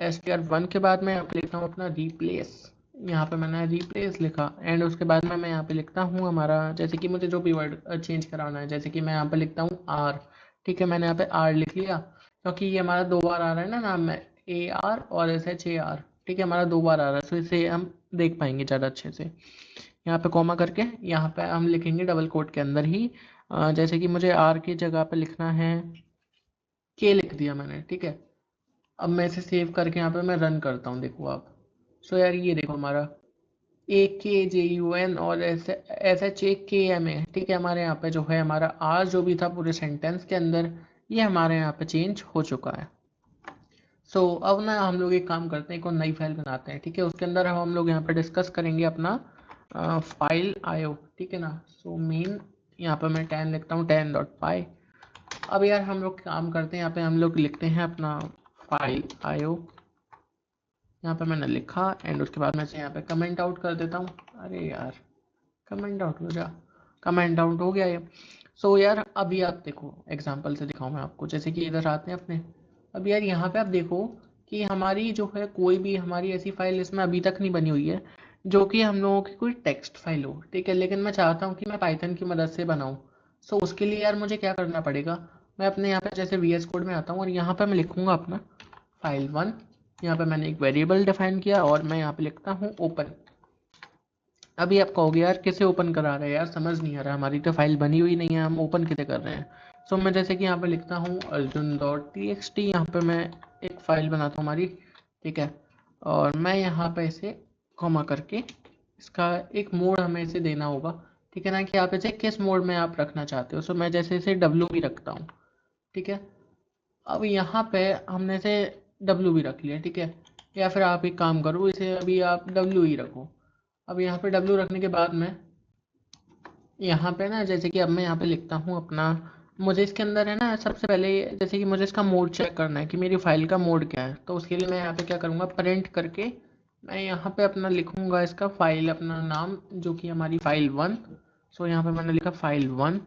str1 के बाद मैं यहाँ पे लिखता हूँ अपना रिप्लेस, यहाँ पे मैंने रिप्लेस लिखा। एंड उसके बाद में मैं यहाँ पे लिखता हूँ हमारा, जैसे कि मुझे जो भी वर्ड चेंज कराना है, जैसे कि मैं यहाँ पे लिखता हूँ आर, ठीक है, मैंने यहाँ पे आर लिख लिया, क्योंकि ये हमारा 2 बार आ रहा है ना नाम में, AR और SHAR, ठीक है, हमारा 2 बार आ रहा है, तो इसे हम देख पाएंगे ज़्यादा अच्छे से। यहाँ पे कॉमा करके यहाँ पे हम लिखेंगे डबल कोट के अंदर ही, जैसे कि मुझे आर की जगह पे लिखना है के, लिख दिया मैंने, ठीक है। अब मैं इसे सेव करके यहाँ पे मैं रन करता हूँ, देखो आप। सो यार ये देखो हमारा AKJUN और SHAKM, ठीक है, हमारे यहाँ पे जो है हमारा आर जो भी था पूरे सेंटेंस के अंदर, ये हमारे यहाँ पे चेंज हो चुका है। सो अब ना हम लोग एक काम करते हैं, एक और नई फाइल बनाते हैं, ठीक है। उसके अंदर हम लोग यहाँ पे डिस्कस करेंगे अपना फाइल आयो, ठीक है ना। सो मेन यहाँ पे मैं 10 लिखता हूँ, 10.py। अब यार हम लोग काम करते हैं, यहाँ पे हम लोग लिखते हैं अपना फाइल आयो, यहाँ पे मैंने लिखा। एंड उसके बाद मैं से यहाँ पे कमेंट आउट कर देता हूँ, अरे यार कमेंट आउट हो जा, कमेंट आउट हो गया ये। सो यार अभी आप देखो, एग्जांपल से दिखाऊं मैं आपको, जैसे कि इधर आते हैं अपने। अब यार यहाँ पे आप देखो कि हमारी जो है कोई भी हमारी ऐसी फाइल इसमें अभी तक नहीं बनी हुई है जो कि हम लोगों की कोई टेक्स्ट फाइल हो, ठीक है। लेकिन मैं चाहता हूँ कि मैं पाइथन की मदद से बनाऊँ। सो उसके लिए यार मुझे क्या करना पड़ेगा, मैं अपने यहाँ पे जैसे VS कोड में आता हूँ और यहाँ पे मैं लिखूंगा अपना file1, यहाँ पे मैंने एक वेरिएबल डिफाइन किया और मैं यहाँ पे लिखता हूँ ओपन। अभी आप कहोगे यार कैसे ओपन करा रहे हैं, यार समझ नहीं आ रहा, हमारी तो फाइल बनी हुई नहीं है, हम ओपन कैसे कर रहे हैं। सो मैं जैसे कि यहाँ पे लिखता हूँ arjun.txt, यहाँ पे मैं एक फाइल बनाता हूँ हमारी, ठीक है। और मैं यहाँ पे इसे कॉमा करके इसका एक मोड हमें इसे देना होगा, ठीक है ना, कि आप इसे किस मोड में आप रखना चाहते हो। सो मैं जैसे इसे डब्ल्यू भी रखता हूँ, ठीक है। अब यहाँ पे हमने इसे डब्ल्यू भी रख लिया, ठीक है। या फिर आप एक काम करो, इसे अभी आप डब्ल्यू ही रखो। अब यहाँ पे डब्ल्यू रखने के बाद में यहाँ पे ना, जैसे कि अब मैं यहाँ पे लिखता हूँ अपना, मुझे इसके अंदर है ना सबसे पहले जैसे कि मुझे इसका मोड चेक करना है कि मेरी फाइल का मोड क्या है। तो उसके लिए मैं यहाँ पे क्या करूँगा, प्रिंट करके मैं यहाँ पे अपना लिखूँगा इसका फाइल अपना नाम जो कि हमारी फाइल1। सो यहाँ पे मैंने लिखा फाइल1,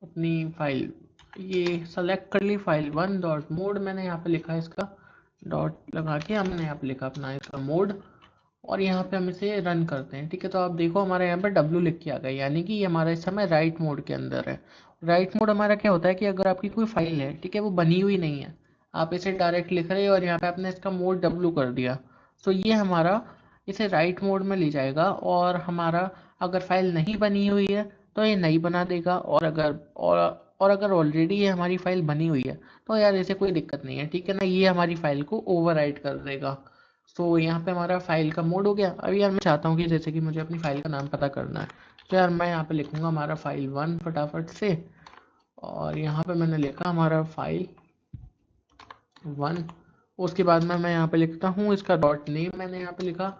अपनी फाइल ये सेलेक्ट कर ली, फाइल1 डॉट मोड मैंने यहाँ पे लिखा है इसका डॉट लगा के, हमने यहाँ पे लिखा अपना इसका मोड। और यहाँ पे हम इसे रन करते हैं, ठीक है। तो आप देखो हमारे यहाँ पे डब्ल्यू लिख के आ गया, यानी कि ये हमारा इस समय राइट मोड के अंदर है। राइट मोड हमारा क्या होता है कि अगर आपकी कोई फाइल है, ठीक है, वो बनी हुई नहीं है, आप इसे डायरेक्ट लिख रहे हो और यहाँ पे आपने इसका मोड डब्ल्यू कर दिया, तो ये हमारा इसे राइट मोड में ले जाएगा। और हमारा अगर फाइल नहीं बनी हुई है तो ये नहीं बना देगा, और अगर ऑलरेडी ये हमारी फाइल बनी हुई है तो यार इसे कोई दिक्कत नहीं है, ठीक है ना, ये हमारी फाइल को ओवरराइट कर देगा। सो यहाँ पे हमारा फाइल का मोड हो गया। अभी यार मैं चाहता हूँ कि जैसे कि मुझे अपनी फाइल का नाम पता करना है, तो यार मैं यहाँ पे लिखूँगा हमारा फाइल1 फटाफट से। और यहाँ पे मैंने लिखा हमारा फाइल1, उसके बाद में मैं यहाँ पे लिखता हूँ इसका डॉट नेम मैंने यहाँ पे लिखा,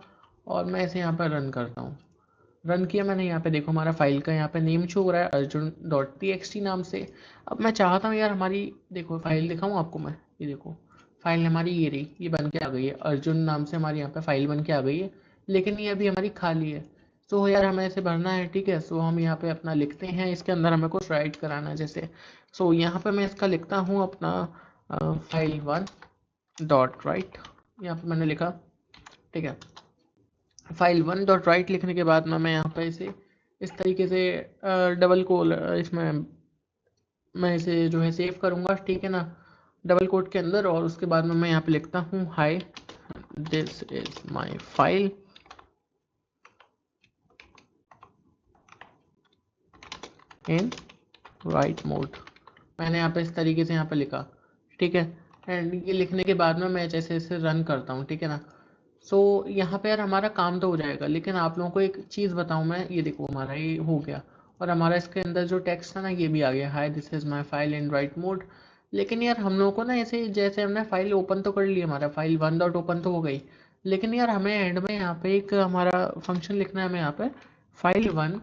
और मैं इसे यहाँ पे रन करता हूँ। रन किया मैंने, यहाँ पे देखो हमारा फाइल का यहाँ पे नेम शो हो रहा है arjun.txt नाम से। अब मैं चाहता हूँ यार हमारी, देखो फाइल दिखाऊँ आपको मैं, ये देखो फाइल हमारी ये रही, ये बन के आ गई है, अर्जुन नाम से हमारी यहाँ पे फाइल बन के आ गई है। लेकिन ये अभी हमारी खाली है। सो यार हमें इसे भरना है, ठीक है। सो हम यहाँ पे अपना लिखते हैं, इसके अंदर हमें कुछ राइट कराना है, जैसे सो यहाँ पे मैं इसका लिखता हूँ अपना फाइल 1 डॉट राइट, यहाँ पे मैंने लिखा, ठीक है। फाइल 1 डॉट राइट लिखने के बाद में मैं यहाँ पे इसे इस तरीके से डबल कोल इसमें मैं इसे जो है सेव करूँगा, ठीक है ना, डबल कोट के अंदर। और उसके बाद में मैं यहाँ पे लिखता हूँ hi this is my file in right mode. मैंने यहाँ पे इस तरीके से यहाँ पे लिखा, ठीक है। एंड ये लिखने के बाद में मैं जैसे इसे रन करता हूँ, ठीक है ना। सो यहाँ पे यार हमारा काम तो हो जाएगा, लेकिन आप लोगों को एक चीज़ बताऊँ मैं, ये देखो हमारा ये हो गया और हमारा इसके अंदर जो टेक्स्ट था ना ये भी आ गया, hi this is my file in right mode. लेकिन यार हम लोगों को ना ऐसे जैसे हमने फाइल ओपन तो कर ली, हमारा फाइल 1 डॉट ओपन तो हो गई, लेकिन यार हमें एंड में यहाँ पे एक हमारा फंक्शन लिखना है, हमें यहाँ पे फाइल 1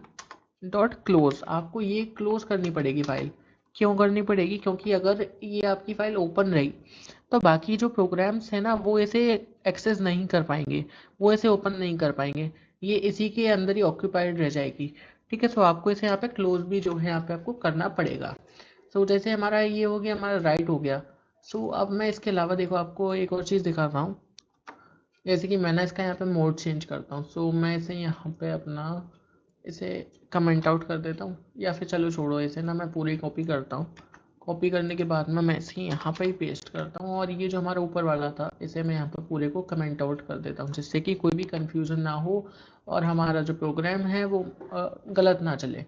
डॉट क्लोज। आपको ये क्लोज करनी पड़ेगी फाइल। क्यों करनी पड़ेगी? क्योंकि अगर ये आपकी फाइल ओपन रही तो बाकी जो प्रोग्राम्स हैं ना वो इसे एक्सेस नहीं कर पाएंगे, वो इसे ओपन नहीं कर पाएंगे, ये इसी के अंदर ही ऑक्यूपाइड रह जाएगी, ठीक है। सो आपको इसे यहाँ पे क्लोज भी जो है यहाँ पे आपको करना पड़ेगा। सो जैसे हमारा ये हो गया, हमारा राइट हो गया। सो अब मैं इसके अलावा देखो आपको एक और चीज़ दिखाता हूँ, जैसे कि मैंने इसका यहाँ पे मोड चेंज करता हूँ। सो मैं इसे यहाँ पे अपना इसे कमेंट आउट कर देता हूँ, या फिर चलो छोड़ो, इसे ना मैं पूरी कॉपी करता हूँ। कॉपी करने के बाद में मैं इसे यहाँ पे ही पेस्ट करता हूँ, और ये जो हमारा ऊपर वाला था इसे मैं यहाँ पे पूरे को कमेंट आउट कर देता हूँ, जिससे कि कोई भी कन्फ्यूज़न ना हो और हमारा जो प्रोग्राम है वो गलत ना चले,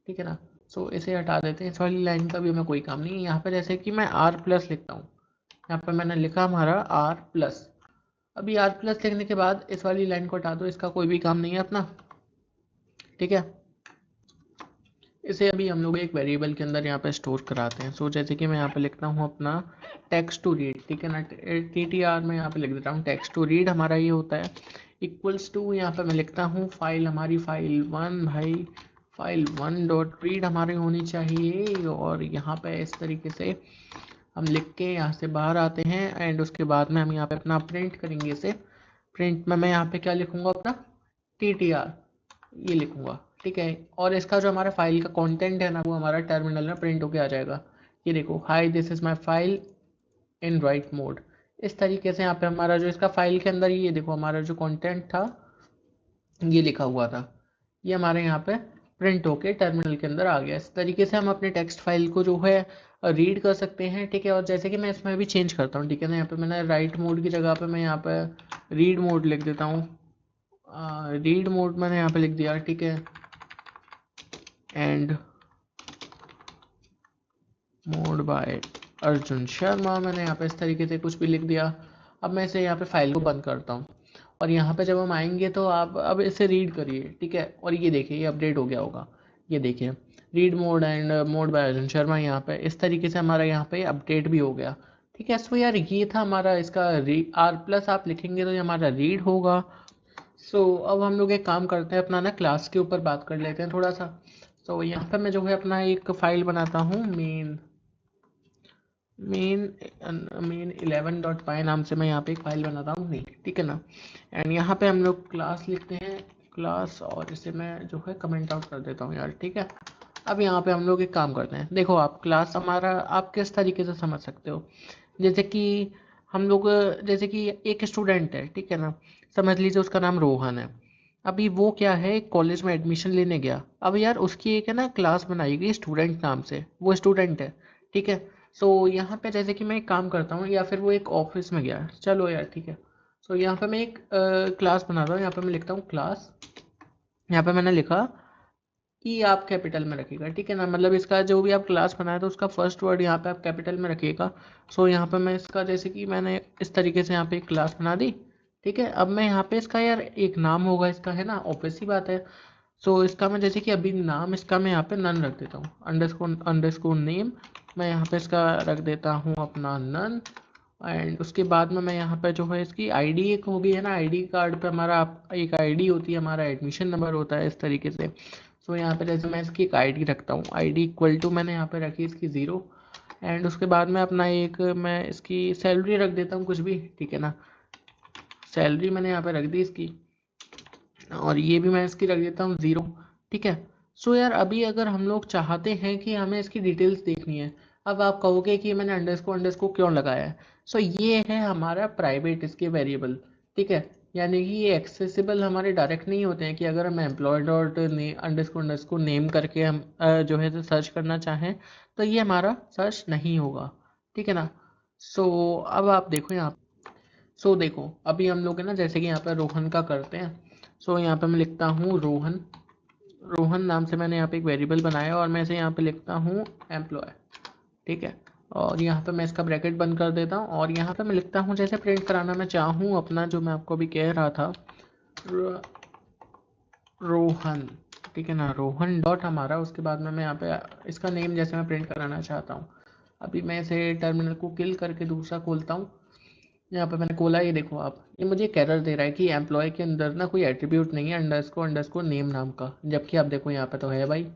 ठीक है ना। सो इसे हटा देते हैं, इस वाली लाइन का भी हमें कोई काम नहीं है। यहाँ पे जैसे कि मैं आर प्लस लिखता हूँ, यहाँ पे मैंने लिखा हमारा आर प्लस। अभी आर प्लस लिखने के बाद इस वाली लाइन को हटा दो, इसका कोई भी काम नहीं है अपना, ठीक है। इसे अभी हम लोग एक वेरिएबल के अंदर यहाँ पे स्टोर कराते हैं। सो जैसे कि मैं यहाँ पे लिखता हूँ अपना टेक्स्ट टू रीड, ठीक है ना, टी टी आर में यहाँ पे लिख देता हूँ टेक्स्ट टू रीड, हमारा ये होता है इक्वल्स टू, यहाँ पे मैं लिखता हूँ फाइल, हमारी फाइल 1 भाई, फाइल 1 डॉट रीड हमारी होनी चाहिए। और यहाँ पे इस तरीके से हम लिख के यहाँ से बाहर आते हैं, एंड उसके बाद में हम यहाँ पे अपना प्रिंट करेंगे इसे। प्रिंट में मैं यहाँ पे क्या लिखूँगा अपना टी टी आर ये लिखूंगा, ठीक है। और इसका जो हमारा फाइल का कंटेंट है ना वो हमारा टर्मिनल में प्रिंट होके आ जाएगा। ये देखो, hi this is my file in right mode. इस तरीके से यहाँ पे हमारा जो इसका फाइल के अंदर ये देखो हमारा जो कंटेंट था ये लिखा हुआ था, ये हमारे यहाँ पे प्रिंट होके टर्मिनल के अंदर आ गया। इस तरीके से हम अपने टेक्स्ट फाइल को जो है रीड कर सकते हैं, ठीक है। और जैसे कि मैं इसमें भी चेंज करता हूँ, ठीक है ना, यहाँ पे मैंने राइट मोड की जगह पे मैं यहाँ पे रीड मोड लिख देता हूँ। रीड मोड मैंने यहाँ पे लिख दिया, ठीक है। And mode bye Arjun Sharma, मैंने यहाँ पे इस तरीके से कुछ भी लिख दिया। अब मैं इसे यहाँ पे फाइल को बंद करता हूँ, और यहाँ पे जब हम आएंगे तो आप अब इसे रीड करिए, ठीक है। और ये देखिए ये अपडेट हो गया होगा, ये देखिए read mode and mode bye Arjun Sharma, यहाँ पे इस तरीके से हमारा यहाँ पे अपडेट भी हो गया, ठीक है। सो यार ये था हमारा इसका आर प्लस आप लिखेंगे तो ये हमारा रीड होगा। सो अब हम लोग एक काम करते हैं, अपना ना क्लास के ऊपर बात कर लेते हैं थोड़ा सा। सो यहाँ पे मैं जो है अपना एक फाइल बनाता हूँ, मेन मेन 11.py नाम से मैं यहाँ पे एक फाइल बनाता हूँ मेन, ठीक है ना। एंड यहाँ पे हम लोग क्लास लिखते हैं क्लास, और इसे मैं जो है कमेंट आउट कर देता हूँ यार, ठीक है। अब यहाँ पे हम लोग एक काम करते हैं, देखो आप क्लास हमारा आप किस तरीके से समझ सकते हो, जैसे कि हम लोग जैसे कि एक स्टूडेंट है, ठीक है ना, समझ लीजिए उसका नाम रोहन है। अभी वो क्या है, कॉलेज में एडमिशन लेने गया, अब यार उसकी एक है ना क्लास बनाई गई स्टूडेंट नाम से, वो स्टूडेंट है, ठीक है। सो यहाँ पे जैसे कि मैं एक काम करता हूँ, या फिर वो एक ऑफिस में गया, चलो यार ठीक है। सो यहाँ पे मैं एक क्लास बनाता हूँ, यहाँ पे मैं लिखता हूँ क्लास, यहाँ पे मैंने लिखा ई आप कैपिटल में रखिएगा, ठीक है ना, मतलब इसका जो भी आप क्लास बनाए तो उसका फर्स्ट वर्ड यहाँ पे आप कैपिटल में रखिएगा। सो यहाँ पे मैं इसका जैसे कि मैंने इस तरीके से यहाँ पे एक क्लास बना दी, ठीक है। अब मैं यहाँ पे इसका यार एक नाम होगा इसका, है ना, ऑब्वियस सी बात है। सो इसका मैं जैसे कि अभी नाम इसका मैं यहाँ पे नन रख देता हूँ, अंडरस्कोर नेम, मैं यहाँ पे इसका रख देता हूँ अपना नन। एंड उसके बाद में मैं यहाँ पे जो है इसकी आईडी एक होगी, है ना, आईडी कार्ड पे हमारा एक आईडी होती है, हमारा एडमिशन नंबर होता है इस तरीके से। सो यहाँ पे जैसे मैं इसकी एक आईडी रखता हूँ, आईडी इक्वल टू मैंने यहाँ पे रखी इसकी 0। एंड उसके बाद में अपना एक मैं इसकी सैलरी रख देता हूँ कुछ भी, ठीक है ना, सैलरी मैंने यहाँ पे रख दी इसकी, और ये भी मैं इसकी रख देता हूँ 0, ठीक है। सो यार अभी अगर हम लोग चाहते हैं कि हमें इसकी डिटेल्स देखनी है, अब आप कहोगे कि मैंने अंडरस्कोर क्यों लगाया है। सो ये है हमारा प्राइवेट इसके वेरिएबल, ठीक है। यानी कि ये एक्सेसिबल हमारे डायरेक्ट नहीं होते हैं कि अगर हम एम्प्लॉय डॉट अंडरस्कोर नेम करके हम जो है तो सर्च करना चाहें तो ये हमारा सर्च नहीं होगा, ठीक है ना। सो अब आप देखो यहाँ, सो देखो अभी हम लोग है ना जैसे कि यहाँ पे रोहन का करते हैं। सो यहाँ पे मैं लिखता हूँ रोहन, रोहन नाम से मैंने यहाँ पे एक वेरिएबल बनाया और मैं इसे यहाँ पे लिखता हूँ एम्प्लॉय, ठीक है। और यहाँ पे मैं इसका ब्रैकेट बंद कर देता हूँ और यहाँ पे मैं लिखता हूँ जैसे प्रिंट कराना मैं चाहूँ अपना, जो मैं आपको अभी कह रहा था रोहन, ठीक है ना। रोहन डॉट हमारा, उसके बाद में मैं यहाँ पे इसका नेम जैसे मैं प्रिंट कराना चाहता हूँ। अभी मैं इसे टर्मिनल को किल करके दूसरा खोलता हूँ। यहाँ पे मैंने खोला, ये देखो आप, ये मुझे एक एरर दे रहा है कि एम्प्लॉय के अंदर ना कोई एट्रीब्यूट नहीं है अंडरस्कोर नेम नाम का, जबकि आप देखो यहाँ पे तो है भाई।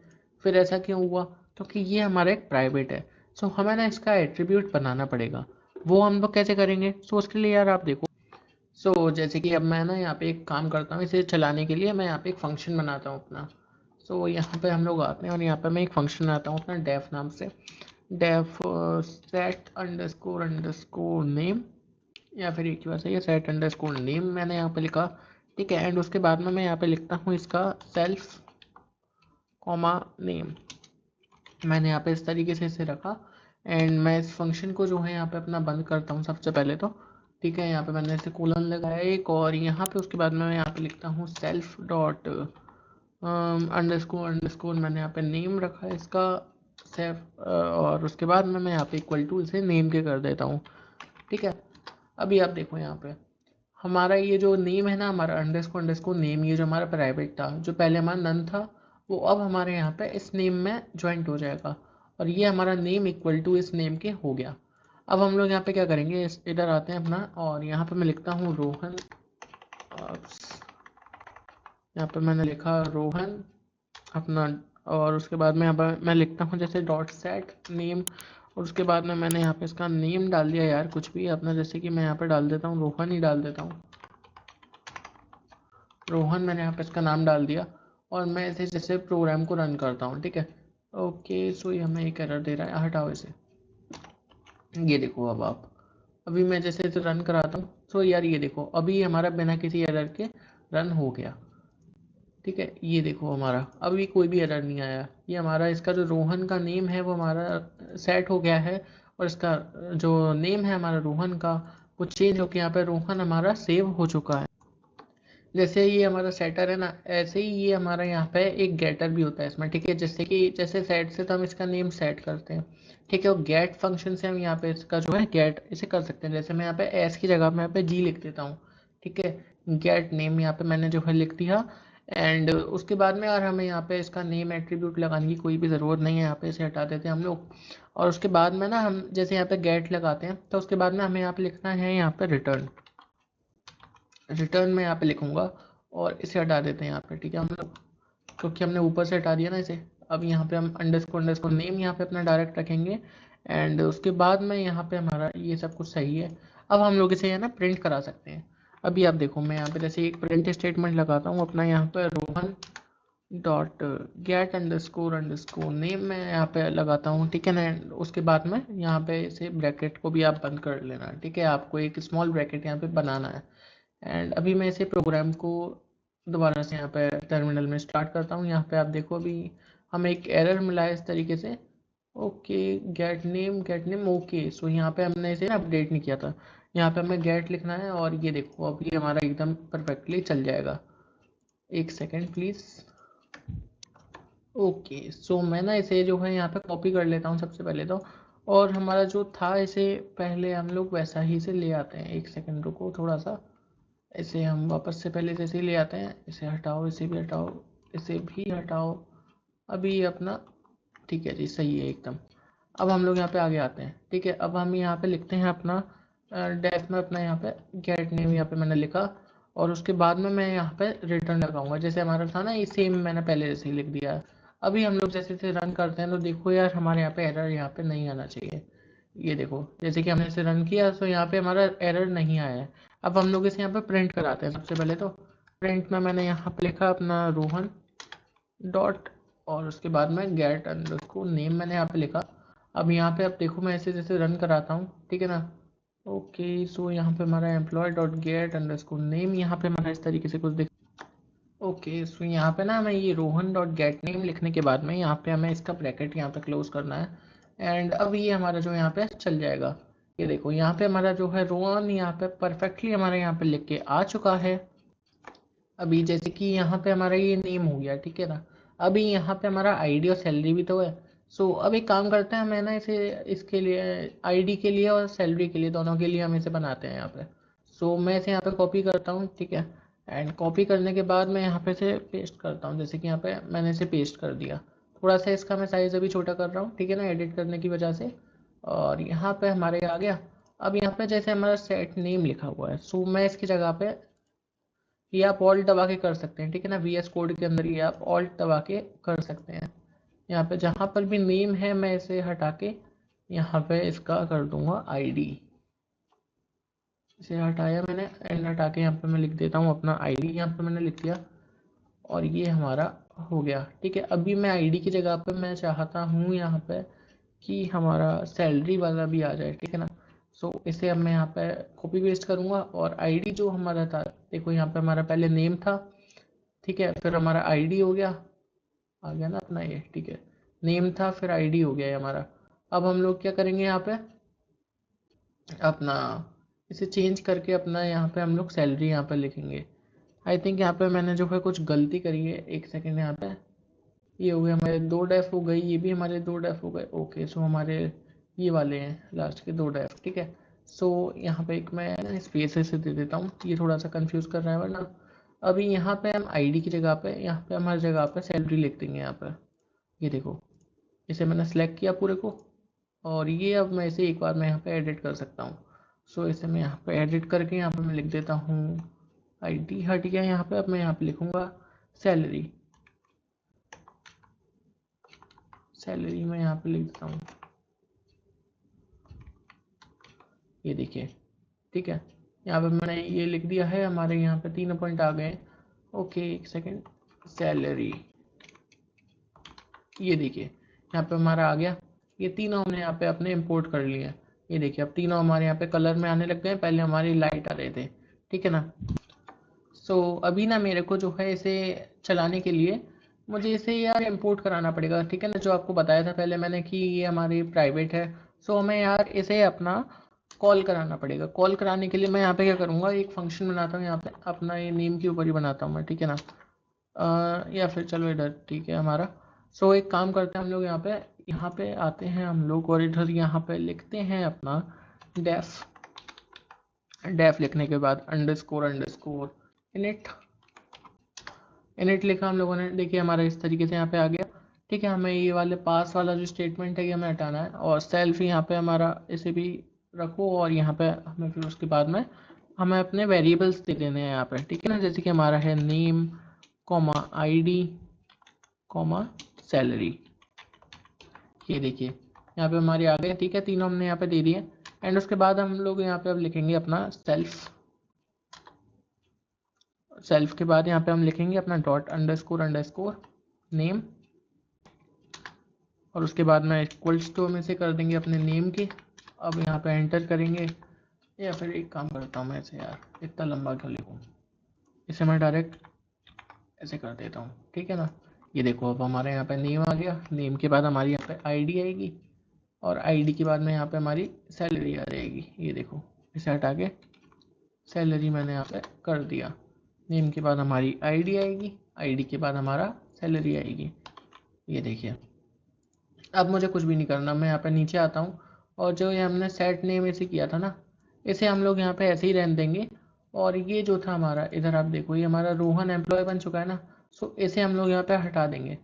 फिर ऐसा क्यों हुआ, क्योंकि ये हमारा एक प्राइवेट है। सो हमें ना इसका एट्रीब्यूट बनाना पड़ेगा। वो हम लोग कैसे करेंगे, सो उसके लिए यार आप देखो। सो जैसे कि अब मैं ना यहाँ पे एक काम करता हूँ, इसे चलाने के लिए मैं यहाँ पे एक फंक्शन बनाता हूँ अपना। सो यहाँ पे हम लोग आते हैं और यहाँ पे मैं एक फंक्शन बनाता हूँ अपना डेफ नाम से, डेफ सेट अंडरस्कोर नेम, या फिर एक ही बात है, सेट अंडरस्कोर नेम मैंने यहाँ पे लिखा, ठीक है। एंड उसके बाद में मैं यहाँ पे लिखता हूँ इसका सेल्फ कॉमा नेम, मैंने यहाँ पे इस तरीके से इसे रखा। एंड मैं इस फंक्शन को जो है यहाँ पे अपना बंद करता हूँ सबसे पहले तो, ठीक है। यहाँ पे मैंने इसे कोलन लगाया एक, और यहाँ पे उसके बाद में मैं यहाँ पे लिखता हूँ सेल्फ डॉट अंडरस्कोर मैंने यहाँ पे नेम रखा है इसका सेफ, और उसके बाद में मैं यहाँ पे इक्वल टू इसे नेम के कर देता हूँ, ठीक है। अभी आप देखो यहाँ पे हमारा ये जो नेम है ना, हमारा अंडरस्कोर नेम, ये जो हमारा प्राइवेट था, जो पहले हमारा नन था, वो अब हमारे यहाँ पे इस नेम में ज्वाइंट हो जाएगा, और ये हमारा नेम इक्वल टू इस नेम के हो गया। अब हम लोग यहाँ पे क्या करेंगे, इधर आते हैं अपना, और यहाँ पे मैं लिखता हूँ रोहन, यहाँ पे मैंने लिखा रोहन अपना, और उसके बाद में यहाँ पर मैं लिखता हूँ जैसे डॉट सेट नेम, और उसके बाद में मैंने यहाँ पे इसका नेम डाल दिया यार कुछ भी अपना, जैसे कि मैं यहाँ पे डाल देता हूँ रोहन ही डाल देता हूँ, रोहन मैंने यहाँ पे इसका नाम डाल दिया। और मैं इसे जैसे प्रोग्राम को रन करता हूँ, ठीक है। ओके, सो ये हमें एक एरर दे रहा है, हटाओ इसे। ये देखो अब आप, अभी मैं जैसे इसे रन कराता हूँ, सो यार ये देखो अभी हमारा बिना किसी एरर के रन हो गया, ठीक है। ये देखो हमारा अभी कोई भी एरर नहीं आया, ये हमारा इसका जो रोहन का नेम है वो हमारा सेट हो गया है, और इसका जो नेम है हमारा रोहन का, वो चेंज होकर यहाँ पे रोहन हमारा सेव हो चुका है। जैसे ये हमारा सेटर है ना, ऐसे ही ये हमारा यहाँ पे एक गेटर भी होता है इसमें, ठीक है। जैसे कि जैसे सेट से तो हम इसका नेम सेट करते हैं, ठीक है। और गेट फंक्शन से हम यहाँ पे इसका जो है गेट इसे कर सकते हैं। जैसे मैं यहाँ पे एस की जगह मैं यहाँ पे जी लिख देता हूँ, ठीक है। गेट नेम यहाँ पे मैंने जो है लिख दिया। एंड उसके बाद में यार हमें यहाँ पे इसका नेम एट्रीब्यूट लगाने की कोई भी ज़रूरत नहीं है, यहाँ पे इसे हटा देते हैं हम लोग। और उसके बाद में ना हम जैसे यहाँ पे गेट लगाते हैं, तो उसके बाद में हमें यहाँ पे लिखना है यहाँ पे रिटर्न, रिटर्न में यहाँ पे लिखूंगा, और इसे हटा देते हैं यहाँ पे, ठीक है हम लोग, क्योंकि हमने ऊपर से हटा दिया ना इसे। अब यहाँ पे हम अंडरस्कोर नेम यहाँ पे अपना डायरेक्ट रखेंगे। एंड उसके बाद में यहाँ पे हमारा ये सब कुछ सही है। अब हम लोग इसे है ना प्रिंट करा सकते हैं। अभी आप देखो मैं यहाँ पे जैसे एक प्रिंट स्टेटमेंट लगाता हूँ अपना, यहाँ पे Rohan dot gate underscore name में यहाँ पे लगाता हूँ, ठीक है ना। उसके बाद में यहाँ पे इसे ब्रैकेट को भी आप बंद कर लेना, ठीक है। आपको एक स्मॉल ब्रैकेट यहाँ पे बनाना है। एंड अभी मैं इसे प्रोग्राम को दोबारा से यहाँ पे टर्मिनल में स्टार्ट करता हूँ। यहाँ पे आप देखो अभी हमें एक एरर मिला है इस तरीके से। ओके, गेट नेम ओके, सो यहाँ पे हमने इसे ना अपडेट नहीं किया था। यहाँ पे हमें गेट लिखना है, और ये देखो अब ये हमारा एकदम परफेक्टली चल जाएगा। एक सेकेंड प्लीज़। ओके, सो मैं ना इसे जो है यहाँ पे कॉपी कर लेता हूँ सबसे पहले तो, और हमारा जो था इसे पहले हम लोग वैसा ही से ले आते हैं। एक सेकेंड रुको थोड़ा सा, इसे हम वापस से पहले जैसे ही ले आते हैं। इसे हटाओ, इसे भी हटाओ, इसे भी हटाओ। अभी अपना ठीक है जी, सही है एकदम। अब हम लोग यहाँ पे आगे आते हैं, ठीक है। अब हम यहाँ पे लिखते हैं अपना डेफ में अपना यहाँ पे गेट नेम यहाँ पे मैंने लिखा, और उसके बाद में मैं यहाँ पे रिटर्न लगाऊंगा जैसे हमारा था ना, ये सेम मैंने पहले जैसे ही लिख दिया है। अभी हम लोग जैसे इसे रन करते हैं तो देखो यार हमारे यहाँ पे एरर यहाँ पे नहीं आना चाहिए। ये देखो जैसे कि हमने इसे रन किया तो यहाँ पे हमारा एरर नहीं आया है। अब हम लोग इसे यहाँ पे प्रिंट कराते हैं। सबसे पहले तो प्रिंट में मैंने यहाँ पे लिखा अपना रोहन डॉट, और उसके बाद में गेट अंडरस्कोर नेम मैंने यहाँ पे लिखा। अब यहाँ पे आप देखो, मैं ऐसे जैसे रन कराता हूँ, ठीक है ना। ओके, सो यहाँ पे हमारा employ dot gate underscore name, यहाँ पे हमारा इस तरीके से कुछ दिख। ओके, सो यहाँ पे ना हमें ये रोहन डॉट गेट नेम लिखने के बाद में यहाँ पे हमें इसका ब्रैकेट यहाँ पे क्लोज करना है। एंड अब ये हमारा जो यहाँ पे चल जाएगा। ये देखो यहाँ पे हमारा जो है रोहन यहाँ पे परफेक्टली हमारे यहाँ पे लिख के आ चुका है। अभी जैसे कि यहाँ पे हमारा ये नेम हो गया, ठीक है ना। अभी यहाँ पे हमारा आईडी और सैलरी भी तो है। सो अब एक काम करते हैं, मैं ना इसे इसके लिए आईडी के लिए और सैलरी के लिए, दोनों के लिए हम इसे बनाते हैं यहाँ पे। सो मैं इसे यहाँ पे कॉपी करता हूँ, ठीक है। एंड कॉपी करने के बाद मैं यहाँ पे से पेस्ट करता हूँ, जैसे कि यहाँ पे मैंने इसे पेस्ट कर दिया। थोड़ा सा इसका मैं साइज़ अभी छोटा कर रहा हूँ, ठीक है ना, एडिट करने की वजह से। और यहाँ पे हमारे आ गया। अब यहाँ पे जैसे हमारा सेट नेम लिखा हुआ है, सो मैं इसकी जगह पे ये आप ऑल्ट दबा के कर सकते हैं, ठीक है ना। वीएस कोड के अंदर ये आप ऑल्ट दबा के कर सकते हैं। यहाँ पे जहाँ पर भी नेम है मैं इसे हटा के यहाँ पे इसका कर दूंगा आईडी। इसे हटाया मैंने एंड हटा के यहाँ पे मैं लिख देता हूँ अपना आईडी, यहाँ पे मैंने लिख दिया। और ये हमारा हो गया, ठीक है। अभी मैं आईडी की जगह पे मैं चाहता हूँ यहाँ पे कि हमारा सैलरी वाला भी आ जाए, ठीक है ना। सो इसे अब मैं यहाँ पे कॉपी पेस्ट करूँगा और आईडी जो हमारा था, देखो यहाँ पे हमारा पहले नेम था, ठीक है, फिर हमारा आईडी हो गया, आ गया ना अपना ये, ठीक है। नेम था फिर आईडी हो गया ये हमारा। अब हम लोग क्या करेंगे यहाँ पे अपना इसे चेंज करके अपना यहाँ पे हम लोग सैलरी यहाँ पे लिखेंगे। आई थिंक यहाँ पे मैंने जो है कुछ गलती करी है, एक सेकेंड। यहाँ पे ये हो गए हमारे 2 डेफ हो गई, ये भी हमारे 2 डेफ हो गए। ओके, सो हमारे ये वाले हैं लास्ट के 2 डेफ, ठीक है। सो यहाँ पे एक मैं ना स्पेस से दे देता हूँ, ये थोड़ा सा कंफ्यूज कर रहा है वरना। अभी यहाँ पे हम आईडी की जगह पे यहाँ पे हमारी जगह पे सैलरी लिख देंगे यहाँ पे। ये देखो, इसे मैंने सेलेक्ट किया पूरे को। और ये अब मैं इसे एक बार मैं यहाँ पे एडिट कर सकता हूँ। सो इसे मैं यहाँ पे एडिट करके यहाँ पे मैं लिख देता हूँ आईडी हट गया यहाँ पे। अब मैं यहाँ पे लिखूँगा सैलरी। सैलरी मैं यहाँ पे लिख देता हूँ, ये देखिए, ठीक है। यहाँ पे मैंने ये लिख दिया है, हमारे यहाँ पे 3 पॉइंट आ गए। ओके, एक सेकेंड, सैलरी, ये देखिए यहाँ पे हमारा आ गया। ये तीनों हमने यहाँ पे अपने इंपोर्ट कर लिए। ये देखिए अब तीनों हमारे यहाँ पे कलर में आने लग गए, पहले हमारी लाइट आ रहे थे, ठीक है ना। सो अभी ना मेरे को जो है इसे चलाने के लिए मुझे इसे यार इंपोर्ट कराना पड़ेगा, ठीक है ना। जो आपको बताया था पहले मैंने कि ये हमारी प्राइवेट है। सो हमें यार इसे अपना कॉल कराना पड़ेगा। कॉल कराने के लिए मैं यहाँ पे क्या करूँगा, एक फंक्शन बनाता हूँ यहाँ पे अपना, ये नेम के ऊपर ही बनाता हूँ मैं, ठीक है ना। या फिर चलो इधर, ठीक है हमारा। सो एक काम करते हैं हम लोग, यहाँ पे आते हैं हम लोग और इधर यहाँ पे लिखते हैं अपना डेफ। डेफ लिखने के बाद अंडरस्कोर अंडरस्कोर इनिट। इनिट लिखा हम लोगों ने, देखिए हमारा इस तरीके से यहाँ पे आ गया, ठीक है। हमें ये वाले पास वाला जो स्टेटमेंट है ये हमें हटाना है और सेल्फ यहाँ पे हमारा इसे भी रखो। और यहाँ पे हमें फिर उसके बाद में हमें अपने वेरिएबल्स दे देने हैं यहाँ पे, ठीक है ना। जैसे कि हमारा है name comma ID comma salary. ये देखिए यहाँ पे हमारे आ गए, ठीक है, तीनों हमने यहाँ पे दे दिए। एंड उसके बाद हम लोग यहाँ पे अब लिखेंगे अपना सेल्फ। सेल्फ के बाद यहाँ पे हम लिखेंगे अपना डॉट अंडरस्कोर अंडरस्कोर नेम। और उसके बाद में इक्वल्स टू में से कर देंगे अपने नेम के। अब यहाँ पे एंटर करेंगे, या फिर एक काम करता हूँ मैं इसे, यार इतना लंबा क्यों लिखूँ, इसे मैं डायरेक्ट ऐसे कर देता हूँ, ठीक है ना। ये देखो अब हमारे यहाँ पे नेम आ गया, नेम के बाद हमारी यहाँ पे आईडी आएगी और आईडी के बाद में यहाँ पे हमारी सैलरी आ जाएगी। ये देखो, इसे हटा के सैलरी मैंने यहाँ पे कर दिया। नेम के बाद हमारी आईडी आएगी, आईडी के बाद हमारा सैलरी आएगी। ये देखिए अब मुझे कुछ भी नहीं करना, मैं यहाँ पे नीचे आता हूँ और जो ये हमने सेट नेम इसे किया था ना, इसे हम लोग यहाँ पे ऐसे ही रहने देंगे। और ये जो था हमारा, इधर आप देखो, ये हमारा रोहन एम्प्लॉय बन चुका है ना। सो इसे हम लोग यहाँ पे हटा देंगे।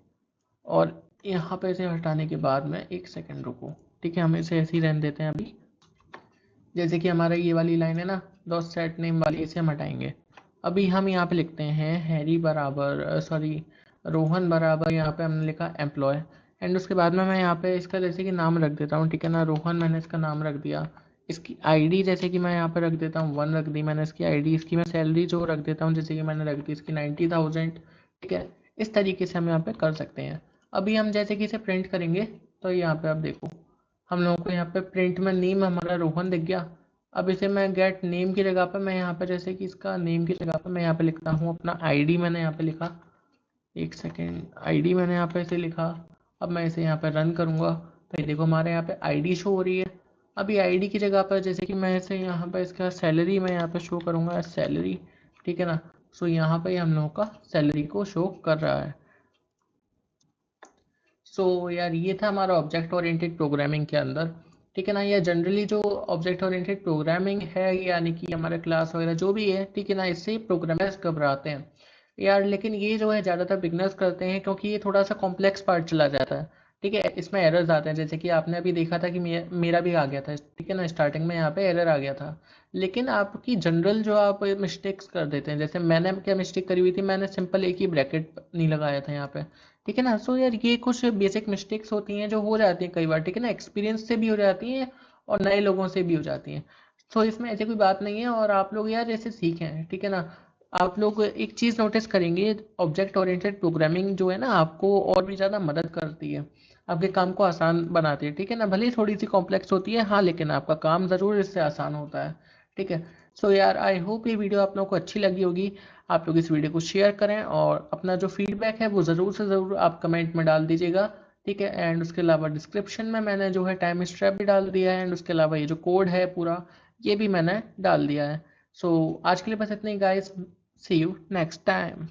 और यहाँ पे इसे हटाने के बाद में एक सेकेंड रुको, ठीक है, हम इसे ऐसे ही रहने देते हैं अभी। जैसे कि हमारा ये वाली लाइन है ना, डॉट सेट नेम वाली, इसे हम हटाएंगे। अभी हम यहाँ पे लिखते हैं हैरी बराबर सॉरी रोहन बराबर, यहाँ पे हमने लिखा एम्प्लॉय। एंड उसके बाद में मैं यहाँ पे इसका जैसे कि नाम रख देता हूँ, ठीक है ना, रोहन मैंने इसका नाम रख दिया। इसकी आईडी जैसे कि मैं यहाँ पे रख देता हूँ 1 रख दी मैंने इसकी आईडी। इसकी मैं सैलरी जो रख देता हूँ, जैसे कि मैंने रख दी इसकी 90,000, ठीक है। इस तरीके से हम यहाँ पे कर सकते हैं। अभी हम जैसे कि इसे प्रिंट करेंगे तो यहाँ पे आप देखो हम लोगों को यहाँ पे प्रिंट में नेम हमारा रोहन दिख गया। अब इसे मैं गेट नेम की जगह पे मैं यहाँ पे जैसे कि इसका नेम की जगह पे मैं यहाँ पे लिखता हूँ अपना आईडी। मैंने यहाँ पे लिखा, एक सेकेंड, आईडी मैंने यहाँ पे इसे लिखा। अब मैं इसे यहाँ पे रन करूँगा तो ये देखो हमारे यहाँ पे आईडी शो हो रही है। अभी आईडी की जगह पर जैसे कि मैं इसे यहाँ पे इसका सैलरी मैं यहाँ पे शो करूँगा सैलरी, ठीक है ना। सो यहाँ पे हम लोगों का सैलरी को शो कर रहा है। सो यार ये था हमारा ऑब्जेक्ट ओरिएंटेड प्रोग्रामिंग के अंदर, ठीक है ना। या जनरली जो ऑब्जेक्ट ओरिएंटेड प्रोग्रामिंग है यानी कि हमारा क्लास वगैरह जो भी है, ठीक है ना, इससे प्रोग्रामर्स घबराते हैं यार। लेकिन ये जो है ज़्यादातर बिगनर्स करते हैं क्योंकि ये थोड़ा सा कॉम्प्लेक्स पार्ट चला जाता है, ठीक है। इसमें एरर्स आते हैं जैसे कि आपने अभी देखा था कि मेरा भी आ गया था, ठीक है ना, स्टार्टिंग में यहाँ पे एरर आ गया था। लेकिन आपकी जनरल जो आप मिस्टेक्स कर देते हैं, जैसे मैंने क्या मिस्टेक करी हुई थी, मैंने सिंपल एक ही ब्रैकेट नहीं लगाया था यहाँ पे, ठीक है ना। सो यार ये कुछ बेसिक मिस्टेक्स होती हैं जो हो जाती हैं कई बार, ठीक है ना, एक्सपीरियंस से भी हो जाती हैं और नए लोगों से भी हो जाती हैं। सो इसमें ऐसी कोई बात नहीं है और आप लोग यार ऐसे सीखें, ठीक है ना। आप लोग एक चीज़ नोटिस करेंगे, ऑब्जेक्ट ओरिएंटेड प्रोग्रामिंग जो है ना आपको और भी ज़्यादा मदद करती है, आपके काम को आसान बनाती है, ठीक है ना। भले ही थोड़ी सी कॉम्प्लेक्स होती है हाँ, लेकिन आपका काम ज़रूर इससे आसान होता है, ठीक है। सो यार आई होप ये वीडियो आप लोगों को अच्छी लगी होगी। आप लोग इस वीडियो को शेयर करें और अपना जो फीडबैक है वो ज़रूर से ज़रूर आप कमेंट में डाल दीजिएगा, ठीक है। एंड उसके अलावा डिस्क्रिप्शन में मैंने जो है टाइम स्ट्रैप भी डाल दिया है एंड उसके अलावा ये जो कोड है पूरा ये भी मैंने डाल दिया है। सो आज के लिए बस इतना ही guys, see you next time.